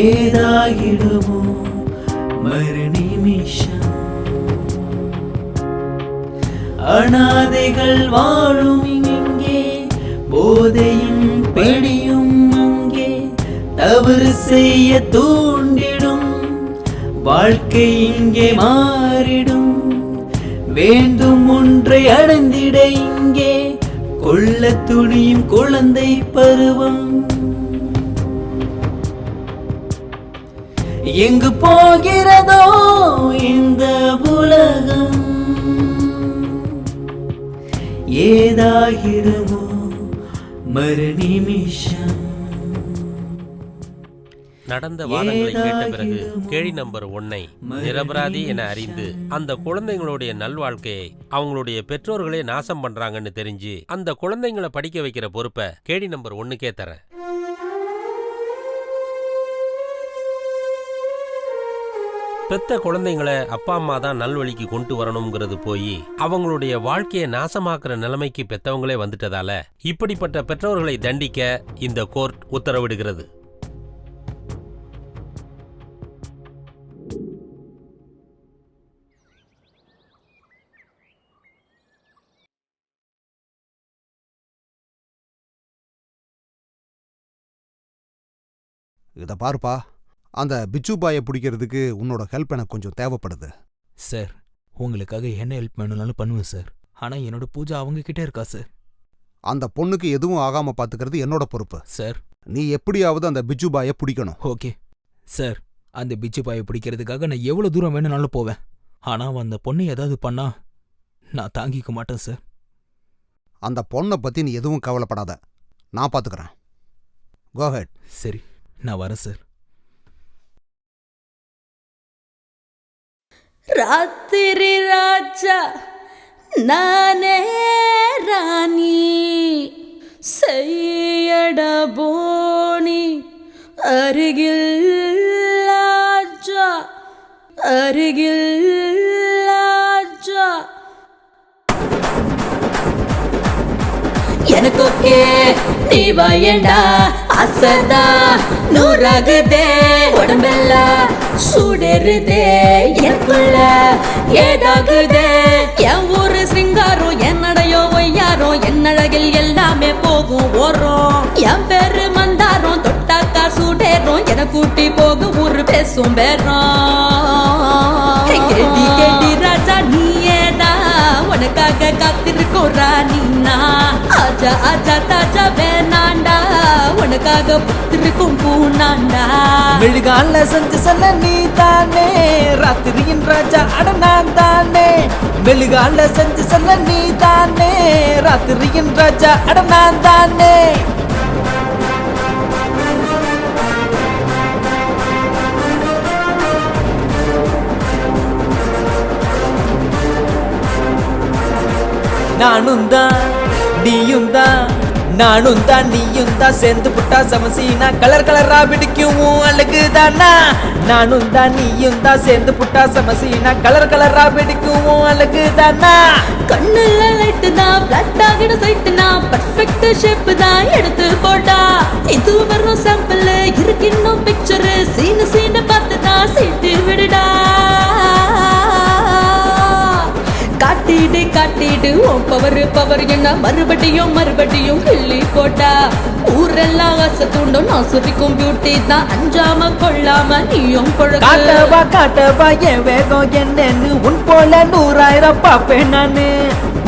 ஏதாகிடுமோ மறு நிமிஷம் அனாதைகள் வாழும் இங்கே போதையும் பெடியும் அங்கே தவறு செய்ய தூண்டிடும் வாழ்க்கை இங்கே மாறிடும் வேண்டும் ஒன்றை அடைந்திட இங்கே கொள்ள துணியும் குழந்தை பருவம் எங்கு போகிறதோ இந்த உலகம் ஏதாகிடுமோ மறு நிமிஷம் நடந்த வாதங்களை கேட்ட பிறகு கேள்வி நம்பர் 1 நிரபராதி என அறிந்து அந்த குழந்தைங்களுடைய நல்வாழ்க்கையை அவங்களுடைய பெற்றோர்களே நாசம் பண்றாங்கன்னு தெரிஞ்சு அந்த குழந்தைங்களை படிக்க வைக்கிற பொறுப்பை கேள்வி நம்பர் 1க்கே தரேன். பெத்த குழந்தைங்களை அப்பா அம்மா தான் நல்வழிக்கு கொண்டு வரணுங்கிறது போய் அவங்களுடைய வாழ்க்கையை நாசமாக்குற நிலைமைக்கு பெத்தவங்களே வந்துட்டதால இப்படிப்பட்ட பெற்றோர்களை தண்டிக்க இந்த கோர்ட் உத்தரவிடுகிறது. இதை பாருப்பா, அந்த பிச்சு பாயை பிடிக்கிறதுக்கு உன்னோட ஹெல்ப் எனக்கு கொஞ்சம் தேவைப்படுது. சார், உங்களுக்காக என்ன ஹெல்ப் வேணும்னாலும் பண்ணுவேன் சார். ஆனால் என்னோட பூஜா அவங்க கிட்டே இருக்கா சார். அந்த பொண்ணுக்கு எதுவும் ஆகாம பாத்துக்கிறது என்னோட பொறுப்பு சார். நீ எப்படியாவது அந்த பிச்சு பாயை பிடிக்கணும். ஓகே சார், அந்த பிச்சு பாயை பிடிக்கிறதுக்காக நான் எவ்வளோ தூரம் வேணும்னாலும் போவேன். ஆனால் அந்த பொண்ணு ஏதாவது பண்ணா நான் தாங்கிக்க மாட்டேன் சார். அந்த பொண்ணை பத்தி நீ எதுவும் கவலைப்படாத, நான் பாத்துக்கிறேன். கோ ஹெட். சரி, நான் வரேன் சார். ராத்திரி ராஜா நானே ராணி செய்யட போனி அருகில் ராஜா அருகில் ராஜா எனக்கு ஓகே நீ வாயண்டா அசதா நூறாகுதே உடம்பெல்லாம் சூடருதே எனக்குள்ள ஏதாகுதே என் ஊரு சிங்காரம் என்னடையோ ஒய்யாரோ என்னழகில் எல்லாமே போகும் ஓரம் என் பேரு மந்தாரம் தொட்டாக்கா சூடேறும் என கூட்டி போகும் ஊரு பேசும் பேரம் கேடி கேடி ராஜா நீயேதா உனக்காக காத்திருக்கோம் ராணினா ஆஜா ஆஜா தாஜா வேணாண்டா உனக்காக புத்திருக்கும் பூனாண்டா மெழுகால செஞ்சு சொல்ல நீ தானே ராத்திரியின் ராஜா அட நான் தானே மெழுகால செஞ்சு சொல்ல நீ தானே ராத்திரியின் ராஜா அட நான் தானே நானும் தான் நீயும் தான் நானும் தான் நீயும் தான் சேர்ந்து புட்டா சமசீனா கலர் கலரா பிடிக்கும் அழகுதானா நானும் தான் நீயும் தான் சேர்ந்து புட்டா சமசீனா கலர் கலரா பிடிக்கும் அழகுதானா கண்ணுல லைட்டு தான் பிளட் ஆகிட சைட்டு தான் பர்ஃபெக்ட் ஷேப் தான் எடுத்து போட்டா இது வரும் சாம்பிள் இருக்கு இன்னும் பிக்சர் சீனு சீனு பார்த்து தான் சீட்டு விடுடா காட்டிடு காட்டிடு உன் பவர் பவர் என்ன மறுபடியும் மறுபடியும் கிள்ளி போட்டா ஊரெல்லாம் ஆசை தூண்டும் நான் சுரிக்கும் பியூட்டி தான் அஞ்சாம கொள்ளாம நீயும் காட்டவா காட்டவா என் வேகம் என்னன்னு உன் போல 100,000 பாப்பேன் நானு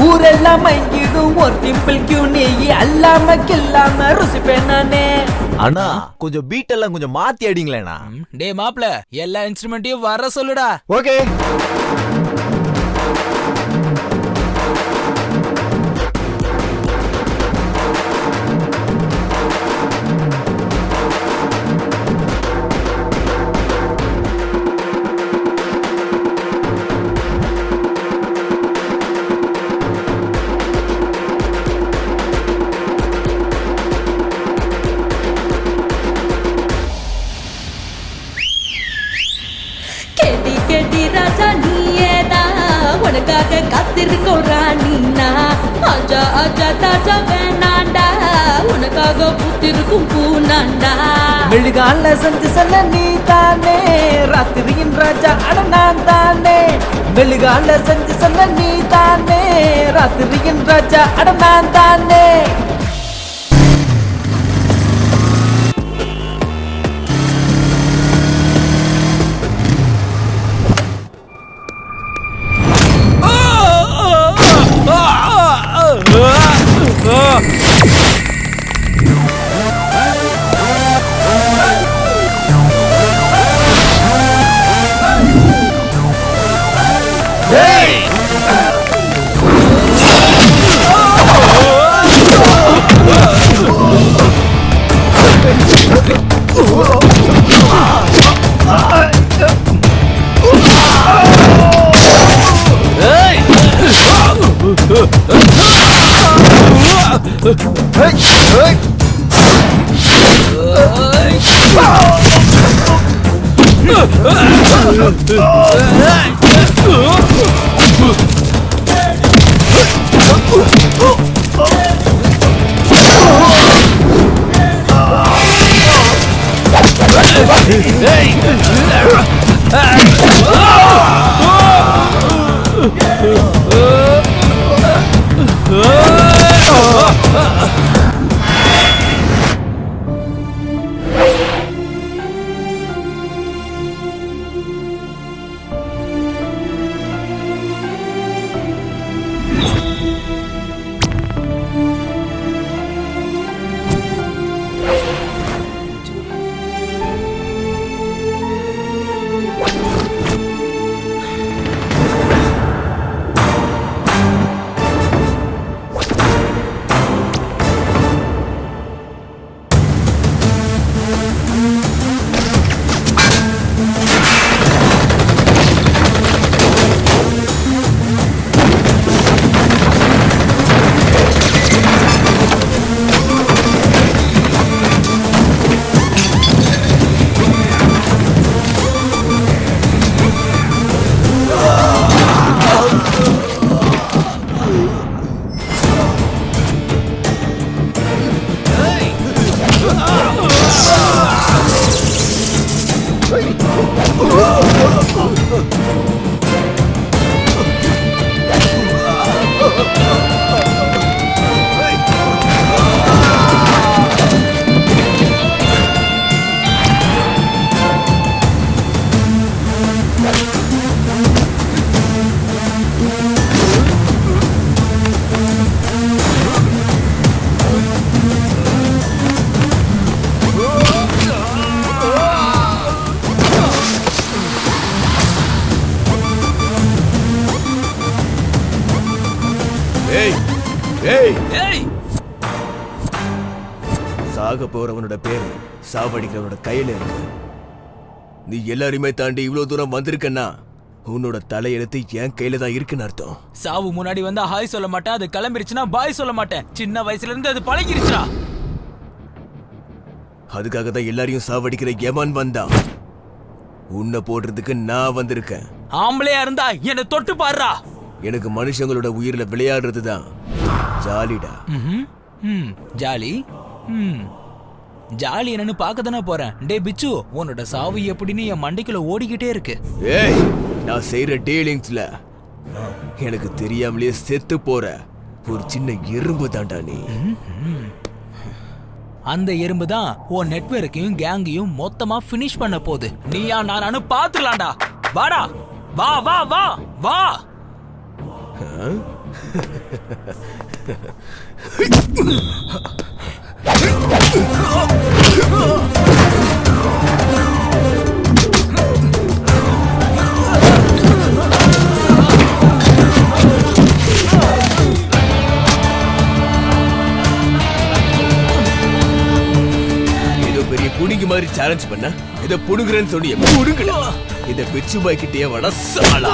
ஊரெல்லாம் மயங்கிடும் ஒரு டிம்பிள் கியூ நீ அல்லாம கில்லாம ருசிப்பேன் நானே அண்ணா கொஞ்சம் பீட் எல்லாம் கொஞ்சம் மாத்தி அடிங்களேண்ணா. டே மாப்ள, எல்லா இன்ஸ்ட்ருமெண்ட்டையும் வர சொல்லுடா. ஓகே. கேடி கேடி ராஜா நீயேதா உனக்காக காத்திருக்கோம் ராணினா ஆஜா ஆஜா தாஜா வேணாண்டா உனக்காக பூத்திருக்கும் பூனாண்டா. மெழுகால செஞ்சு செல்ல நீ தானே ராத்திரியின் ராஜா அட நான் தானே. மெழுகால செஞ்சு செல்ல நீ தானே ராத்திரியின் ராஜா அட நான் தானே. சாக போறவனோட பேரு சாவடிக்கிறவனோட கையில இருக்கு. நீ எல்லாரையுமே தாண்டி இவ்வளவு தூரம் வந்திருக்கன்னா உன்னோட தலையெழுத்து என் கையில தான் இருக்குன்னு அர்த்தம். சாவு முன்னாடி வந்தா ஹாய் சொல்ல மாட்டேன், அது கிளம்பிருச்சுன்னா பாய் சொல்ல மாட்டேன். சின்ன வயசுல இருந்து அது பழகிருச்சா. அதுக்காக தான் எல்லாரையும் சாவடிக்கிற எவன் வந்தா உன்னை போடுறதுக்கு நான் வந்திருக்கேன். ஆம்பளையா இருந்தா என்ன தொட்டு பாருடா. எனக்கு மனுஷங்களோட உயிரில விளையாடுறது தான் ஜாலிடா. ஜாலி ஜாலி என்னன்னு பார்க்க தானே போறேன். டே பிச்சு, உன்னோட சாவு எப்படின்னு என் மண்டைக்குள்ள ஓடிக்கிட்டே இருக்கு. ஏய், நான் செய்யற டீலிங்ஸ்ல எனக்கு தெரியாமலே செத்து போற ஒரு சின்ன எறும்பு தாண்டா நீ. அந்த எறும்பு தான் உன் நெட்வொர்க்கையும் கேங்கையும் மொத்தமா ஃபினிஷ் பண்ண போகுது. நீயா நானு பாத்துலாம்டா. வாடா, வா வா வா வா. புடுங்கி மாதிரி சேலஞ்ச் பண்ண இத புடுங்குறேன்னு சொன்னீங்க. புடுங்கல. இத பிச்சு பாய்க்கிட்டே வட சாலா.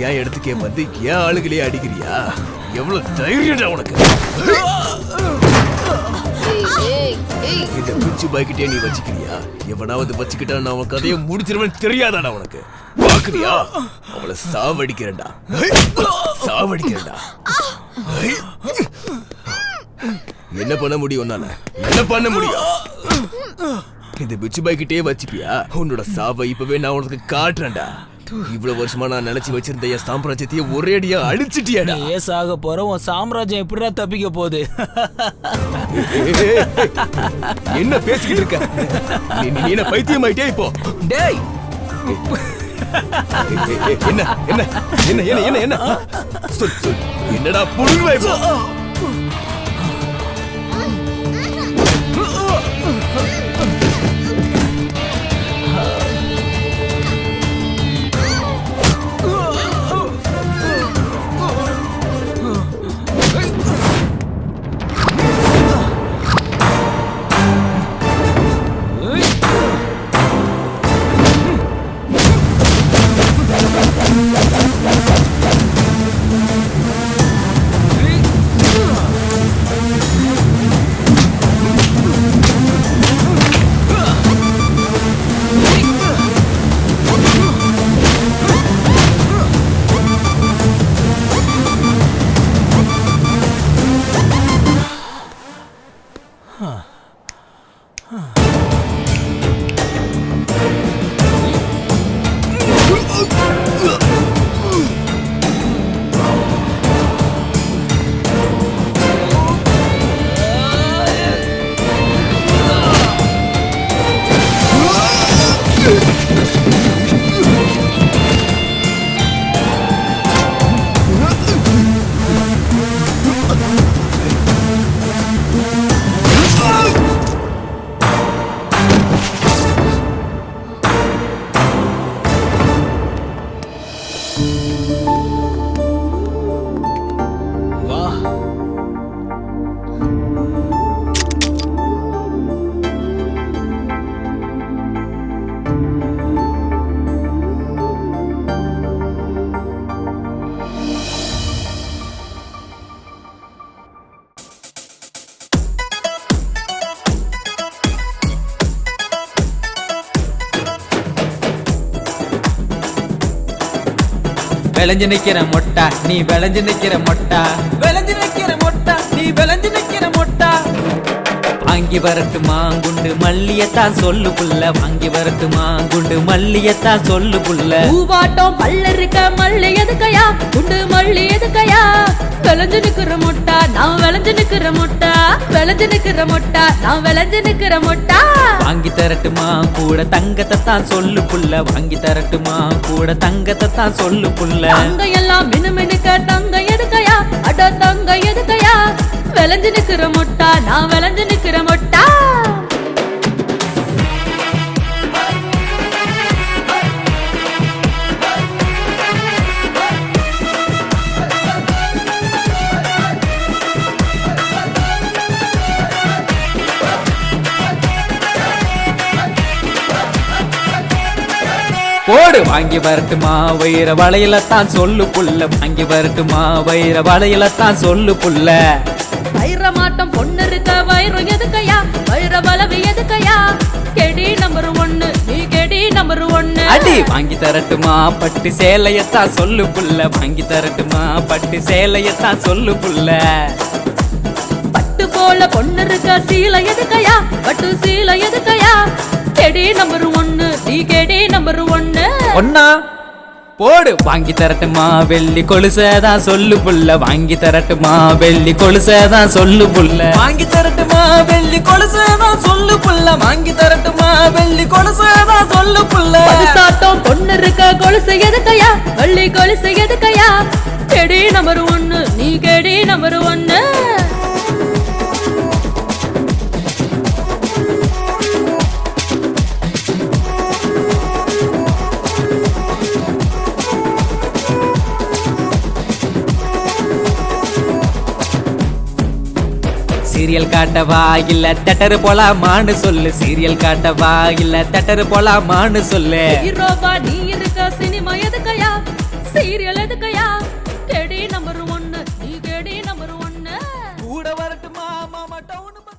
ஏன் இடத்துக்கே வந்து ஏன் ஆளுகளே அடிக்கிறியா? எவ்வளவு தைரியம்டா உனக்கு? இத பிச்சு பாய்க்கிட்டே நீ வச்சுக்கிறியா? எவனாவது வச்சுக்கிட்டா நான் உன் கதையை முடிச்சிருவேன்னு தெரியாதாடா உனக்கு? பாக்குறியா? அவளை சாவடிக்கிறேன்டா. சாவடிக்கிறேன்டா. என்ன பண்ண முடியும் உன்னால? என்ன பண்ண முடியும்? இந்த பிச்சு பாய் கிட்டே வச்சுப்பியா? உன்னோட சாவை இப்பவே நான் உனக்கு காட்டுறேன்டா. இவ்வளவு வருஷமா நான் நினைச்சு வச்சிருந்த என் சாம்ராஜ்யத்தையே ஒரே அடியா அழிச்சிட்டியாடா. நீ சாக போற உன் சாம்ராஜ்யம் எப்படிடா தப்பிக்க போகுது? என்ன பேசிக்கிட்டு இருக்க? நீ என்ன பைத்தியம் ஆயிட்டே இப்போ? டேய் என்ன என்ன என்ன என்ன என்ன என்ன சொல் சொல் என்னடா புடுங்குவே இப்போ? விளைஞ்சு நிக்கிற மொட்டா நீ விளைஞ்சு நிக்கிற மொட்டா, விளைஞ்சு நிக்கிற மொட்டா நீ விளைஞ்சு நிக்கிற மொட்டா. வாங்கி வரட்டுமா குண்டு மல்லியத்தான் சொல்லு புள்ள, வாங்கி வரட்டுமா குண்டு மல்லியத்தான் சொல்லு புள்ள. பூவாட்டம் பல்ல இருக்க மல்லி எதுக்கையா, குண்டு மல்லி எதுக்கையா. விளைஞ்சு நிக்கிற மொட்டா நான் விளைஞ்சு நிக்கிற மொட்டா, விளைஞ்சு நிக்கிற மொட்டா நான் விளைஞ்சு நிக்கிற மொட்டா. வாங்கி தரட்டுமா கூட தங்கத்தை தான் சொல்லு புள்ள, வாங்கி தரட்டுமா கூட தங்கத்தை தான் சொல்லு புள்ள. தங்க எல்லாம் மினுமினுக்க தங்க எதுக்கையா, அட தங்க எதுக்கையா. விளைஞ்சு நிக்கிற மொட்டா நான் விளைஞ்சு நிக்கிற மொட்டா. போடு வாங்கி வரட்டுமா வைர வளையலத்தான் சொல்லு புள்ள, வாங்கி வரட்டுமா வைர வளையலத்தான் சொல்லு புள்ள. வைர மாட்டம் பொண்ணு இருக்க வைரம் எதுக்கையா, வைர வளவு எதுக்கையா. கெடி நம்பர் 1 நீ கெடி நம்பர் 1. அடி வாங்கி தரட்டுமா பட்டு சேலையத்தான் சொல்லு புள்ள, வாங்கி தரட்டுமா பட்டு சேலையத்தான் சொல்லு புள்ள. பட்டு போல பொண்ணு இருக்க சீலை எதுக்கையா, பட்டு சீலை எதுக்கையா. கெடி நம்பர் 1 நீ கெடி நம்பர் 1. ஒன்னா போடு வாங்கி தரட்டுமா வெள்ளி கொலுசதான் சொல்லு புள்ள, வாங்கி தரட்டுமா வெள்ளி கொலுசதான் சொல்லு புள்ள. வாங்கி தரட்டுமா வெள்ளி கொலுசதான் சொல்லு புள்ள, வாங்கி தரட்டுமா வெள்ளி கொலுசதான் சொல்லு புள்ள. பதுசாட்டம் பொண்ணு இருக்க கொலுசு எதுக்கையா, வெள்ளி கொலுசு எதுக்கையா. கெடி நம்பர் 1 நீ கெடி நம்பர் 1. சீரியல் காட்டவா இல்ல தட்டரு போலாமான்னு சொல்லு, சீரியல் காட்டவா இல்ல தட்டரு போலாமான்னு சொல்லு. ஹீரோவா நீ இருக்க சினிமா எதுக்கையா, சீரியல் எதுக்கையா. கெடி நம்பர்